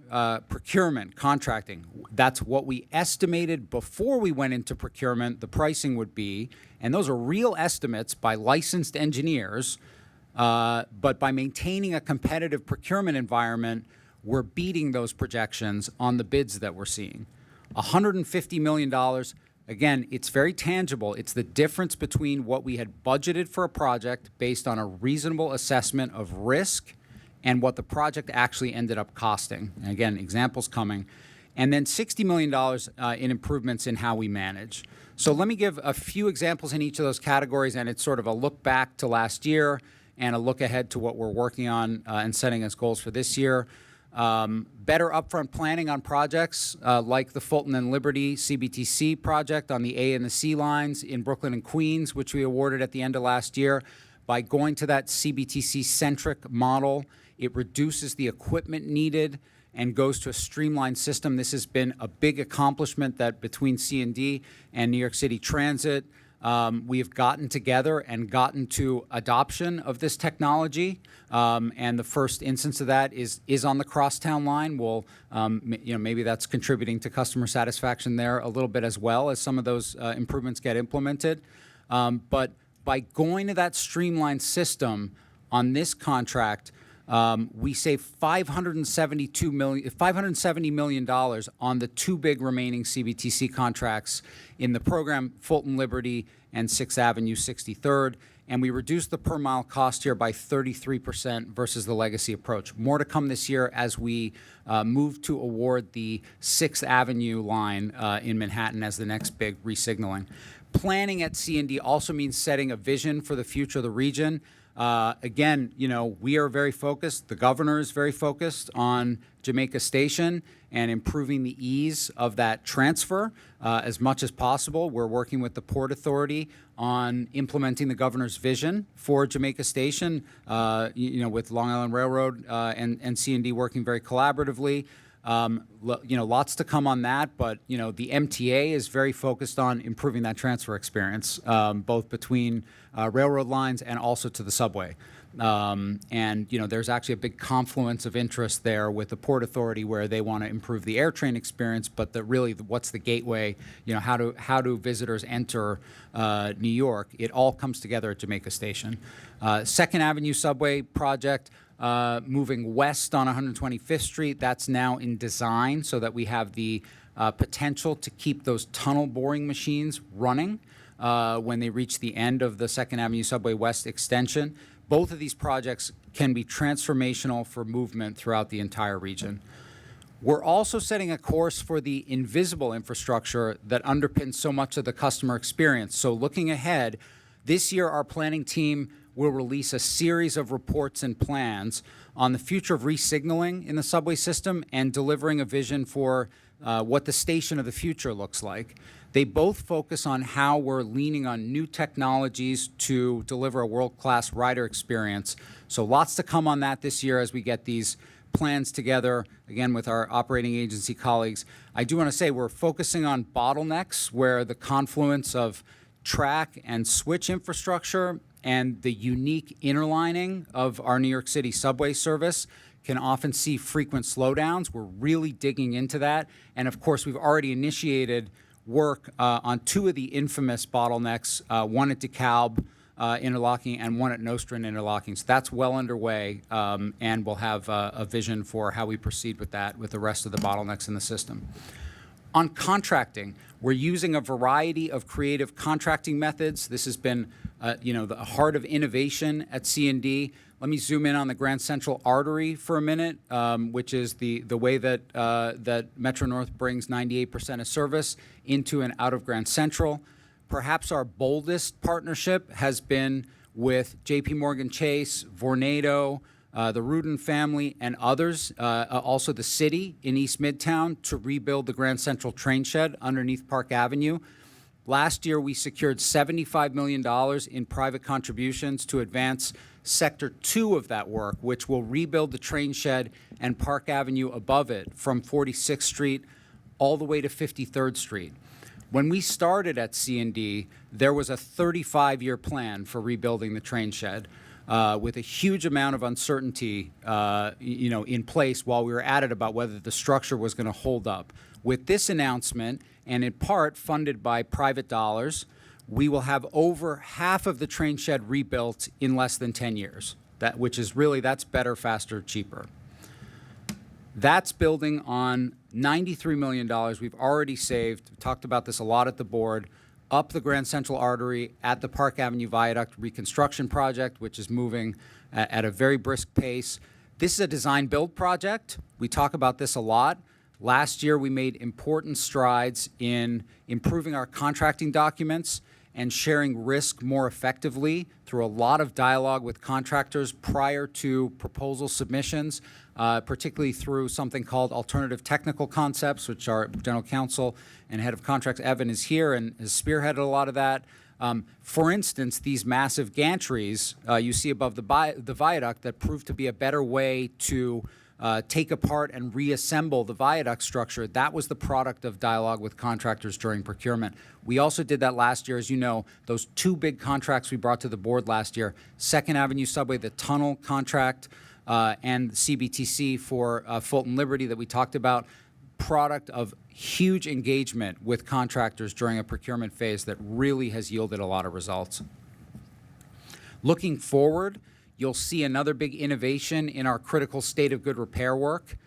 procurement, contracting. That's what we estimated before we went into procurement the pricing would be, and those are real estimates by licensed engineers, but by maintaining a competitive procurement environment, we're beating those projections on the bids that we're seeing. $150 million, again, it's very tangible. It's the difference between what we had budgeted for a project based on a reasonable assessment of risk and what the project actually ended up costing. And again, examples coming. And then $60 million in improvements in how we manage. So let me give a few examples in each of those categories, and it's sort of a look back to last year and a look ahead to what we're working on and setting as goals for this year. Better upfront planning on projects like the Fulton and Liberty CBTC project on the A and the C lines in Brooklyn and Queens, which we awarded at the end of last year. By going to that CBTC-centric model, it reduces the equipment needed and goes to a streamlined system. This has been a big accomplishment that between C&D and New York City Transit, we have gotten together and gotten to adoption of this technology. And the first instance of that is on the crosstown line. We'll, maybe that's contributing to customer satisfaction there a little bit as well as some of those improvements get implemented. But by going to that streamlined system on this contract, We saved $570 million on the two big remaining CBTC contracts in the program, Fulton Liberty and 6th Avenue 63rd, and we reduced the per mile cost here by 33% versus the legacy approach. More to come this year as we move to award the 6th Avenue line in Manhattan as the next big resignaling. Planning at C&D also means setting a vision for the future of the region. Again, we are very focused, the governor is very focused on Jamaica Station and improving the ease of that transfer as much as possible. We're working with the Port Authority on implementing the governor's vision for Jamaica Station, with Long Island Railroad and C&D working very collaboratively. Lots to come on that, but the MTA is very focused on improving that transfer experience, both between railroad lines and also to the subway. There's actually a big confluence of interest there with the Port Authority where they want to improve the air train experience, but what's the gateway? How do visitors enter New York? It all comes together at Jamaica Station. 2nd Avenue subway project. Moving west on 125th Street, that's now in design so that we have the potential to keep those tunnel boring machines running when they reach the end of the 2nd Avenue Subway West extension. Both of these projects can be transformational for movement throughout the entire region. We're also setting a course for the invisible infrastructure that underpins so much of the customer experience. So looking ahead, this year our planning team will release a series of reports and plans on the future of resignaling in the subway system and delivering a vision for what the station of the future looks like. They both focus on how we're leaning on new technologies to deliver a world-class rider experience. So lots to come on that this year as we get these plans together, again, with our operating agency colleagues. I do want to say we're focusing on bottlenecks where the confluence of track and switch infrastructure and the unique interlining of our New York City subway service can often see frequent slowdowns. We're really digging into that. And of course, we've already initiated work on two of the infamous bottlenecks, one at DeKalb interlocking and one at Nostrand interlocking. So that's well underway, and we'll have a vision for how we proceed with that with the rest of the bottlenecks in the system. On contracting, we're using a variety of creative contracting methods. This has been, the heart of innovation at C&D. Let me zoom in on the Grand Central Artery for a minute, which is the way that Metro North brings 98% of service into and out of Grand Central. Perhaps our boldest partnership has been with J.P. Morgan Chase, Vornado, the Rudin family, and others, also the city in East Midtown, to rebuild the Grand Central train shed underneath Park Avenue. Last year, we secured $75 million in private contributions to advance Sector 2 of that work, which will rebuild the train shed and Park Avenue above it from 46th Street all the way to 53rd Street. When we started at C&D, there was a 35-year plan for rebuilding the train shed, with a huge amount of uncertainty, in place while we were at it about whether the structure was going to hold up. With this announcement, and in part funded by private dollars, we will have over half of the train shed rebuilt in less than 10 years. That's better, faster, cheaper. That's building on $93 million we've already saved. We talked about this a lot at the board, up the Grand Central Artery at the Park Avenue Viaduct reconstruction project, which is moving at a very brisk pace. This is a design-build project. We talk about this a lot. Last year, we made important strides in improving our contracting documents and sharing risk more effectively through a lot of dialogue with contractors prior to proposal submissions, particularly through something called alternative technical concepts, which our General Counsel and Head of Contracts, Evan, is here and has spearheaded a lot of that. For instance, these massive gantries you see above the viaduct that proved to be a better way to take apart and reassemble the viaduct structure. That was the product of dialogue with contractors during procurement. We also did that last year, as you know, those two big contracts we brought to the board last year, 2nd Avenue Subway, the tunnel contract, and the CBTC for Fulton Liberty that we talked about, product of huge engagement with contractors during a procurement phase that really has yielded a lot of results. Looking forward, you'll see another big innovation in our critical state of good repair work,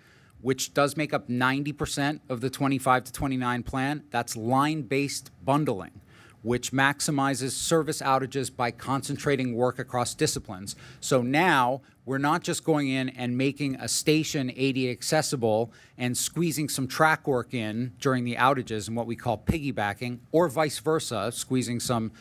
which does make up 90% of the 25 to 29 plan. That's line-based bundling, which maximizes service outages by concentrating work across disciplines. So now we're not just going in and making a station ADA accessible and squeezing some track work in during the outages and what we call piggybacking, or vice versa, squeezing some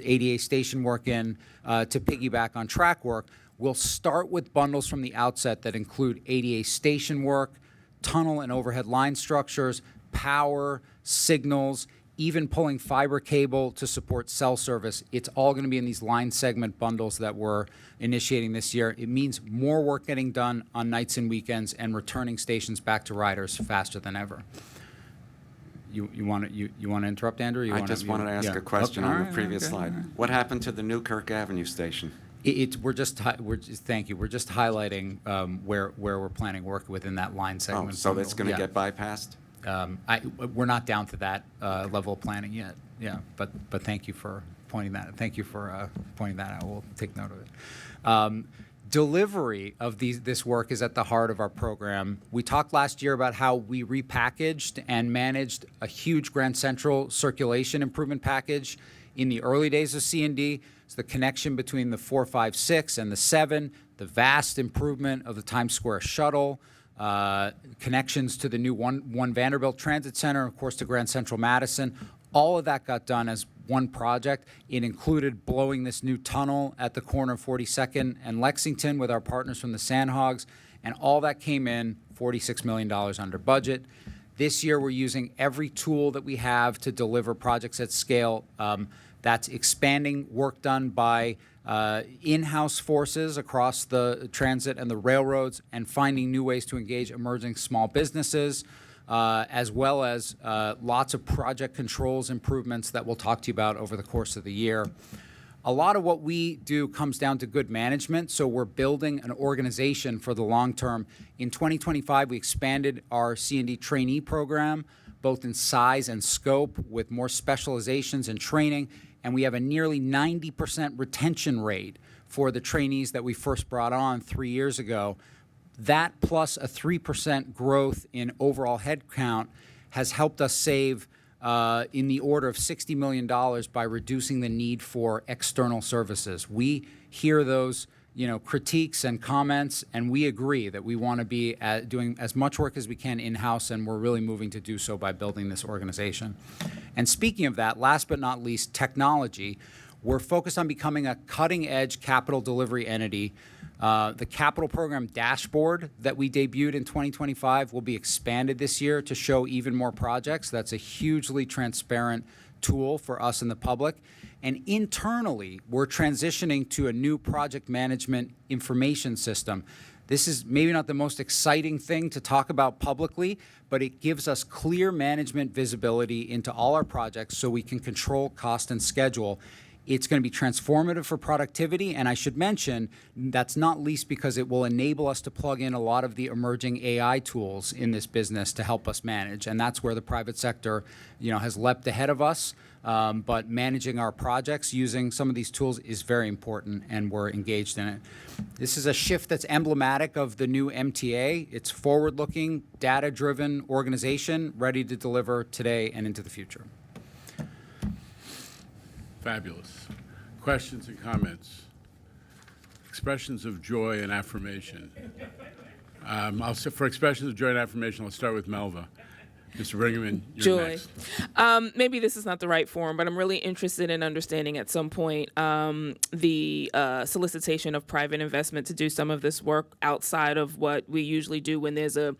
ADA station work in to piggyback on track work. We'll start with bundles from the outset that include ADA station work, tunnel and overhead line structures, power, signals, even pulling fiber cable to support cell service. It's all going to be in these line segment bundles that we're initiating this year. It means more work getting done on nights and weekends and returning stations back to riders faster than ever. You want to interrupt, Andrew? I just wanted to ask a question on the previous slide. What happened to the Newkirk Avenue station? We're just thank you. We're just highlighting where we're planning work within that line segment. Oh, so that's going to get bypassed? We're not down to that level of planning yet. Yeah, but thank you for pointing that. Thank you for pointing that out. We'll take note of it. Delivery of this work is at the heart of our program. We talked last year about how we repackaged and managed a huge Grand Central circulation improvement package in the early days of C&D. It's the connection between the 456 and the 7, the vast improvement of the Times Square shuttle, connections to the new one Vanderbilt Transit Center, of course, to Grand Central Madison. All of that got done as one project. It included blowing this new tunnel at the corner of 42nd and Lexington with our partners from the Sandhogs, and all that came in $46 million under budget. This year, we're using every tool that we have to deliver projects at scale. That's expanding work done by in-house forces across the transit and the railroads, and finding new ways to engage emerging small businesses, as well as lots of project controls improvements that we'll talk to you about over the course of the year. A lot of what we do comes down to good management, so we're building an organization for the long term. In 2025, we expanded our C&D trainee program, both in size and scope, with more specializations and training, and we have a nearly 90% retention rate for the trainees that we first brought on 3 years ago. That plus a 3% growth in overall headcount has helped us save in the order of $60 million by reducing the need for external services. We hear those critiques and comments, and we agree that we want to be doing as much work as we can in-house, and we're really moving to do so by building this organization. And speaking of that, last but not least, technology. We're focused on becoming a cutting-edge capital delivery entity. The capital program dashboard that we debuted in 2025 will be expanded this year to show even more projects. That's a hugely transparent tool for us and the public. And internally, we're transitioning to a new project management information system. This is maybe not the most exciting thing to talk about publicly, but it gives us clear management visibility into all our projects so we can control cost and schedule. It's going to be transformative for productivity, and I should mention that's not least because it will enable us to plug in a lot of the emerging AI tools in this business to help us manage, and that's where the private sector, has leapt ahead of us. But managing our projects using some of these tools is very important, and we're engaged in it. This is a shift that's emblematic of the new MTA. It's forward-looking, data-driven organization ready to deliver today and into the future. Fabulous. Questions and comments? Expressions of joy and affirmation. For expressions of joy and affirmation, I'll start with Melva. Mr. Brinkman, you're Joy. next. Maybe this is not the right forum, but I'm really interested in understanding at some point the solicitation of private investment to do some of this work outside of what we usually do when there's a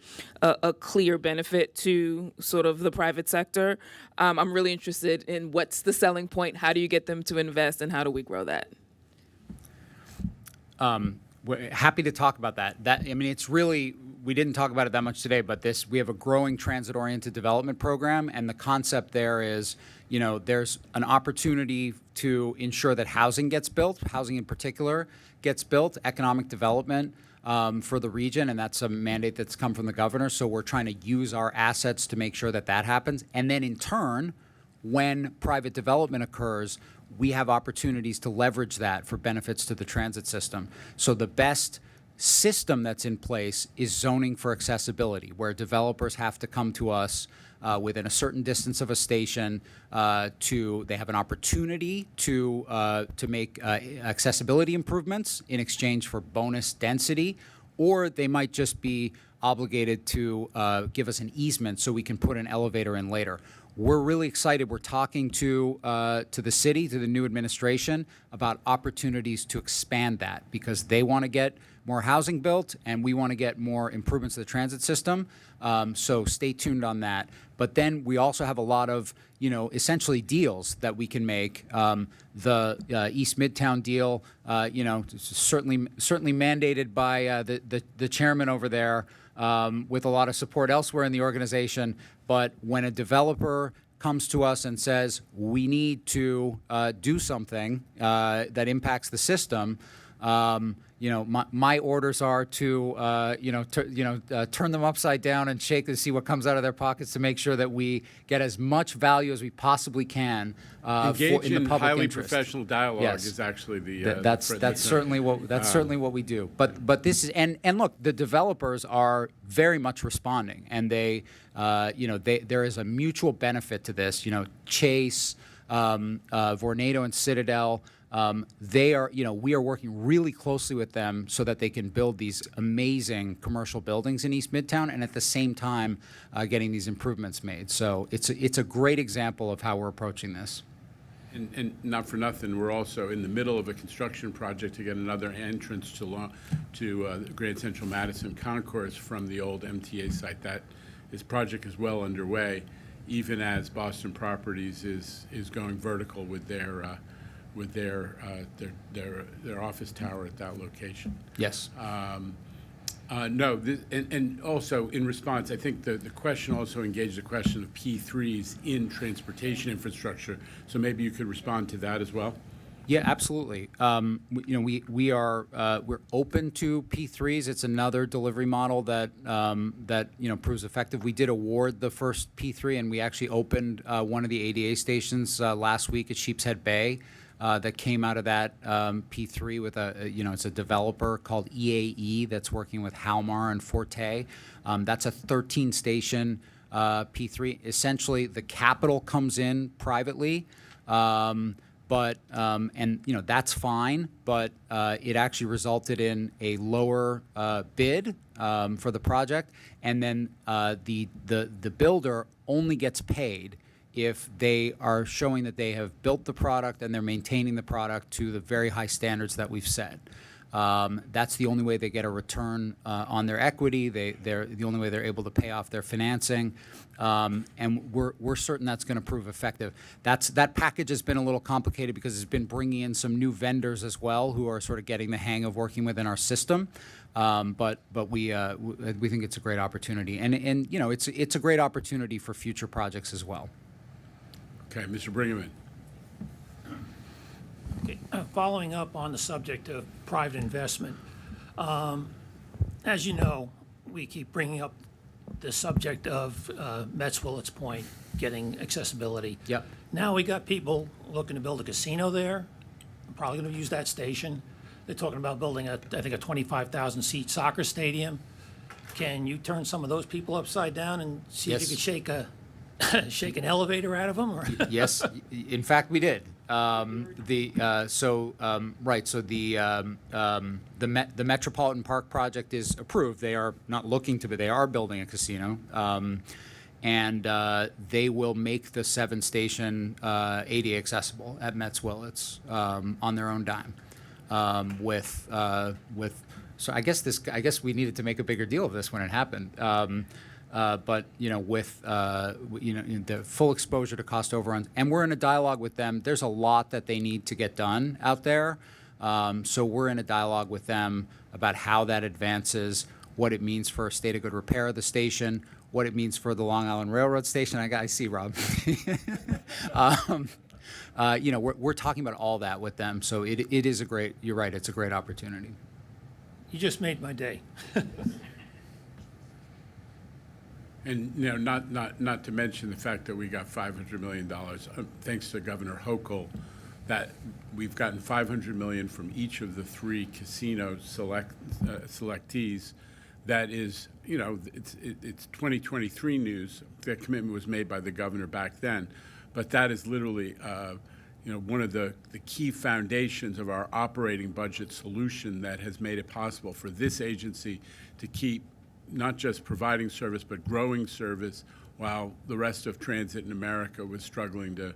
clear benefit to sort of the private sector. I'm really interested in what's the selling point, how do you get them to invest, and how do we grow that? We're happy to talk about that. It's really, we didn't talk about it that much today, but we have a growing transit-oriented development program, and the concept there is, there's an opportunity to ensure that housing gets built, housing in particular gets built, economic development for the region, and that's a mandate that's come from the governor. So we're trying to use our assets to make sure that that happens. And then in turn, when private development occurs, we have opportunities to leverage that for benefits to the transit system. So the best system that's in place is zoning for accessibility, where developers have to come to us within a certain distance of a station. They have an opportunity to make accessibility improvements in exchange for bonus density, or they might just be obligated to give us an easement so we can put an elevator in later. We're really excited. We're talking to the city, to the new administration, about opportunities to expand that, because they want to get more housing built and we want to get more improvements to the transit system. So stay tuned on that. But then we also have a lot of, essentially deals that we can make. The East Midtown deal, certainly mandated by the chairman over there, with a lot of support elsewhere in the organization. But when a developer comes to us and says, we need to do something that impacts the system, my orders are to turn them upside down and shake to see what comes out of their pockets to make sure that we get as much value as we possibly can Engage in the in public highly interest. professional dialogue Yes. is actually the That's certainly what we do. But this is and look, the developers are very much responding, and there is a mutual benefit to this. Chase, Vornado, and Citadel. We are working really closely with them so that they can build these amazing commercial buildings in East Midtown, and at the same time getting these improvements made. So it's a great example of how we're approaching this. And not for nothing, we're also in the middle of a construction project to get another entrance to Grand Central Madison Concourse from the old MTA site. This project is well underway, even as Boston Properties is going vertical with their office tower at that location. Yes. And also in response, I think the question also engaged the question of P3s in transportation infrastructure. So maybe you could respond to that as well. Yeah, absolutely. We're open to P3s. It's another delivery model that proves effective. We did award the first P3, and we actually opened one of the ADA stations last week at Sheepshead Bay. That came out of that P3 with it's a developer called EAE that's working with Halmar and Forte. That's a 13-station P3. Essentially, the capital comes in privately, but that's fine. But it actually resulted in a lower bid for the project, and then the builder only gets paid if they are showing that they have built the product and they're maintaining the product to the very high standards that we've set. That's the only way they get a return on their equity. They're the only way they're able to pay off their financing, and we're certain that's going to prove effective. That package has been a little complicated because it's been bringing in some new vendors as well who are sort of getting the hang of working within our system. But we think it's a great opportunity, and it's a great opportunity for future projects as well. Okay, Mr. Brinkman. Okay, following up on the subject of private investment, as you know, we keep bringing up the subject of Metz Willets Point getting accessibility. Yep. Now we got people looking to build a casino there. Probably going to use that station. They're talking about building I think a 25,000-seat soccer stadium. Can you turn some of those people upside down and see if you could shake an elevator out of them? Or Yes, in fact, we did. The Metropolitan Park project is approved. They are not looking to, but they are building a casino, and they will make the 7-station ADA accessible at Metz Willets on their own dime. So I guess we needed to make a bigger deal of this when it happened. But with the full exposure to cost overruns, and we're in a dialogue with them. There's a lot that they need to get done out there, so we're in a dialogue with them about how that advances, what it means for a state of good repair of the station, what it means for the Long Island Railroad station. I see Rob. We're talking about all that with them. So it is a great. You're right. It's a great opportunity. you just made my day. And, you know, not to mention the fact that we got $500 million, thanks to Governor Hochul, that we've gotten $500 million from each of the three casino selectees. That is, you know, it's 2023 news. That commitment was made by the governor back then. But that is literally, you know, one of the key foundations of our operating budget solution that has made it possible for this agency to keep not just providing service, but growing service, while the rest of transit in America was struggling to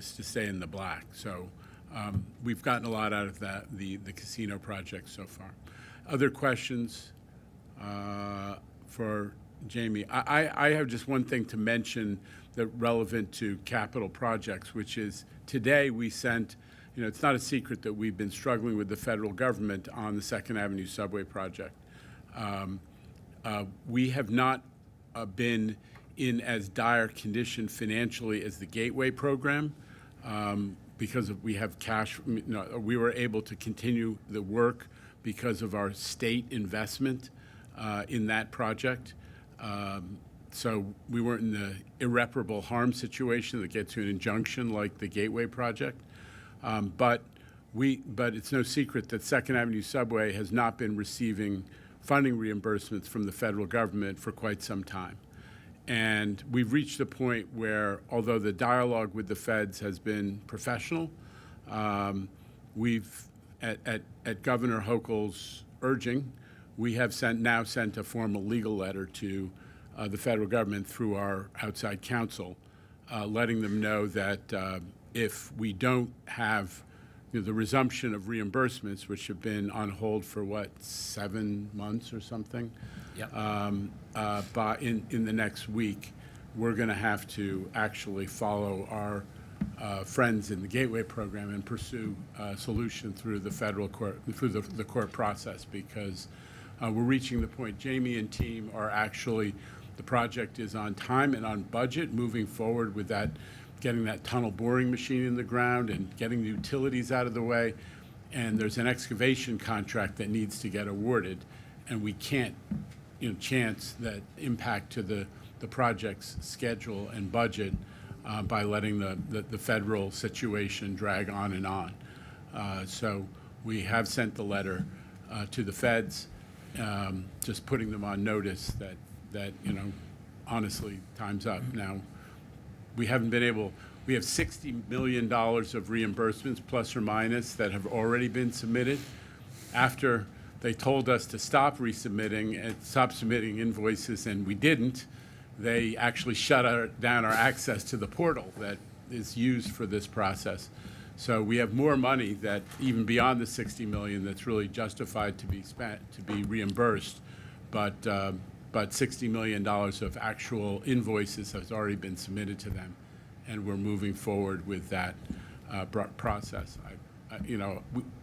stay in the black. So we've gotten a lot out of that, the casino project so far. Other questions for Jamie? I have just one thing to mention that relevant to capital projects, which is today we sent, you know, it's not a secret that we've been struggling with the federal government on the 2nd Avenue subway project. We have not been in as dire condition financially as the Gateway program because we have cash. We were able to continue the work because of our state investment in that project. So we weren't in the irreparable harm situation that gets you an injunction like the Gateway project. But it's no secret that 2nd Avenue Subway has not been receiving funding reimbursements from the federal government for quite some time. And we've reached a point where, although the dialogue with the feds has been professional, we've, at Governor Hochul's urging, we have now sent a formal legal letter to the federal government through our outside counsel, letting them know that if we don't have the resumption of reimbursements, which have been on hold for, 7 months or something? Yep. In the next week, we're going to have to actually follow our friends in the Gateway program and pursue a solution through the federal court, through the court process, because we're reaching the point. Jamie and team are actually, the project is on time and on budget, moving forward with that, getting that tunnel boring machine in the ground and getting the utilities out of the way. And there's an excavation contract that needs to get awarded, and we can't, chance that impact to the project's schedule and budget by letting the federal situation drag on and on. So we have sent the letter to the feds, just putting them on notice that honestly, time's up. Now, we haven't been able, we have $60 million of reimbursements, plus or minus, that have already been submitted. After they told us to stop resubmitting and stop submitting invoices, and we didn't, they actually shut down our access to the portal that is used for this process. So we have more money that, even beyond the $60 million, that's really justified to be spent, to be reimbursed, but $60 million of actual invoices has already been submitted to them, and we're moving forward with that process.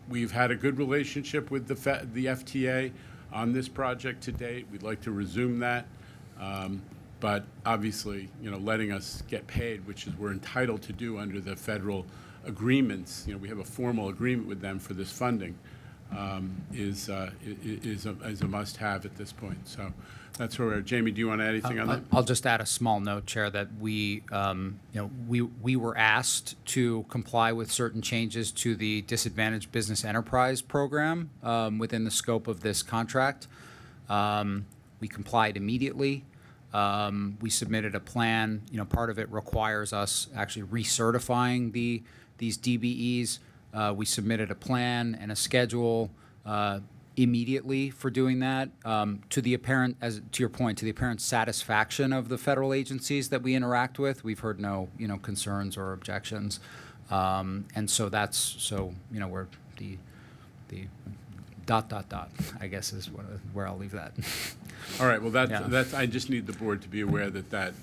We've had a good relationship with the FTA on this project to date. We'd like to resume that, but obviously, letting us get paid, which is we're entitled to do under the federal agreements. We have a formal agreement with them for this funding. Is a must-have at this point. So that's where we're at. Jamie, do you want to add anything on that? I'll just add a small note, Chair, that we were asked to comply with certain changes to the Disadvantaged Business Enterprise Program within the scope of this contract. We complied immediately. We submitted a plan. Part of it requires us actually recertifying these DBEs. We submitted a plan and a schedule immediately for doing that, to the apparent, to your point, to the apparent satisfaction of the federal agencies that we interact with. We've heard no, concerns or objections, and so we're the ... I guess is where I'll leave that. All right. Well, that's. I just need the board to be aware that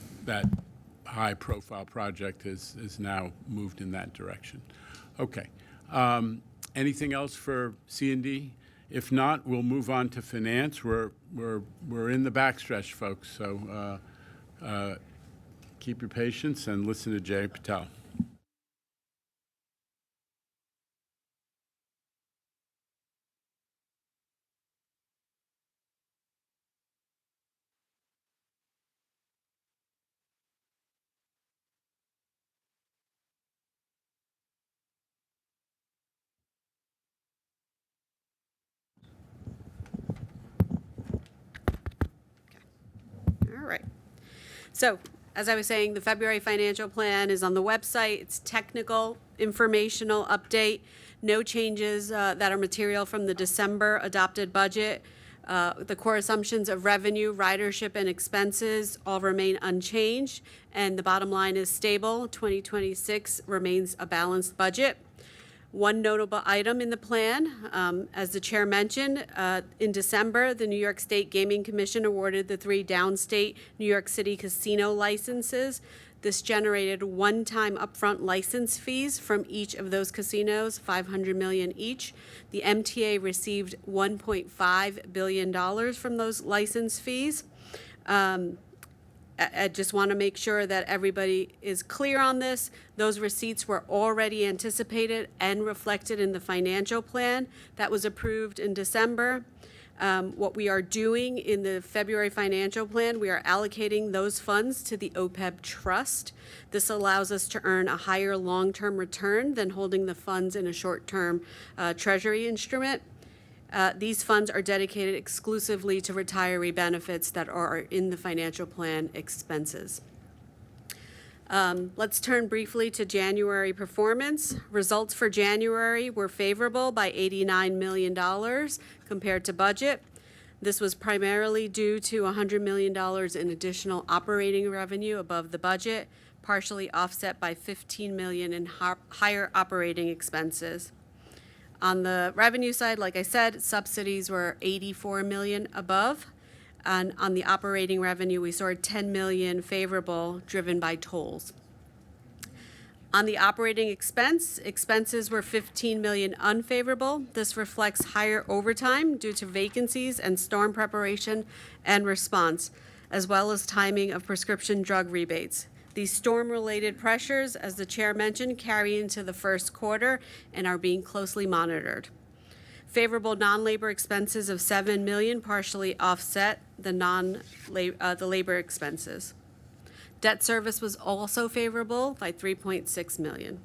high-profile project is now moved in that direction. Okay. Anything else for C&D? If not, we'll move on to finance. We're in the backstretch, folks. So keep your patience and listen to Jay Patel. So, as I was saying, the February financial plan is on the website. It's technical, informational update. No changes that are material from the December adopted budget. The core assumptions of revenue, ridership, and expenses all remain unchanged, and the bottom line is stable. 2026 remains a balanced budget. One notable item in the plan, as the chair mentioned, in December, the New York State Gaming Commission awarded the 3 downstate New York City casino licenses. This generated one-time upfront license fees from each of those casinos, $500 million each. The MTA received $1.5 billion from those license fees. I just want to make sure that everybody is clear on this. Those receipts were already anticipated and reflected in the financial plan that was approved in December. What we are doing in the February financial plan, we are allocating those funds to the OPEB trust. This allows us to earn a higher long-term return than holding the funds in a short-term treasury instrument. These funds are dedicated exclusively to retiree benefits that are in the financial plan expenses. Let's turn briefly to January performance. Results for January were favorable by $89 million compared to budget. This was primarily due to $100 million in additional operating revenue above the budget, partially offset by $15 million in higher operating expenses. On the revenue side, like I said, subsidies were $84 million above. And on the operating revenue, we saw $10 million favorable, driven by tolls. On the operating expenses were $15 million unfavorable. This reflects higher overtime due to vacancies and storm preparation and response, as well as timing of prescription drug rebates. These storm-related pressures, as the chair mentioned, carry into the first quarter and are being closely monitored. Favorable non-labor expenses of $7 million partially offset the labor expenses. Debt service was also favorable by $3.6 million.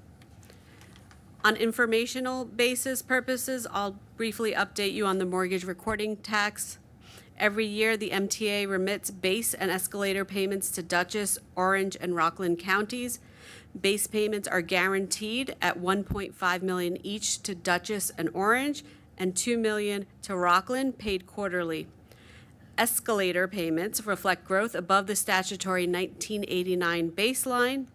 On informational basis purposes, I'll briefly update you on the mortgage recording tax. Every year, the MTA remits base and escalator payments to Dutchess, Orange, and Rockland counties. Base payments are guaranteed at $1.5 million each to Dutchess and Orange, and $2 million to Rockland, paid quarterly. Escalator payments reflect growth above the statutory 1989 baseline.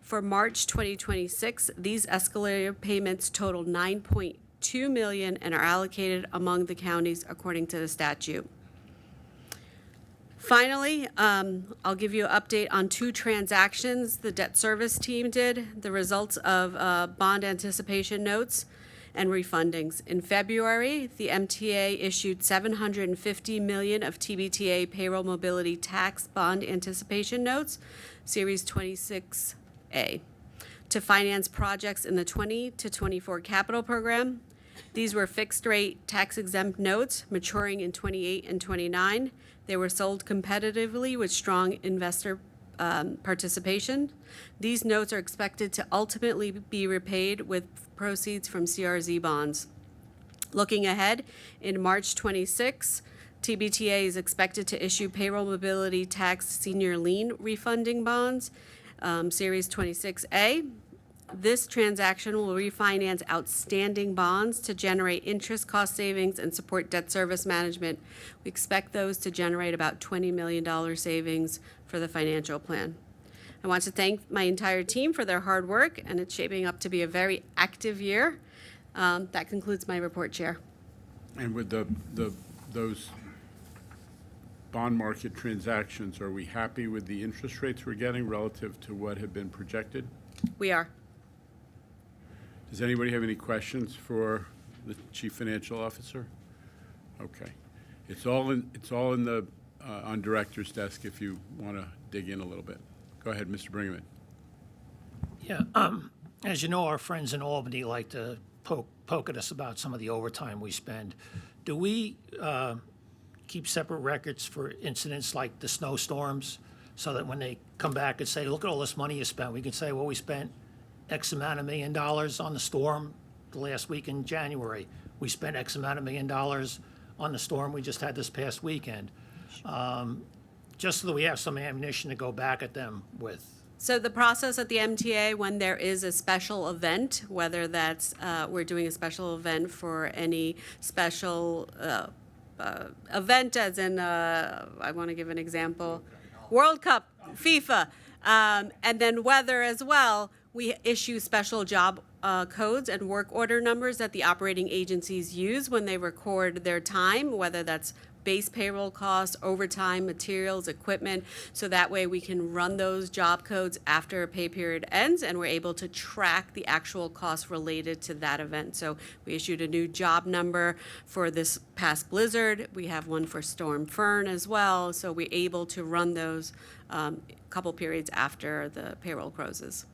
For March 2026, these escalator payments total $9.2 million and are allocated among the counties according to the statute. Finally, I'll give you an update on 2 transactions the debt service team did, the results of bond anticipation notes and refundings. In February, the MTA issued $750 million of TBTA payroll mobility tax bond anticipation notes, Series 26A, to finance projects in the 20 to 24 capital program. These were fixed-rate tax-exempt notes maturing in 28 and 29. They were sold competitively with strong investor participation. These notes are expected to ultimately be repaid with proceeds from CRZ bonds. Looking ahead, in March 26, TBTA is expected to issue payroll mobility tax senior lien refunding bonds, Series 26A. This transaction will refinance outstanding bonds to generate interest cost savings and support debt service management. We expect those to generate about $20 million savings for the financial plan. I want to thank my entire team for their hard work, and it's shaping up to be a very active year. That concludes my report, Chair. And with those bond market transactions, are we happy with the interest rates we're getting relative to what had been projected? We are. Does anybody have any questions for the Chief Financial Officer? Okay. It's all in the on Director's desk if you want to dig in a little bit. Go ahead, Mr. Brinkman. Yeah, as you know, our friends in Albany like to poke at us about some of the overtime we spend. Do we keep separate records for incidents like the snowstorms so that when they come back and say, look at all this money you spent, we can say, well, we spent X amount of $1 million on the storm the last week in January. We spent X amount of $1 million on the storm we just had this past weekend. just so that we have some ammunition to go back at them with. So the process at the MTA, when there is a special event, whether that's, we're doing a special event for any special event, as in, I want to give an example, World Cup, FIFA, and then weather as well, we issue special job codes and work order numbers that the operating agencies use when they record their time, whether that's base payroll costs, overtime, materials, equipment, so that way we can run those job codes after a pay period ends, and we're able to track the actual costs related to that event. So we issued a new job number for this past blizzard. We have one for Storm Fern as well, so we're able to run those couple periods after the payroll closes.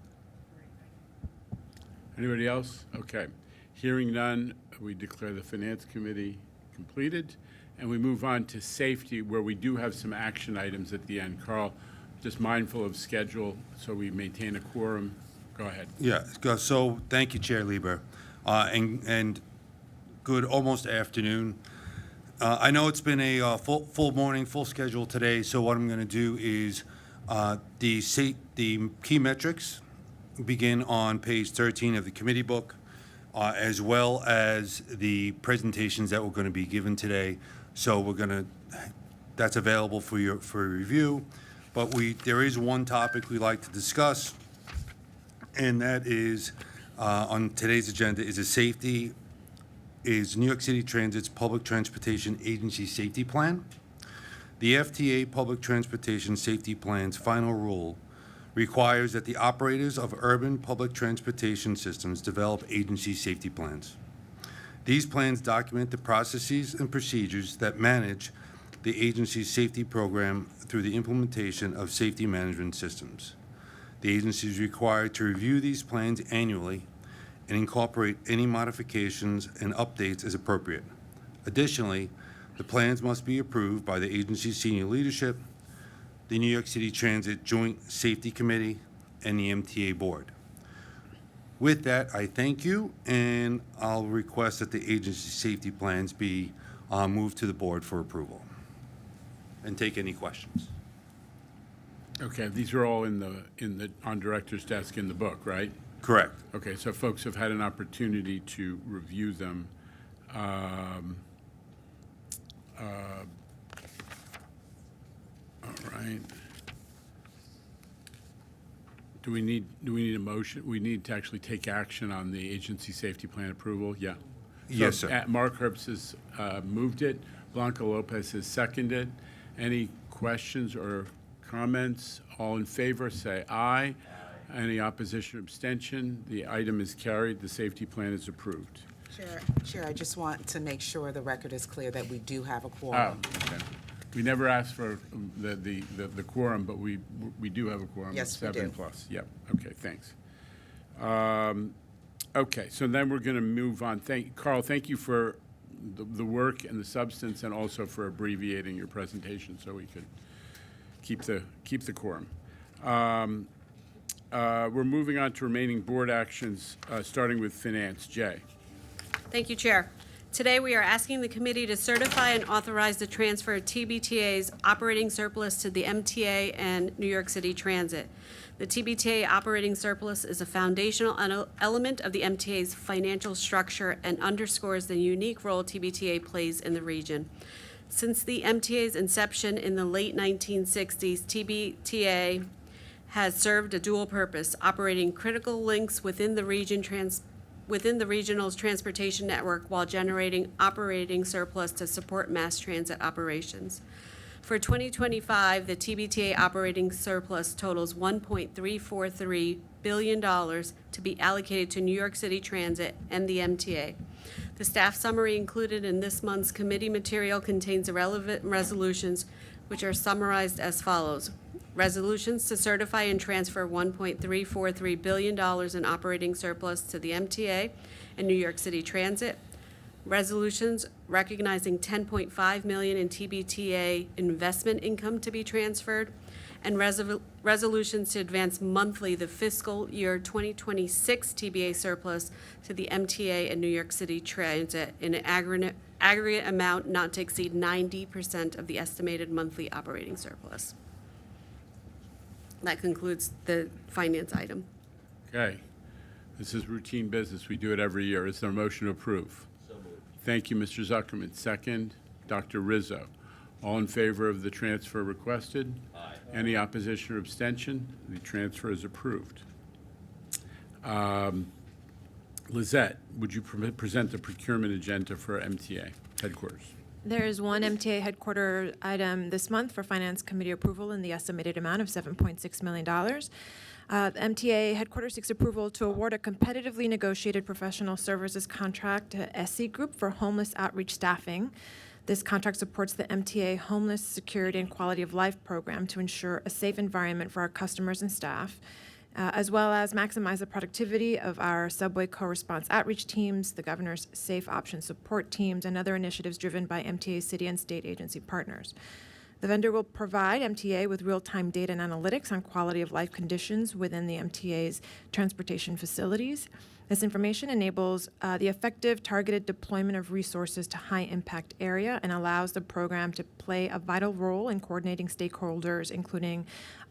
Anybody else? Okay. Hearing none, we declare the Finance Committee completed, and we move on to safety, where we do have some action items at the end. Carl, just mindful of schedule, so we maintain a quorum. Go ahead. Yeah, so thank you, Chair Lieber, and good almost afternoon. I know it's been a full morning, full schedule today, so what I'm going to do is the key metrics begin on page 13 of the committee book, as well as the presentations that we're going to be given today. So that's available for review. But there is one topic we like to discuss, and that is on today's agenda is New York City Transit's Public Transportation Agency Safety Plan. The FTA Public Transportation Safety Plan's final rule requires that the operators of urban public transportation systems develop agency safety plans. These plans document the processes and procedures that manage the agency's safety program through the implementation of safety management systems. The agency is required to review these plans annually and incorporate any modifications and updates as appropriate. Additionally, the plans must be approved by the agency's senior leadership, the New York City Transit Joint Safety Committee, and the MTA Board. With that, I thank you, and I'll request that the agency safety plans be moved to the board for approval and take any questions. Okay, these are all on director's desk in the book, right? Correct. Okay, so folks have had an opportunity to review them. All right. Do we need a motion? We need to actually take action on the agency safety plan approval? Yeah. Yes, sir. Mark Herbst has moved it. Blanca Lopez has seconded. Any questions or comments? All in favor, say aye. Any opposition or abstention? The item is carried. The safety plan is approved. Chair, I just want to make sure the record is clear that we do have a Oh, quorum. okay. We never asked for the quorum, but we do have a quorum. Yes, we do. 7 plus. Yep. Okay, thanks. Okay, so then we're going to move on. Carl, thank you for the work and the substance, and also for abbreviating your presentation so we could keep the quorum. We're moving on to remaining board actions, starting with finance. Jay. Thank you, Chair. Today, we are asking the committee to certify and authorize the transfer of TBTA's operating surplus to the MTA and New York City Transit. The TBTA operating surplus is a foundational element of the MTA's financial structure and underscores the unique role TBTA plays in the region. Since the MTA's inception in the late 1960s, TBTA has served a dual purpose, operating critical links within the regional's transportation network while generating operating surplus to support mass transit operations. For 2025, the TBTA operating surplus totals $1.343 billion to be allocated to New York City Transit and the MTA. The staff summary included in this month's committee material contains the relevant resolutions, which are summarized as follows. Resolutions to certify and transfer $1.343 billion in operating surplus to the MTA and New York City Transit. Resolutions recognizing $10.5 million in TBTA investment income to be transferred. And resolutions to advance monthly the fiscal year 2026 TBA surplus to the MTA and New York City Transit in an aggregate amount not to exceed 90% of the estimated monthly operating surplus. That concludes the finance item. Okay. This is routine business. We do it every year. Is there a motion to approve? So moved. Thank you, Mr. Zuckerman. Second, Dr. Rizzo. All in favor of the transfer requested? Aye. Any opposition or abstention? The transfer is approved. Lizette, would you present the procurement agenda for MTA headquarters? There is one MTA headquarter item this month for Finance Committee approval in the estimated amount of $7.6 million. The MTA headquarters seeks approval to award a competitively negotiated professional services contract to SC Group for homeless outreach staffing. This contract supports the MTA Homeless Security and Quality of Life program to ensure a safe environment for our customers and staff, as well as maximize the productivity of our subway co-response outreach teams, the governor's safe option support teams, and other initiatives driven by MTA city and state agency partners. The vendor will provide MTA with real-time data and analytics on quality of life conditions within the MTA's transportation facilities. This information enables the effective targeted deployment of resources to high-impact area and allows the program to play a vital role in coordinating stakeholders, including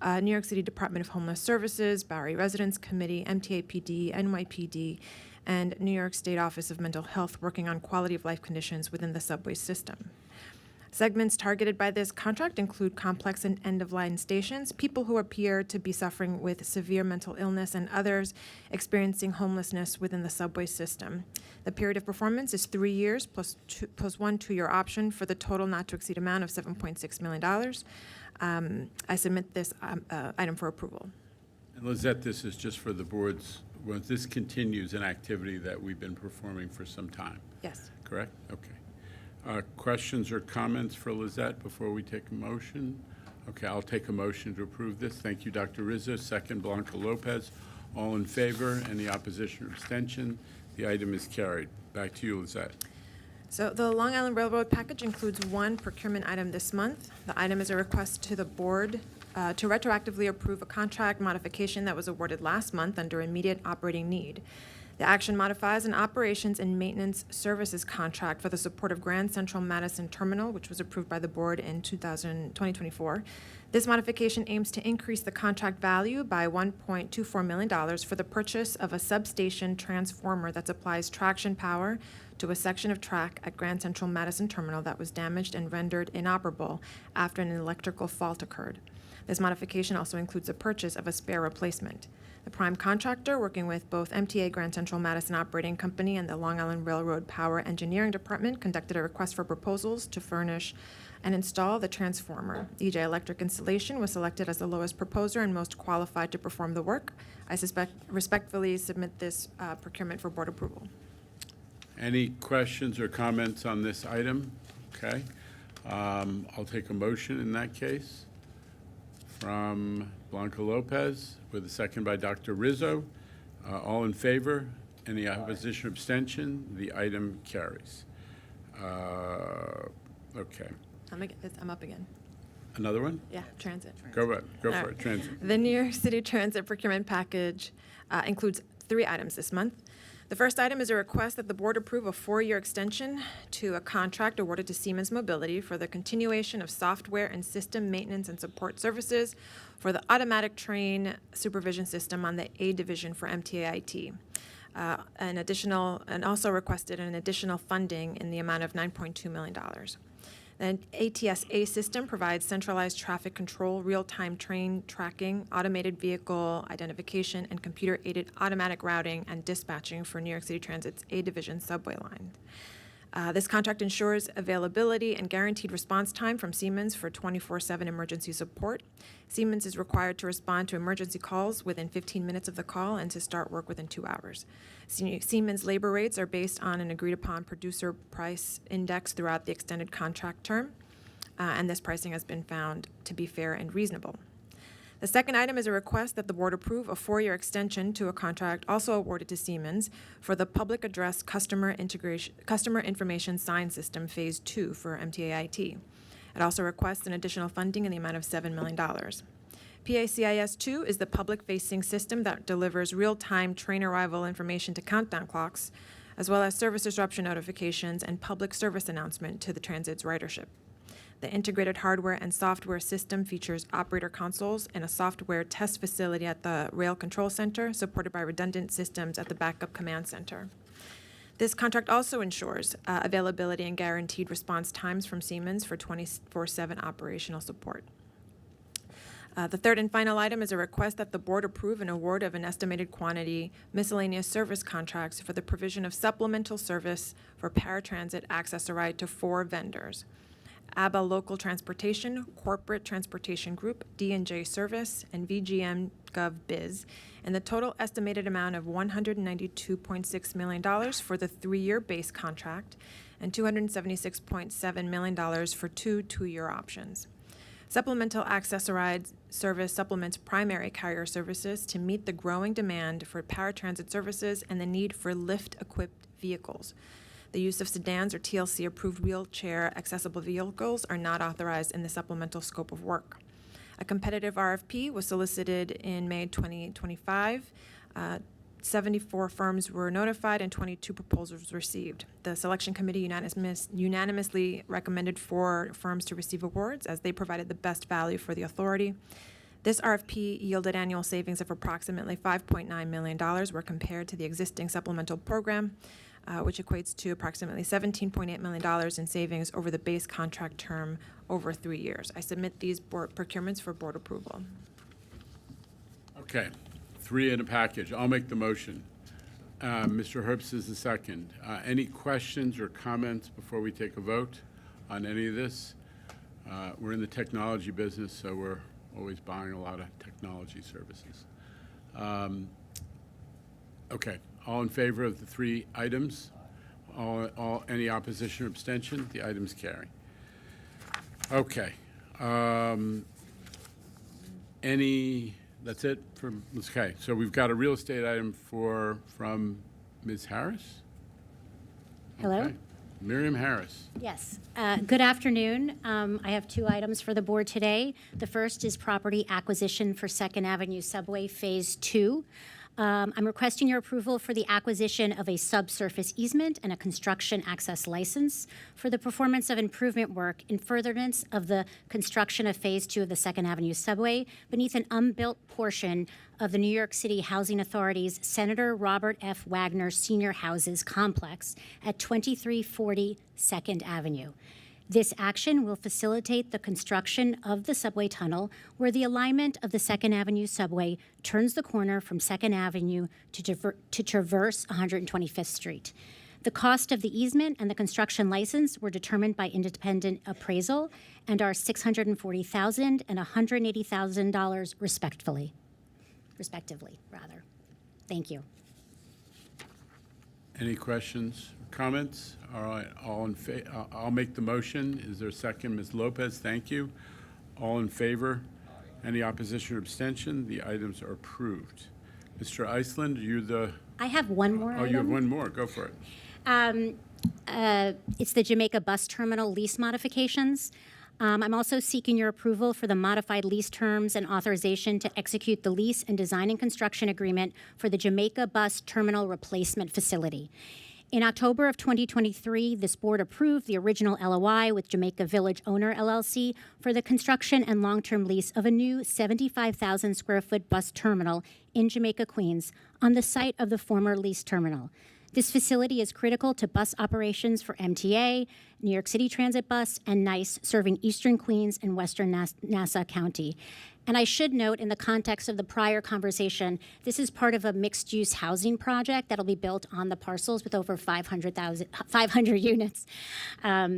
New York City Department of Homeless Services, Bowery Residents Committee, MTA PD, NYPD, and New York State Office of Mental Health working on quality of life conditions within the subway system. Segments targeted by this contract include complex and end-of-line stations, people who appear to be suffering with severe mental illness, and others experiencing homelessness within the subway system. The period of performance is 3 years plus 1 2-year option for the total not to exceed amount of $7.6 million. I submit this item for approval. And Lizette, this is just for the board's, well, this continues an activity that we've been performing for some time. Yes. Correct? Okay. Questions or comments for Lizette before we take a motion? Okay, I'll take a motion to approve this. Thank you, Dr. Rizzo. Second, Blanca Lopez. All in favor? Any opposition or abstention? The item is carried. Back to you, Lizette. So the Long Island Railroad package includes one procurement item this month. The item is a request to the board to retroactively approve a contract modification that was awarded last month under immediate operating need. The action modifies an operations and maintenance services contract for the support of Grand Central Madison Terminal, which was approved by the board in 2024. This modification aims to increase the contract value by $1.24 million for the purchase of a substation transformer that supplies traction power to a section of track at Grand Central Madison Terminal that was damaged and rendered inoperable after an electrical fault occurred. This modification also includes the purchase of a spare replacement. The prime contractor, working with both MTA Grand Central Madison Operating Company and the Long Island Railroad Power Engineering Department, conducted a request for proposals to furnish and install the transformer. EJ Electric Installation was selected as the lowest proposer and most qualified to perform the work. I respectfully submit this procurement for board approval. Any questions or comments on this item? Okay. I'll take a motion in that case from Blanca Lopez with a second by Dr. Rizzo. All in favor? Any opposition or abstention? The item carries. Okay. I'm up again. Another one? Yeah, transit. Go ahead. Go All for right. it. Transit. The New York City Transit procurement package includes 3 items this month. The first item is a request that the board approve a 4-year extension to a contract awarded to Siemens Mobility for the continuation of software and system maintenance and support services for the automatic train supervision system on the A division for MTA IT. And also requested an additional funding in the amount of $9.2 million. The ATS-A system provides centralized traffic control, real-time train tracking, automated vehicle identification, and computer-aided automatic routing and dispatching for New York City Transit's A-Division subway line. This contract ensures availability and guaranteed response time from Siemens for 24/7 emergency support. Siemens is required to respond to emergency calls within 15 minutes of the call and to start work within 2 hours. Siemens labor rates are based on an agreed-upon producer price index throughout the extended contract term, and this pricing has been found to be fair and reasonable. The second item is a request that the board approve a 4-year extension to a contract also awarded to Siemens for the Public Address Customer Information Sign System Phase 2 for MTA IT. It also requests an additional funding in the amount of $7 million. PACIS-2 is the public-facing system that delivers real-time train arrival information to countdown clocks, as well as service disruption notifications and public service announcement to the transit's ridership. The integrated hardware and software system features operator consoles and a software test facility at the Rail Control Center, supported by redundant systems at the Backup Command Center. This contract also ensures availability and guaranteed response times from Siemens for 24/7 operational support. The third and final item is a request that the board approve an award of an estimated quantity miscellaneous service contracts for the provision of supplemental service for paratransit accessory to 4 vendors: ABBA Local Transportation, Corporate Transportation Group, D&J Service, and VGM Gov Biz, and the total estimated amount of $192.6 million for the 3-year base contract and $276.7 million for 2 2-year options. Supplemental accessorized service supplements primary carrier services to meet the growing demand for paratransit services and the need for lift-equipped vehicles. The use of sedans or TLC-approved wheelchair accessible vehicles are not authorized in the supplemental scope of work. A competitive RFP was solicited in May 2025. 74 firms were notified and 22 proposals received. The selection committee unanimously recommended 4 firms to receive awards as they provided the best value for the authority. This RFP yielded annual savings of approximately $5.9 million where compared to the existing supplemental program, which equates to approximately $17.8 million in savings over the base contract term over 3 years. I submit these board procurements for board approval. Okay, 3 in a package. I'll make the motion. Mr. Herbst is the second. Any questions or comments before we take a vote on any of this? We're in the technology business, so we're always buying a lot of technology services. Okay, all in favor of the 3 items? Any opposition or abstention? The items carry. Okay. That's it from, okay, so we've got a real estate item from Ms. Harris? Hello? Okay. Miriam Harris. Yes. Good afternoon. I have 2 items for the board today. The first is property acquisition for 2nd Avenue Subway Phase 2. I'm requesting your approval for the acquisition of a subsurface easement and a construction access license for the performance of improvement work in furtherance of the construction of Phase 2 of the 2nd Avenue Subway beneath an unbuilt portion of the New York City Housing Authority's Senator Robert F. Wagner Senior Houses Complex at 2340 2nd Avenue. This action will facilitate the construction of the subway tunnel where the alignment of the 2nd Avenue subway turns the corner from 2nd Avenue to traverse 125th Street. The cost of the easement and the construction license were determined by independent appraisal and are $640,000 and $180,000 respectively. Thank you. Any questions, comments? All right, I'll make the motion. Is there a second? Ms. Lopez, thank you. All in favor? Any opposition or abstention? The items are approved. Mr. Iceland, I have one more item. Oh, you have one more. Go for it. It's the Jamaica Bus Terminal lease modifications. I'm also seeking your approval for the modified lease terms and authorization to execute the lease and design and construction agreement for the Jamaica Bus Terminal Replacement Facility. In October of 2023, this board approved the original LOI with Jamaica Village Owner LLC for the construction and long-term lease of a new 75,000 square foot bus terminal in Jamaica, Queens, on the site of the former lease terminal. This facility is critical to bus operations for MTA, New York City Transit Bus, and NICE, serving Eastern Queens and Western Nassau County. And I should note, in the context of the prior conversation, this is part of a mixed-use housing project that'll be built on the parcels with over 500 units.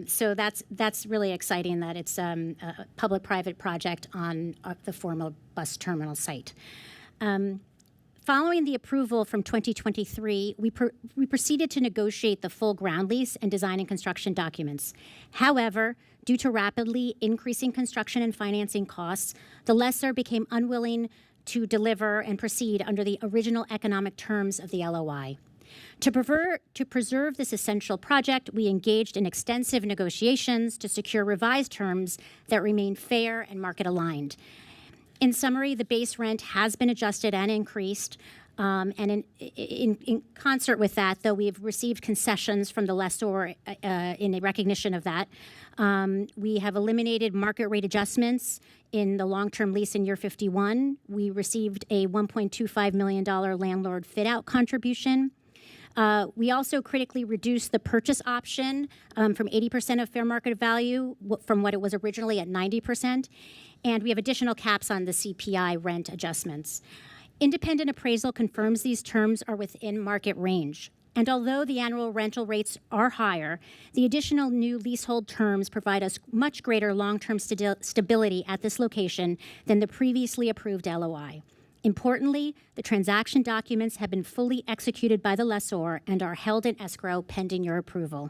So that's really exciting that it's a public-private project on the former bus terminal site. Following the approval from 2023, we proceeded to negotiate the full ground lease and design and construction documents. However, due to rapidly increasing construction and financing costs, the lessor became unwilling to deliver and proceed under the original economic terms of the LOI. To preserve this essential project, we engaged in extensive negotiations to secure revised terms that remain fair and market aligned. In summary, the base rent has been adjusted and increased. And in concert with that, though we have received concessions from the lessor in recognition of that, we have eliminated market rate adjustments in the long-term lease in year 51. We received a $1.25 million landlord fit-out contribution. We also critically reduced the purchase option from 80% of fair market value from what it was originally at 90%. And we have additional caps on the CPI rent adjustments. Independent appraisal confirms these terms are within market range. And although the annual rental rates are higher, the additional new leasehold terms provide us much greater long-term stability at this location than the previously approved LOI. Importantly, the transaction documents have been fully executed by the lessor and are held in escrow pending your approval.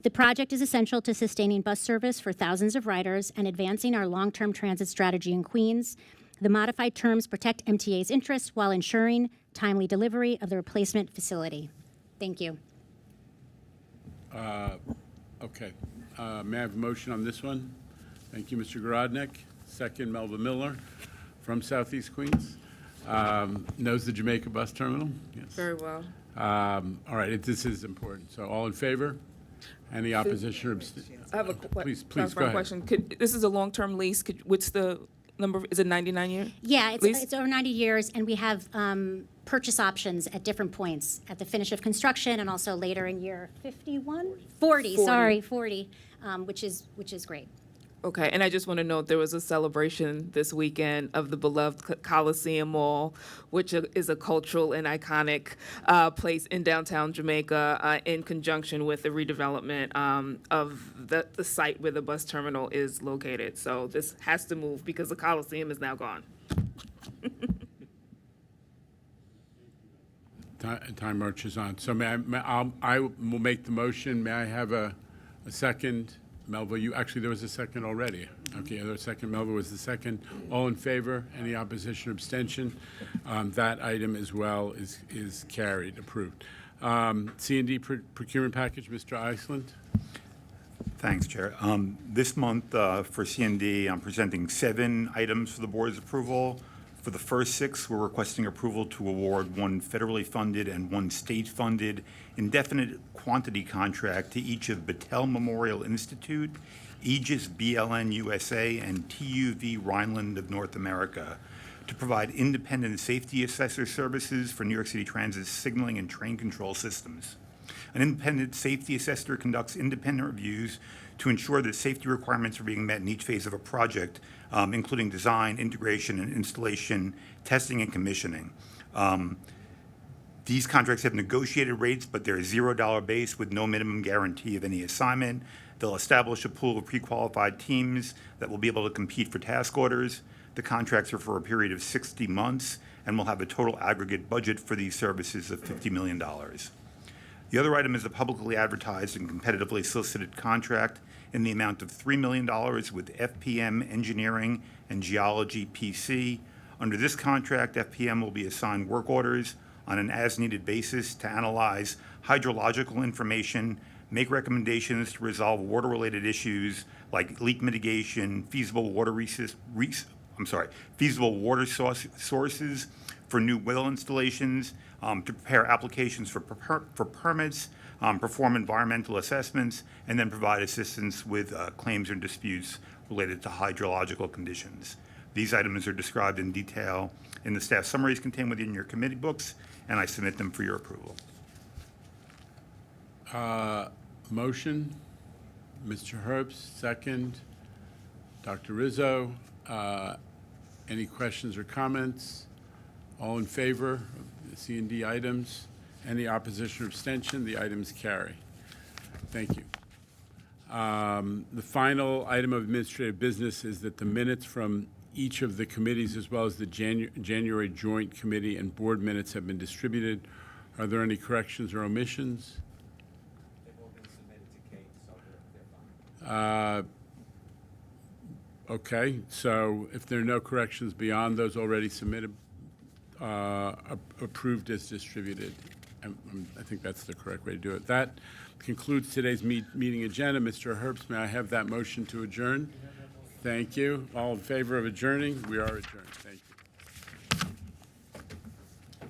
The project is essential to sustaining bus service for thousands of riders and advancing our long-term transit strategy in Queens. The modified terms protect MTA's interests while ensuring timely delivery of the replacement facility. Thank you. Okay. May I have a motion on this one? Thank you, Mr. Garodnick. Second, Melva Miller from Southeast Queens. Knows the Jamaica bus terminal? Yes. Very well. All right, this is important. So all in favor? Any opposition or abstention? I have a please go ahead. question. This is a long-term lease. What's the number? Is it 99 years? Yeah, it's over 90 years, and we have purchase options at different points, at the finish of construction and also later in year 51? 40, sorry, 40, which is great. Okay, and I just want to note there was a celebration this weekend of the beloved Coliseum Mall, which is a cultural and iconic place in downtown Jamaica in conjunction with the redevelopment of the site where the bus terminal is located. So this has to move because the Coliseum is now gone. Time marches on. So I will make the motion. May I have a second? Melva, there was a second already. Okay, there's a second. Melva was the second. All in favor? Any opposition or abstention? That item as well is carried, approved. C&D procurement package, Mr. Iceland. Thanks, Chair. This month for C&D, I'm presenting 7 items for the board's approval. For the first 6, we're requesting approval to award 1 federally funded and 1 state-funded indefinite quantity contract to each of Battelle Memorial Institute, Aegis BLN USA, and TUV Rhineland of North America to provide independent safety assessor services for New York City Transit's signaling and train control systems. An independent safety assessor conducts independent reviews to ensure that safety requirements are being met in each phase of a project, including design, integration, and installation, testing, and commissioning. These contracts have negotiated rates, but they're $0 base with no minimum guarantee of any assignment. They'll establish a pool of pre-qualified teams that will be able to compete for task orders. The contracts are for a period of 60 months and will have a total aggregate budget for these services of $50 million. The other item is a publicly advertised and competitively solicited contract in the amount of $3 million with FPM Engineering and Geology PC. Under this contract, FPM will be assigned work orders on an as-needed basis to analyze hydrological information, make recommendations to resolve water-related issues like leak mitigation, feasible water sources for new well installations, to prepare applications for permits, perform environmental assessments, and then provide assistance with claims and disputes related to hydrological conditions. These items are described in detail in the staff summaries contained within your committee books, and I submit them for your approval. Motion, Mr. Herbst, second. Dr. Rizzo, any questions or comments? All in favor of the C&D items? Any opposition or abstention? The items carry. Thank you. The final item of administrative business is that the minutes from each of the committees, as well as the January Joint Committee and Board minutes, have been distributed. Are there any corrections or omissions? They've all been submitted to Kate, so they're fine. Okay, so if there are no corrections beyond those already submitted, approved as distributed. I think that's the correct way to do it. That concludes today's meeting agenda. Mr. Herbst, may I have that motion to adjourn? Thank you. All in favor of adjourning? We are adjourned. Thank you.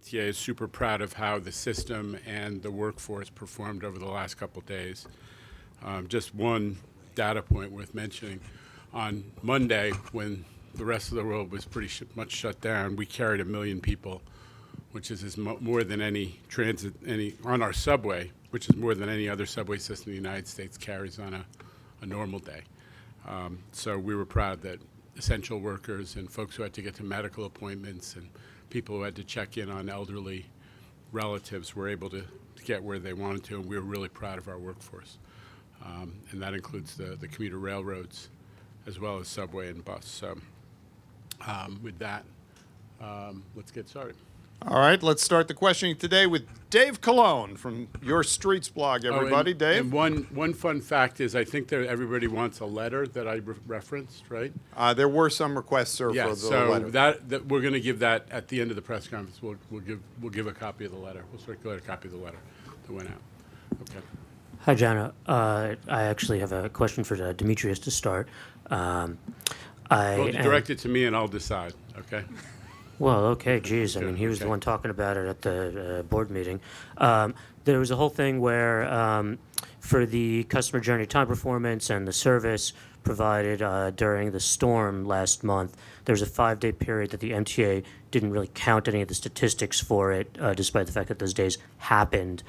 MTA is super proud of how the system and the workforce performed over the last couple of days. Just one data point worth mentioning. On Monday, when the rest of the world was pretty much shut down, we carried 1 million people, which is more than any transit, on our subway, which is more than any other subway system in the United States carries on a normal day. So we were proud that essential workers and folks who had to get to medical appointments and people who had to check in on elderly relatives were able to get where they wanted to, and we were really proud of our workforce. And that includes the commuter railroads as well as subway and bus. So with that, let's get started. All right, let's start the questioning today with Dave Colon from Your Streets blog, everybody. Dave? And one fun fact is I think that everybody wants a letter that I referenced, right? There were some requests, sir, Yeah, for the so letter. that we're going to give that at the end of the press conference. We'll give a copy of the letter. We'll circulate a copy of the letter that went out. Okay. Hi, Jana. I actually have a question for Demetrius to start. Well, direct it to me and I'll decide, okay? Well, okay, geez. I mean, he was the one talking about it at the board meeting. There was a whole thing where for the customer journey time performance and the service provided during the storm last month, there was a 5-day period that the MTA didn't really count any of the statistics for it, despite the fact that those days happened.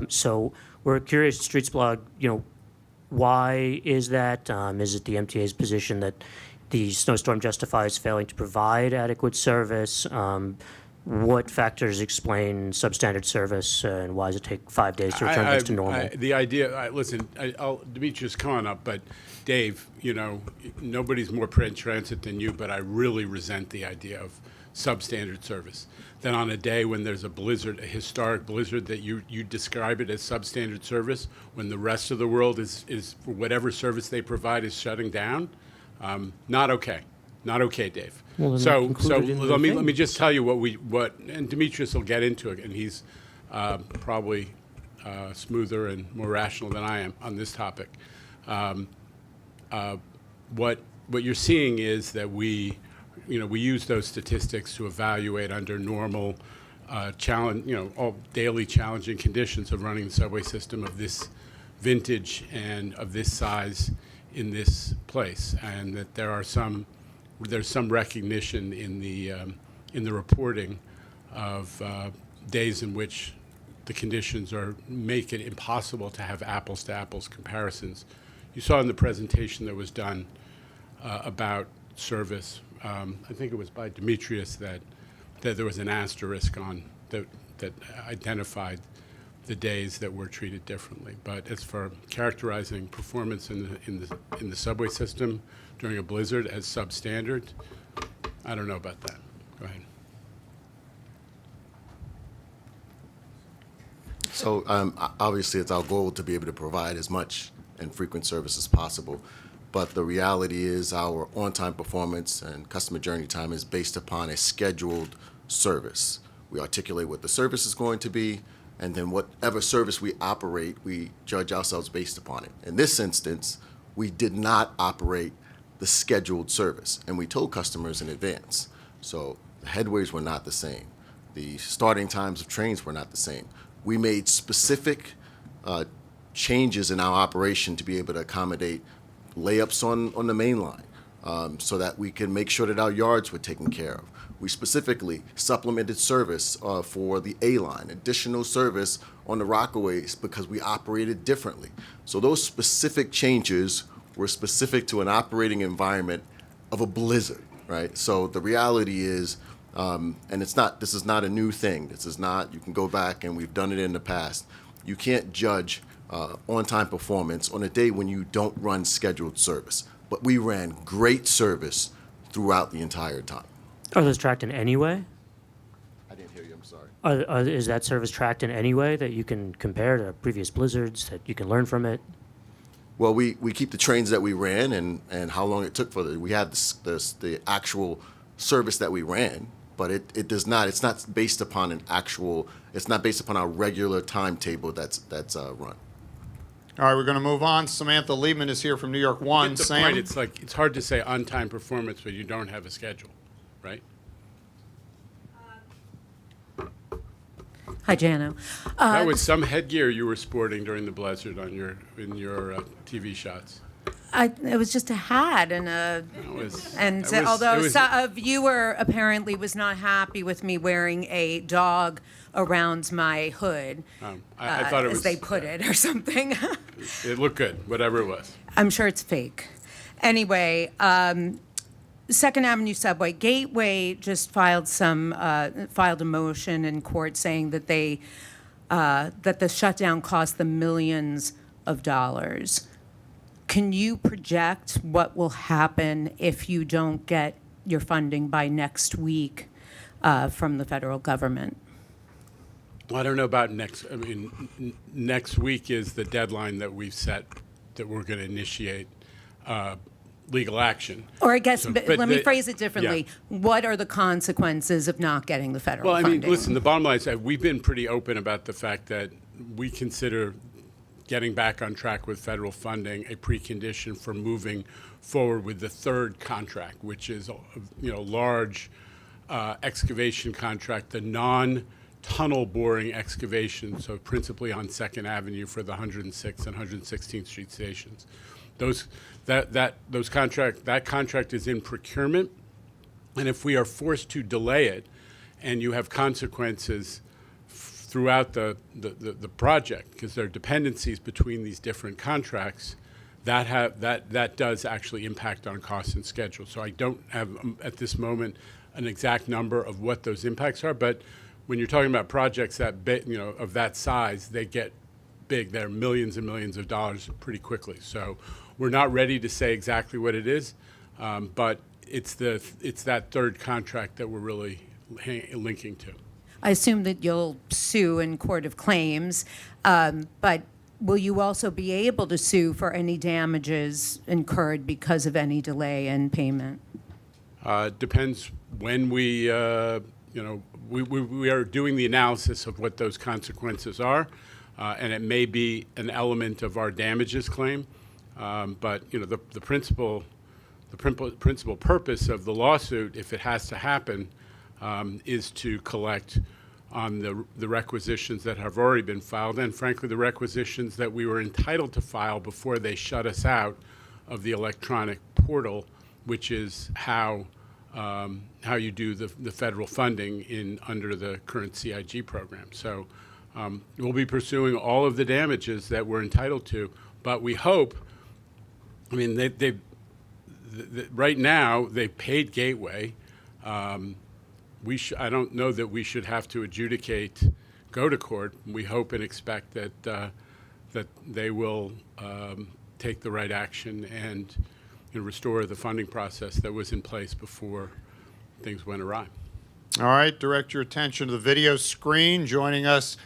So we're curious, Streets blog, why is that? Is it the MTA's position that the snowstorm justifies failing to provide adequate service? What factors explain substandard service, and why does it take 5 days to return things to normal? The idea, listen, Demetrius, come on up, but Dave, nobody's more transit than you, but I really resent the idea of substandard service. Then on a day when there's a blizzard, a historic blizzard, that you describe it as substandard service, when the rest of the world is whatever service they provide is shutting down. Not okay. Not okay, Dave. Well, so let me just tell you what and Demetrius will get into it, and he's probably smoother and more rational than I am on this topic. What you're seeing is that we use those statistics to evaluate under normal all daily challenging conditions of running the subway system of this vintage and of this size in this place, and that there's some recognition in the reporting of days in which the conditions make it impossible to have apples to apples comparisons. You saw in the presentation that was done about service, I think it was by Demetrius, that there was an asterisk on that identified the days that were treated differently. But as for characterizing performance in the subway system during a blizzard as substandard, I don't know about that. Go ahead. So obviously it's our goal to be able to provide as much and frequent service as possible. But the reality is our on-time performance and customer journey time is based upon a scheduled service. We articulate what the service is going to be, and then whatever service we operate, we judge ourselves based upon it. In this instance, we did not operate the scheduled service, and we told customers in advance. So the headways were not the same. The starting times of trains were not the same. We made specific changes in our operation to be able to accommodate layups on the main line, so that we can make sure that our yards were taken care of. We specifically supplemented service for the A line, additional service on the Rockaways because we operated differently. So those specific changes were specific to an operating environment of a blizzard, right? So the reality is, and this is not a new thing. This is not, you can go back and we've done it in the past. You can't judge on-time performance on a day when you don't run scheduled service. But we ran great service throughout the entire time. Are those tracked in any way? I didn't hear you, I'm sorry. Is that service tracked in any way that you can compare to previous blizzards, that you can learn from it? Well, we keep the trains that we ran and how long it took we had the actual service that we ran, but it's not based upon it's not based upon our regular timetable that's run. All right, we're going to move on. Samantha Liebman is here from New York One. Get the Sam? point. It's hard to say on-time performance when you don't have a schedule, right? Hi, Jano. That was some headgear you were sporting during the blizzard in your TV shots. It was just a hat and a. Although a viewer apparently was not happy with me wearing a dog around my hood, I thought it was, as they put it, or something. It looked good, whatever it was. I'm sure it's fake. Anyway, Second Avenue Subway Gateway just filed a motion in court saying that that the shutdown cost them millions of dollars. Can you project what will happen if you don't get your funding by next week from the federal government? Well, I don't know about next. I mean, next week is the deadline that we've set that we're going to initiate legal action. Or I guess, let me phrase it differently. Yeah. What are the consequences of not getting the federal funding? Well, I mean, listen, the bottom line is that we've been pretty open about the fact that we consider getting back on track with federal funding a precondition for moving forward with the third contract, which is large excavation contract, the non-tunnel boring excavation, so principally on 2nd Avenue for the 106th and 116th Street stations. That contract is in procurement, and if we are forced to delay it, and you have consequences throughout the project, because there are dependencies between these different contracts, that does actually impact on cost and schedule. So I don't have at this moment an exact number of what those impacts are, but when you're talking about projects that of that size, they get big. They're millions and millions of dollars pretty quickly. So we're not ready to say exactly what it is, but it's that third contract that we're really linking to. I assume that you'll sue in court of claims, but will you also be able to sue for any damages incurred because of any delay in payment? Depends when we are doing the analysis of what those consequences are, and it may be an element of our damages claim. But the principal purpose of the lawsuit, if it has to happen, is to collect on the requisitions that have already been filed, and frankly, the requisitions that we were entitled to file before they shut us out of the electronic portal, which is how you do the federal funding under the current CIG program. So we'll be pursuing all of the damages that we're entitled to, but we hope. I mean, right now they've paid Gateway. I don't know that we should have to go to court. We hope and expect that they will take the right action and restore the funding process that was in place before things went awry. All right, direct your attention to the video screen. Joining us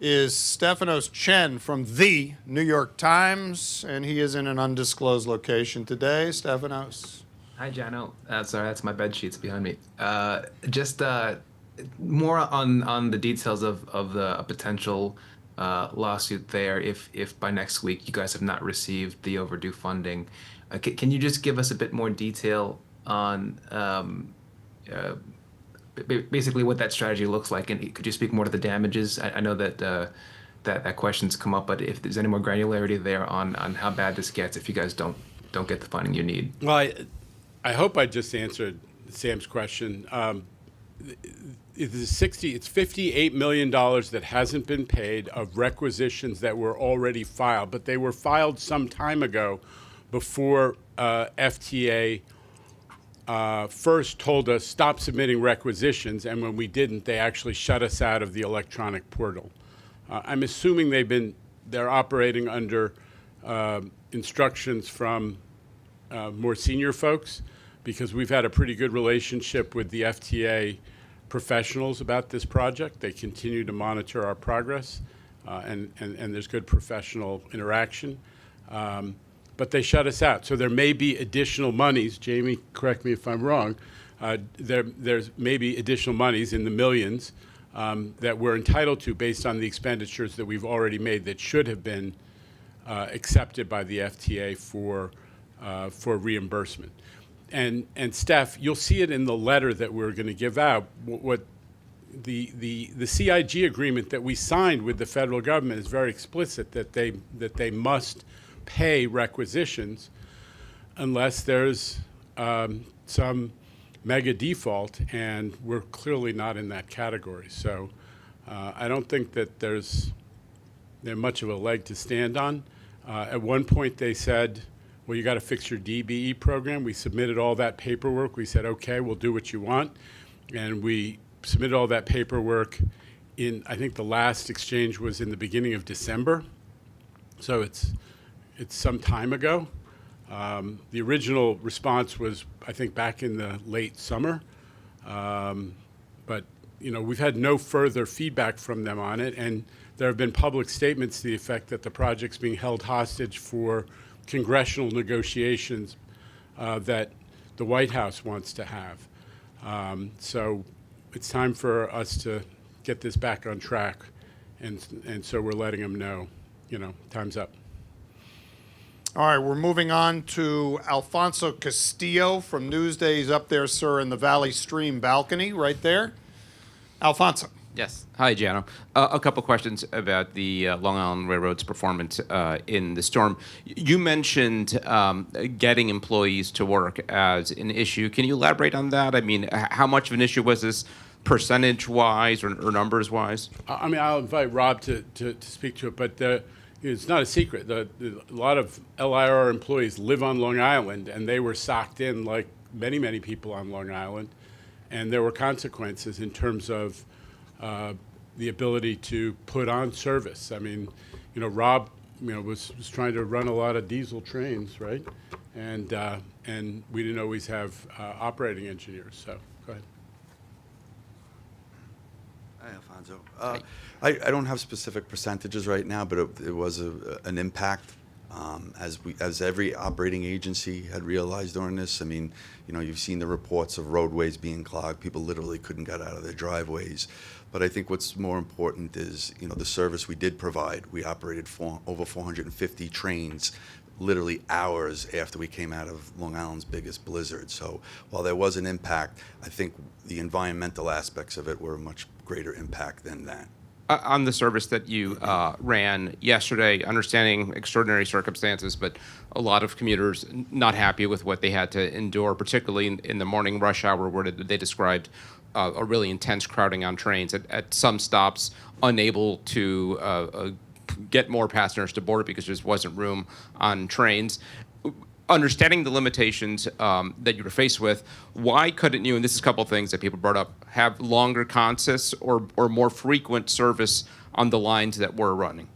is Stefanos Chen from the New York Times, and he is in an undisclosed location today. Stefanos. Hi, Jano. Sorry, that's my bed sheets behind me. Just more on the details of the potential lawsuit there. If by next week you guys have not received the overdue funding, can you just give us a bit more detail on basically what that strategy looks like? And could you speak more to the damages? I know that that question's come up, but if there's any more granularity there on how bad this gets if you guys don't get the funding you need. Well, I hope I just answered Sam's question. It's $58 million that hasn't been paid of requisitions that were already filed, but they were filed some time ago before FTA first told us stop submitting requisitions, and when we didn't, they actually shut us out of the electronic portal. I'm assuming they're operating under instructions from more senior folks, because we've had a pretty good relationship with the FTA professionals about this project. They continue to monitor our progress, and there's good professional interaction. But they shut us out. So there may be additional monies. Jamie, correct me if I'm wrong. There's maybe additional monies in the millions that we're entitled to based on the expenditures that we've already made that should have been accepted by the FTA for reimbursement. And Steph, you'll see it in the letter that we're going to give out. What the CIG agreement that we signed with the federal government is very explicit that they must pay requisitions unless there's some mega default, and we're clearly not in that category. So I don't think that there's much of a leg to stand on. At one point they said, well, you got to fix your DBE program. We submitted all that paperwork. We said, okay, we'll do what you want. And we submitted all that paperwork in, I think the last exchange was in the beginning of December. So it's some time ago. The original response was, I think, back in the late summer. But, we've had no further feedback from them on it. And there have been public statements to the effect that the project's being held hostage for congressional negotiations that the White House wants to have. So it's time for us to get this back on track. And so we're letting them know, time's up. All right, we're moving on to Alfonso Castillo from Newsday. He's up there, sir, in the Valley Stream balcony right there. Alfonso. Yes. Hi, Giano. A couple questions about the Long Island Railroad's performance in the storm. You mentioned getting employees to work as an issue. Can you elaborate on that? I mean, how much of an issue was this percentage-wise or numbers-wise? I mean, I'll invite Rob to speak to it, but it's not a secret. A lot of LIR employees live on Long Island, and they were socked in like many, many people on Long Island. And there were consequences in terms of the ability to put on service. I mean, Rob, was trying to run a lot of diesel trains, right? And we didn't always have operating engineers. So go ahead. Hi, Alfonso. I don't have specific percentages right now, but it was an impact. As every operating agency had realized during this. I mean, you've seen the reports of roadways being clogged. People literally couldn't get out of their driveways. But I think what's more important is, the service we did provide. We operated over 450 trains literally hours after we came out of Long Island's biggest blizzard. So while there was an impact, I think the environmental aspects of it were a much greater impact than that. On the service that you ran yesterday, understanding extraordinary circumstances, but a lot of commuters not happy with what they had to endure, particularly in the morning rush hour where they described a really intense crowding on trains at some stops, unable to get more passengers to board because there just wasn't room on trains. Understanding the limitations that you were faced with, why couldn't you, and this is a couple of things that people brought up, have longer consists or more frequent service on the lines that were running?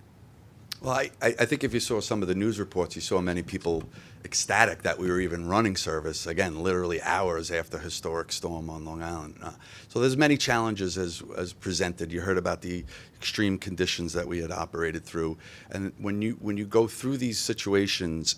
Well, I think if you saw some of the news reports, you saw many people ecstatic that we were even running service, again, literally hours after a historic storm on Long Island. So there's many challenges as presented. You heard about the extreme conditions that we had operated through. And when you go through these situations,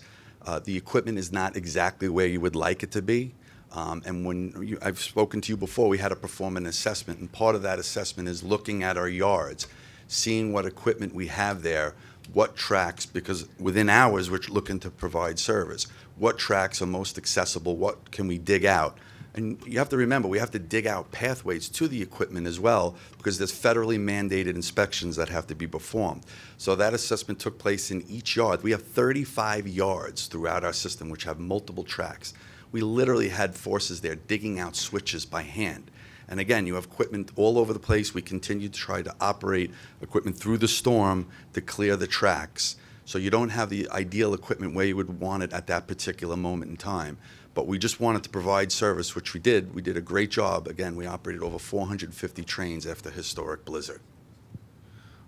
the equipment is not exactly where you would like it to be. And I've spoken to you before, we had to perform an assessment, and part of that assessment is looking at our yards, seeing what equipment we have there, what tracks, because within hours we're looking to provide service, what tracks are most accessible, what can we dig out. And you have to remember, we have to dig out pathways to the equipment as well, because there's federally mandated inspections that have to be performed. So that assessment took place in each yard. We have 35 yards throughout our system which have multiple tracks. We literally had forces there digging out switches by hand. And again, you have equipment all over the place. We continue to try to operate equipment through the storm to clear the tracks. So you don't have the ideal equipment where you would want it at that particular moment in time. But we just wanted to provide service, which we did. We did a great job. Again, we operated over 450 trains after a historic blizzard.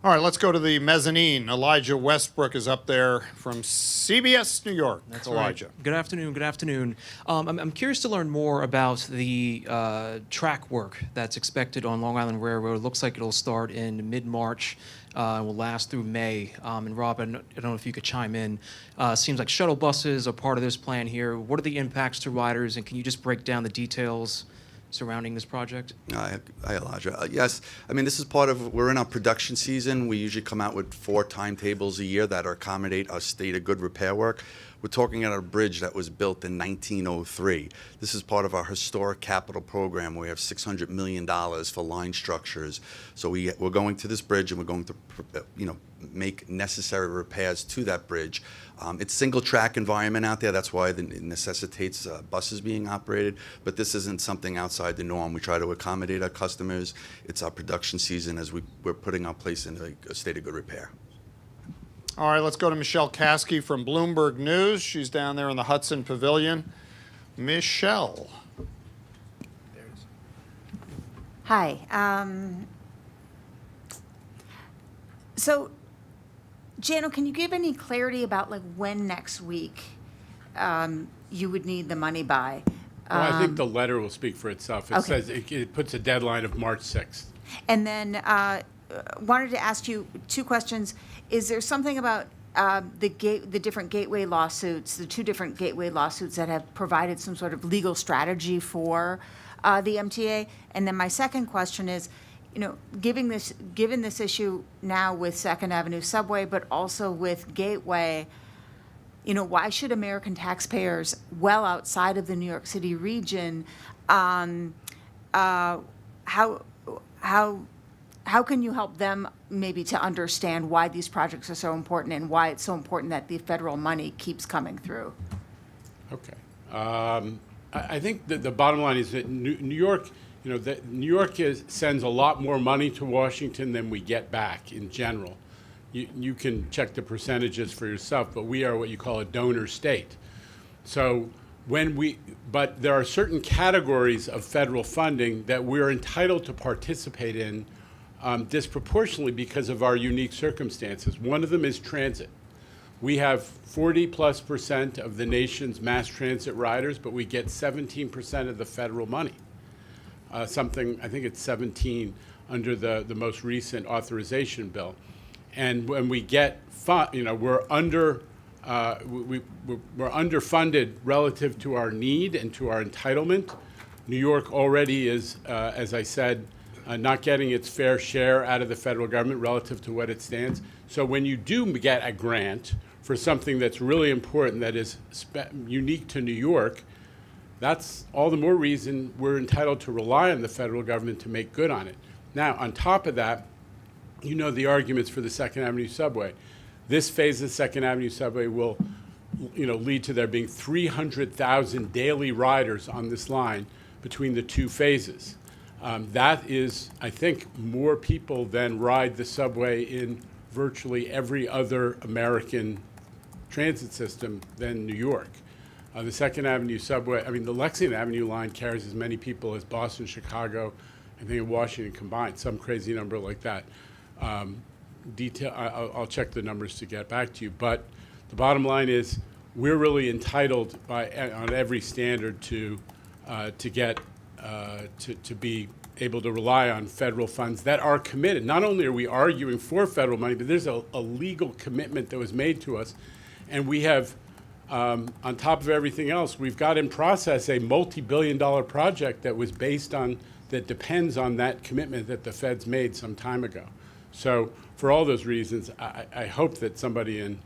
All right, let's go to the mezzanine. Elijah Westbrook is up there from CBS New York. That's Elijah. Right. Good afternoon. Good afternoon. I'm curious to learn more about the track work that's expected on Long Island Railroad. It looks like it'll start in mid-March and will last through May. And Rob, I don't know if you could chime in. Seems like shuttle buses are part of this plan here. What are the impacts to riders, and can you just break down the details surrounding this project? Hi, Elijah. Yes, I mean, this is part of, we're in our production season. We usually come out with 4 timetables a year that accommodate our state of good repair work. We're talking about a bridge that was built in 1903. This is part of our historic capital program. We have $600 million for line structures. So we're going to this bridge and we're going to, make necessary repairs to that bridge. It's single track environment out there. That's why it necessitates buses being operated. But this isn't something outside the norm. We try to accommodate our customers. It's our production season as we're putting our place in a state of good repair. All right, let's go to Michelle Caskey from Bloomberg News. She's down there in the Hudson Pavilion. Michelle. Hi. So, Jano, can you give any clarity about when next week you would need the money by? Well, I think the letter will speak for itself. It Okay. says it puts a deadline of March 6th. And then wanted to ask you 2 questions. Is there something about the different gateway lawsuits, the 2 different gateway lawsuits that have provided some sort of legal strategy for the MTA? And then my second question is, given this issue now with Second Avenue Subway, but also with Gateway, why should American taxpayers well outside of the New York City region, how can you help them maybe to understand why these projects are so important and why it's so important that the federal money keeps coming through? Okay. I think that the bottom line is that New York, New York sends a lot more money to Washington than we get back in general. You can check the percentages for yourself, but we are what you call a donor state. So but there are certain categories of federal funding that we're entitled to participate in disproportionately because of our unique circumstances. One of them is transit. We have 40+% of the nation's mass transit riders, but we get 17% of the federal money. I think it's 17 under the most recent authorization bill. And when we get, we're underfunded relative to our need and to our entitlement. New York already is, as I said, not getting its fair share out of the federal government relative to what it stands. So when you do get a grant for something that's really important, that is unique to New York, that's all the more reason we're entitled to rely on the federal government to make good on it. Now, on top of that, the arguments for the Second Avenue Subway. This phase of the Second Avenue Subway will, lead to there being 300,000 daily riders on this line between the 2 phases. That is, I think, more people than ride the subway in virtually every other American transit system than New York. The Second Avenue Subway, the Lexington Avenue line carries as many people as Boston, Chicago, I think Washington combined, some crazy number like that. I'll check the numbers to get back to you. But the bottom line is we're really entitled on every standard to be able to rely on federal funds that are committed. Not only are we arguing for federal money, but there's a legal commitment that was made to us. And we have, on top of everything else, we've got in process a multi-billion-dollar project that depends on that commitment that the feds made some time ago. So for all those reasons, I hope that somebody in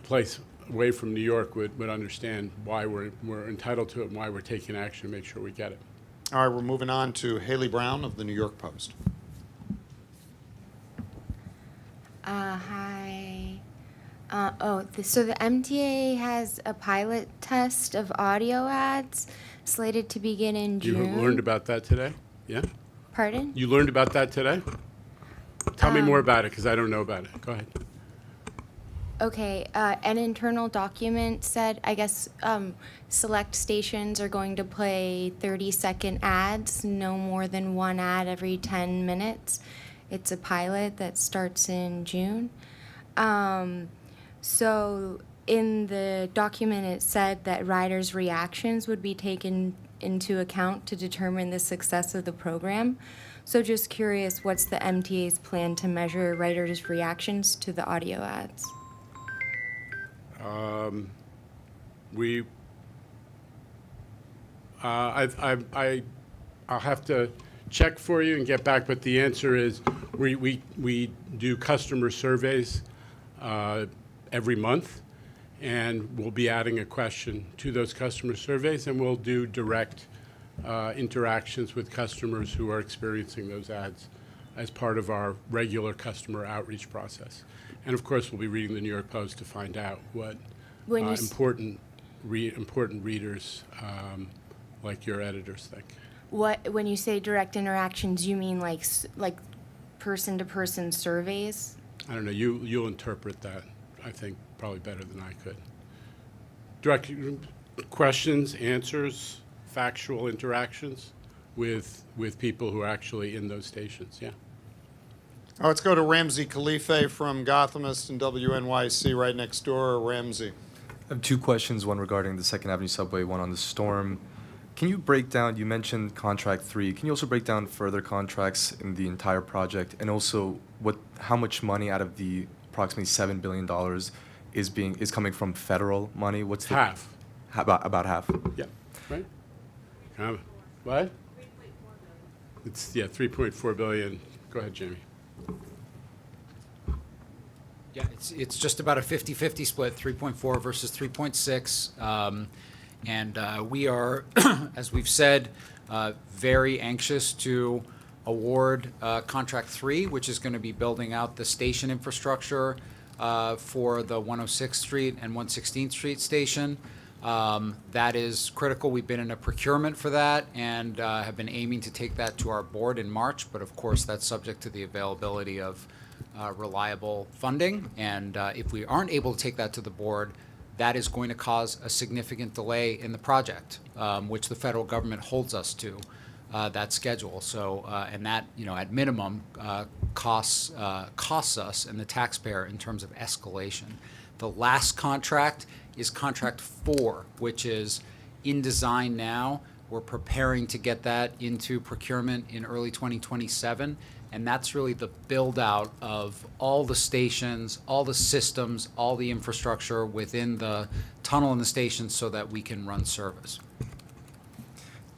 place away from New York would understand why we're entitled to it and why we're taking action to make sure we get it. All right, we're moving on to Haley Brown of the New York Post. Hi. So the MTA has a pilot test of audio ads slated to begin in June. You learned about that today? Yeah? Pardon? You learned about that today? Tell me more about it, because I don't know about it. Go ahead. Okay, an internal document said, I guess, select stations are going to play 30-second ads, no more than 1 ad every 10 minutes. It's a pilot that starts in June. So in the document, it said that riders' reactions would be taken into account to determine the success of the program. So just curious, what's the MTA's plan to measure riders' reactions to the audio ads? I'll have to check for you and get back, but the answer is we do customer surveys every month, and we'll be adding a question to those customer surveys, and we'll do direct interactions with customers who are experiencing those ads as part of our regular customer outreach process. And of course, we'll be reading the New York Post to find out what When you important readers like your editors think. when you say direct interactions, you mean like person-to-person surveys? I don't know, you'll interpret that, I think, probably better than I could. Direct questions, answers, factual interactions with people who are actually in those stations, yeah. Let's go to Ramsey Khalife from Gothamist and WNYC right next door. Ramsey. I have two questions, one regarding the 2nd Avenue subway, one on the storm. Can you break down, you mentioned contract 3, can you also break down further contracts in the entire project, and also how much money out of the approximately $7 billion is coming from federal money? What's the Half. About half? Yeah, right? What? It's, 3.4 billion. Go ahead, Jamie. Yeah, it's just about a 50-50 split, 3.4 versus 3.6. And we are, as we've said, very anxious to award Contract 3, which is going to be building out the station infrastructure for the 106th Street and 116th Street station. That is critical. We've been in a procurement for that and have been aiming to take that to our board in March, but of course that's subject to the availability of reliable funding. And if we aren't able to take that to the board, that is going to cause a significant delay in the project, which the federal government holds us to that schedule. So, and that, at minimum, costs us and the taxpayer in terms of escalation. The last contract is Contract 4, which is in design now. We're preparing to get that into procurement in early 2027. And that's really the build out of all the stations, all the systems, all the infrastructure within the tunnel and the stations so that we can run service.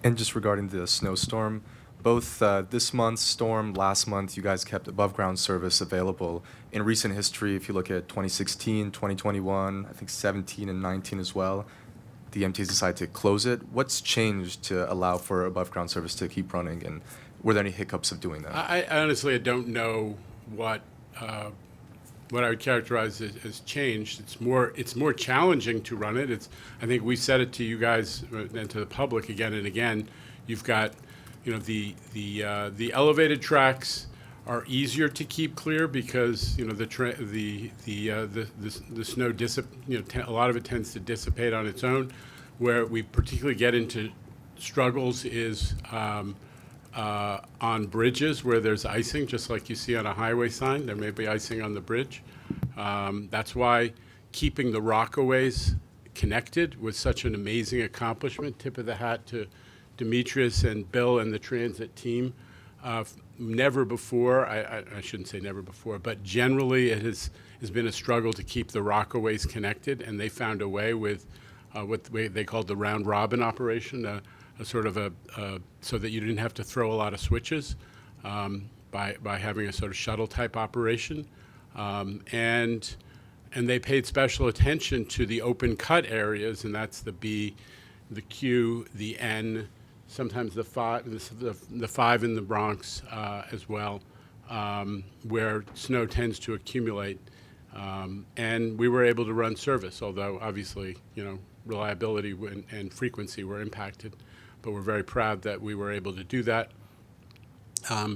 And just regarding the snowstorm, both this month's storm, last month, you guys kept above ground service available. In recent history, if you look at 2016, 2021, I think 17 and 19 as well, the MTA decided to close it. What's changed to allow for above ground service to keep running, and were there any hiccups of doing that? I honestly don't know what I would characterize as changed. It's more challenging to run it. I think we said it to you guys and to the public again and again. You've got, the elevated tracks are easier to keep clear because the snow a lot of it tends to dissipate on its own. Where we particularly get into struggles is on bridges where there's icing, just like you see on a highway sign. There may be icing on the bridge. That's why keeping the Rockaways connected was such an amazing accomplishment. Tip of the hat to Demetrius and Bill and the transit team. Never before, I shouldn't say never before, but generally it has been a struggle to keep the Rockaways connected, and they found a way with what they called the round robin operation, a sort of so that you didn't have to throw a lot of switches by having a sort of shuttle type operation. And they paid special attention to the open cut areas, and that's the B, the Q, the N, sometimes the 5 in the Bronx as well, where snow tends to accumulate. And we were able to run service, although obviously, reliability and frequency were impacted. But we're very proud that we were able to do that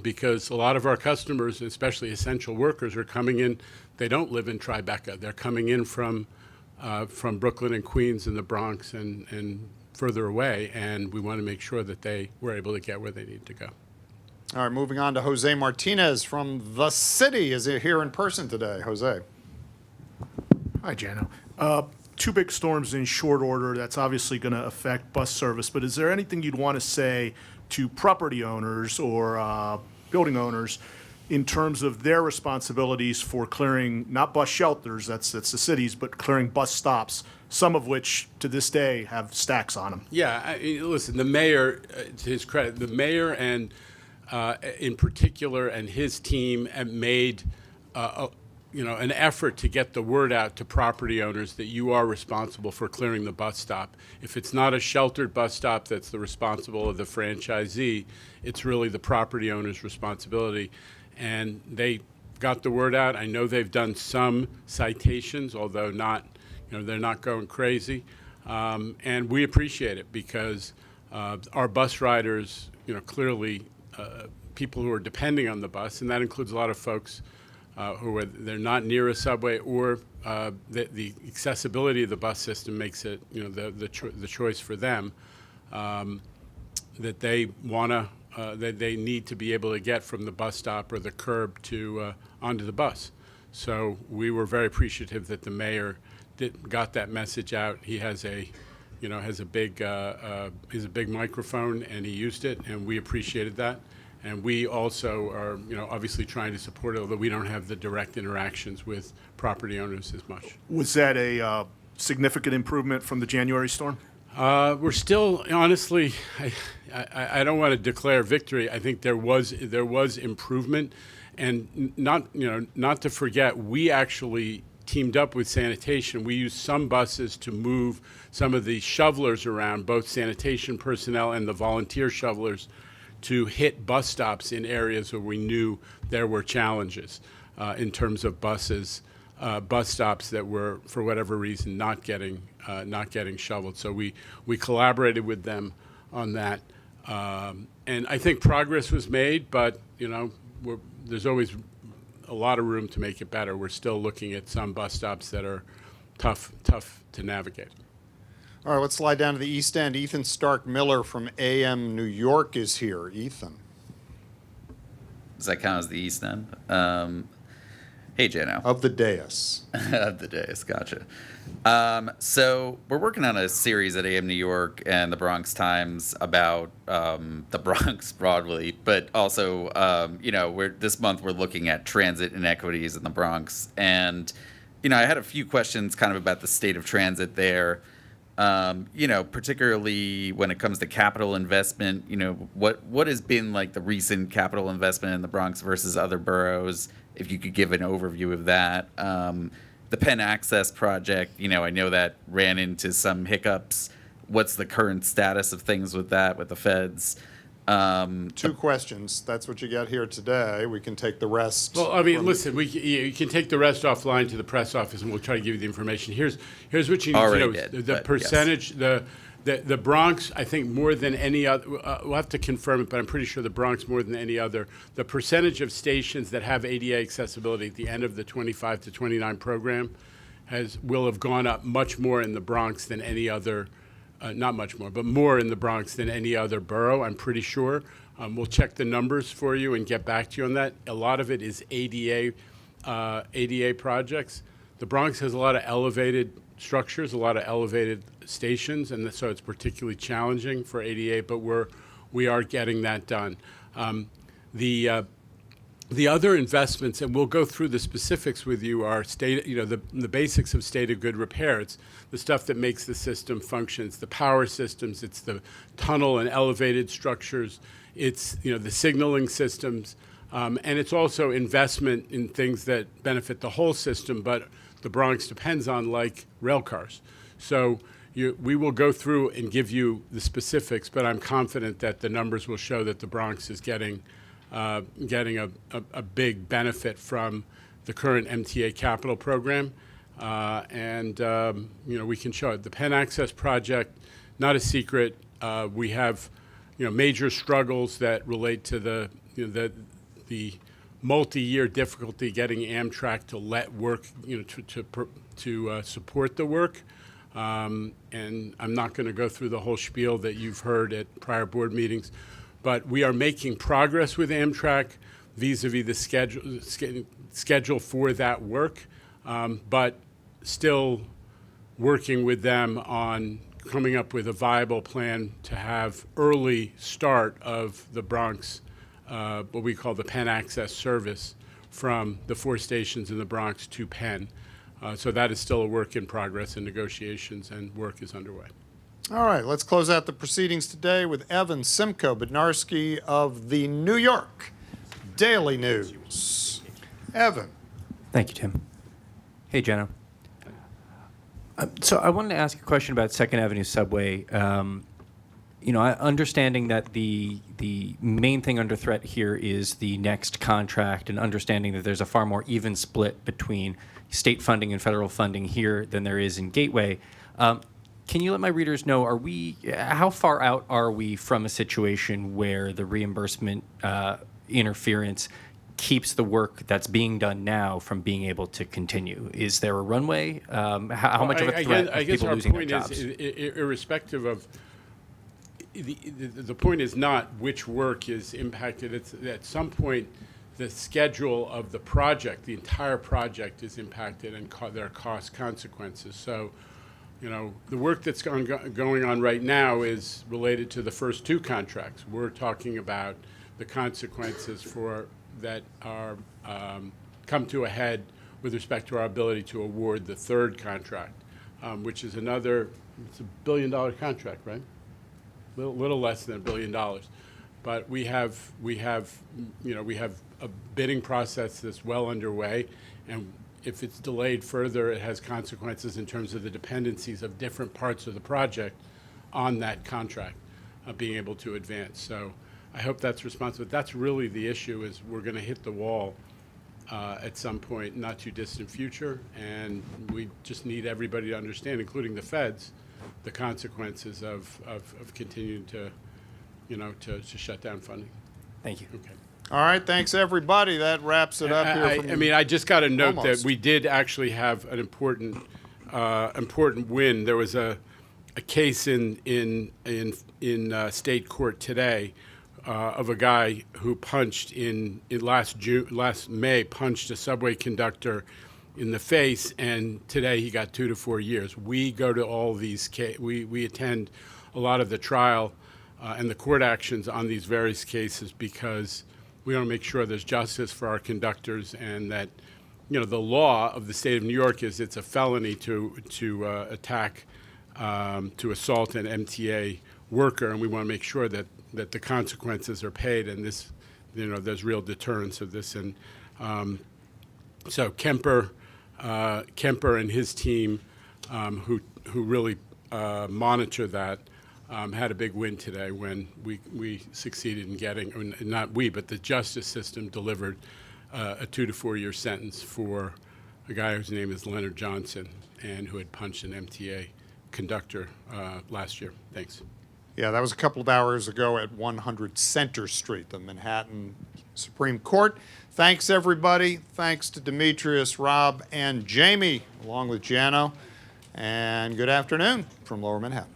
because a lot of our customers, especially essential workers, are coming in. They don't live in Tribeca. They're coming in from Brooklyn and Queens and the Bronx and further away, and we want to make sure that they were able to get where they need to go. All right, moving on to Jose Martinez from the city. Is he here in person today? Jose. Hi, Jano. Two big storms in short order. That's obviously going to affect bus service, but is there anything you'd want to say to property owners or building owners in terms of their responsibilities for clearing, not bus shelters, that's the cities, but clearing bus stops, some of which to this day have stacks on them. Yeah, listen, the mayor, to his credit, the mayor and in particular and his team have made an effort to get the word out to property owners that you are responsible for clearing the bus stop. If it's not a sheltered bus stop that's the responsible of the franchisee, it's really the property owner's responsibility. And they got the word out. I know they've done some citations, although not, they're not going crazy. And we appreciate it because our bus riders, clearly people who are depending on the bus, and that includes a lot of folks they're not near a subway, or the accessibility of the bus system makes it, the choice for them that they that they need to be able to get from the bus stop or the curb to onto the bus. So we were very appreciative that the mayor got that message out. He has a big microphone, and he used it, and we appreciated that. And we also are, obviously trying to support it, although we don't have the direct interactions with property owners as much. Was that a significant improvement from the January storm? We're still, honestly, I don't want to declare victory. I think there was improvement, and not to forget, we actually teamed up with sanitation. We used some buses to move some of the shovelers around, both sanitation personnel and the volunteer shovelers, to hit bus stops in areas where we knew there were challenges in terms of bus stops that were, for whatever reason, not getting shoveled. So we collaborated with them on that, and I think progress was made. But there's always a lot of room to make it better. We're still looking at some bus stops that are tough to navigate. All right, let's slide down to the East End. Ethan Stark Miller from AM New York is here. Ethan. Does that count as the East End? Hey, Jano. Of the dais. Of the dais, gotcha. So we're working on a series at AM New York and the Bronx Times about the Bronx broadly, but also, this month we're looking at transit inequities in the Bronx. And, I had a few questions kind of about the state of transit there. Particularly when it comes to capital investment, what has been like the recent capital investment in the Bronx versus other boroughs? If you could give an overview of that. The Penn Access project, I know that ran into some hiccups. What's the current status of things with that, with the feds? Two questions. That's what you got here today. We can take the rest. Well, listen, you can take the rest offline to the press office, and we'll try to give you the information. Here's what you need to know. The percentage, yes. The Bronx, I think more than any other, we'll have to confirm it, but I'm pretty sure the Bronx more than any other, the percentage of stations that have ADA accessibility at the end of the 25 to 29 program will have gone up much more in the Bronx than any other. Not much more, but more in the Bronx than any other borough, I'm pretty sure. We'll check the numbers for you and get back to you on that. A lot of it is ADA projects. The Bronx has a lot of elevated structures, a lot of elevated stations, and so it's particularly challenging for ADA, but we are getting that done. The other investments, and we'll go through the specifics with you, are the basics of state of good repair. It's the stuff that makes the system function. It's the power systems. It's the tunnel and elevated structures. It's the signaling systems, and it's also investment in things that benefit the whole system, but the Bronx depends on, like rail cars. So we will go through and give you the specifics, but I'm confident that the numbers will show that the Bronx is getting a big benefit from the current MTA capital program, and we can show it. The Penn Access project, not a secret. We have major struggles that relate to the multi-year difficulty getting Amtrak to let work, to support the work. And I'm not going to go through the whole spiel that you've heard at prior board meetings. But we are making progress with Amtrak vis-a-vis the schedule for that work, but still working with them on coming up with a viable plan to have early start of the Bronx what we call the Penn Access service from the 4 stations in the Bronx to Penn. So that is still a work in progress in negotiations, and work is underway. All right, let's close out the proceedings today with Evan Simcoe Bednarski of the New York Daily News. Evan. Thank you, Tim. Hey, Jenna. So I wanted to ask a question about Second Avenue Subway. Understanding that the main thing under threat here is the next contract, and understanding that there's a far more even split between state funding and federal funding here than there is in Gateway. Can you let my readers know, how far out are we from a situation where the reimbursement interference keeps the work that's being done now from being able to continue? Is there a runway? How much of a threat are people losing their jobs? I guess our point is, irrespective of, the point is not which work is impacted. It's at some point the schedule of the project, the entire project is impacted, and there are cost consequences. So, the work that's going on right now is related to the first 2 contracts. We're talking about the consequences that are come to a head with respect to our ability to award the 3rd contract, which is it's a $1 billion contract, right? Little less than $1 billion, but we have a bidding process that's well underway, and if it's delayed further, it has consequences in terms of the dependencies of different parts of the project on that contract being able to advance. So I hope that's responsive. That's really the issue, is we're going to hit the wall at some point, not too distant future, and we just need everybody to understand, including the feds, the consequences of continuing to shut down funding. Thank you. Okay. All right, thanks everybody. That wraps it up here. I just got to note Almost. that we did actually have an important win. There was a case in state court today of a guy who punched last May punched a subway conductor in the face, and today he got 2 to 4 years. We go to all these we attend a lot of the trial and the court actions on these various cases, because we want to make sure there's justice for our conductors, and that the law of the state of New York is it's a felony to attack, to assault an MTA worker, and we want to make sure that the consequences are paid, and this, there's real deterrence of this. And so Kemper and his team, who really monitor that, had a big win today when we succeeded in getting, not we, but the justice system delivered a 2 to 4 year sentence for a guy whose name is Leonard Johnson, and who had punched an MTA conductor last year. Thanks. Yeah, that was a couple of hours ago at 100 Center Street, the Manhattan Supreme Court. Thanks, everybody. Thanks to Demetrius, Rob, and Jamie, along with Jano. And good afternoon from Lower Manhattan.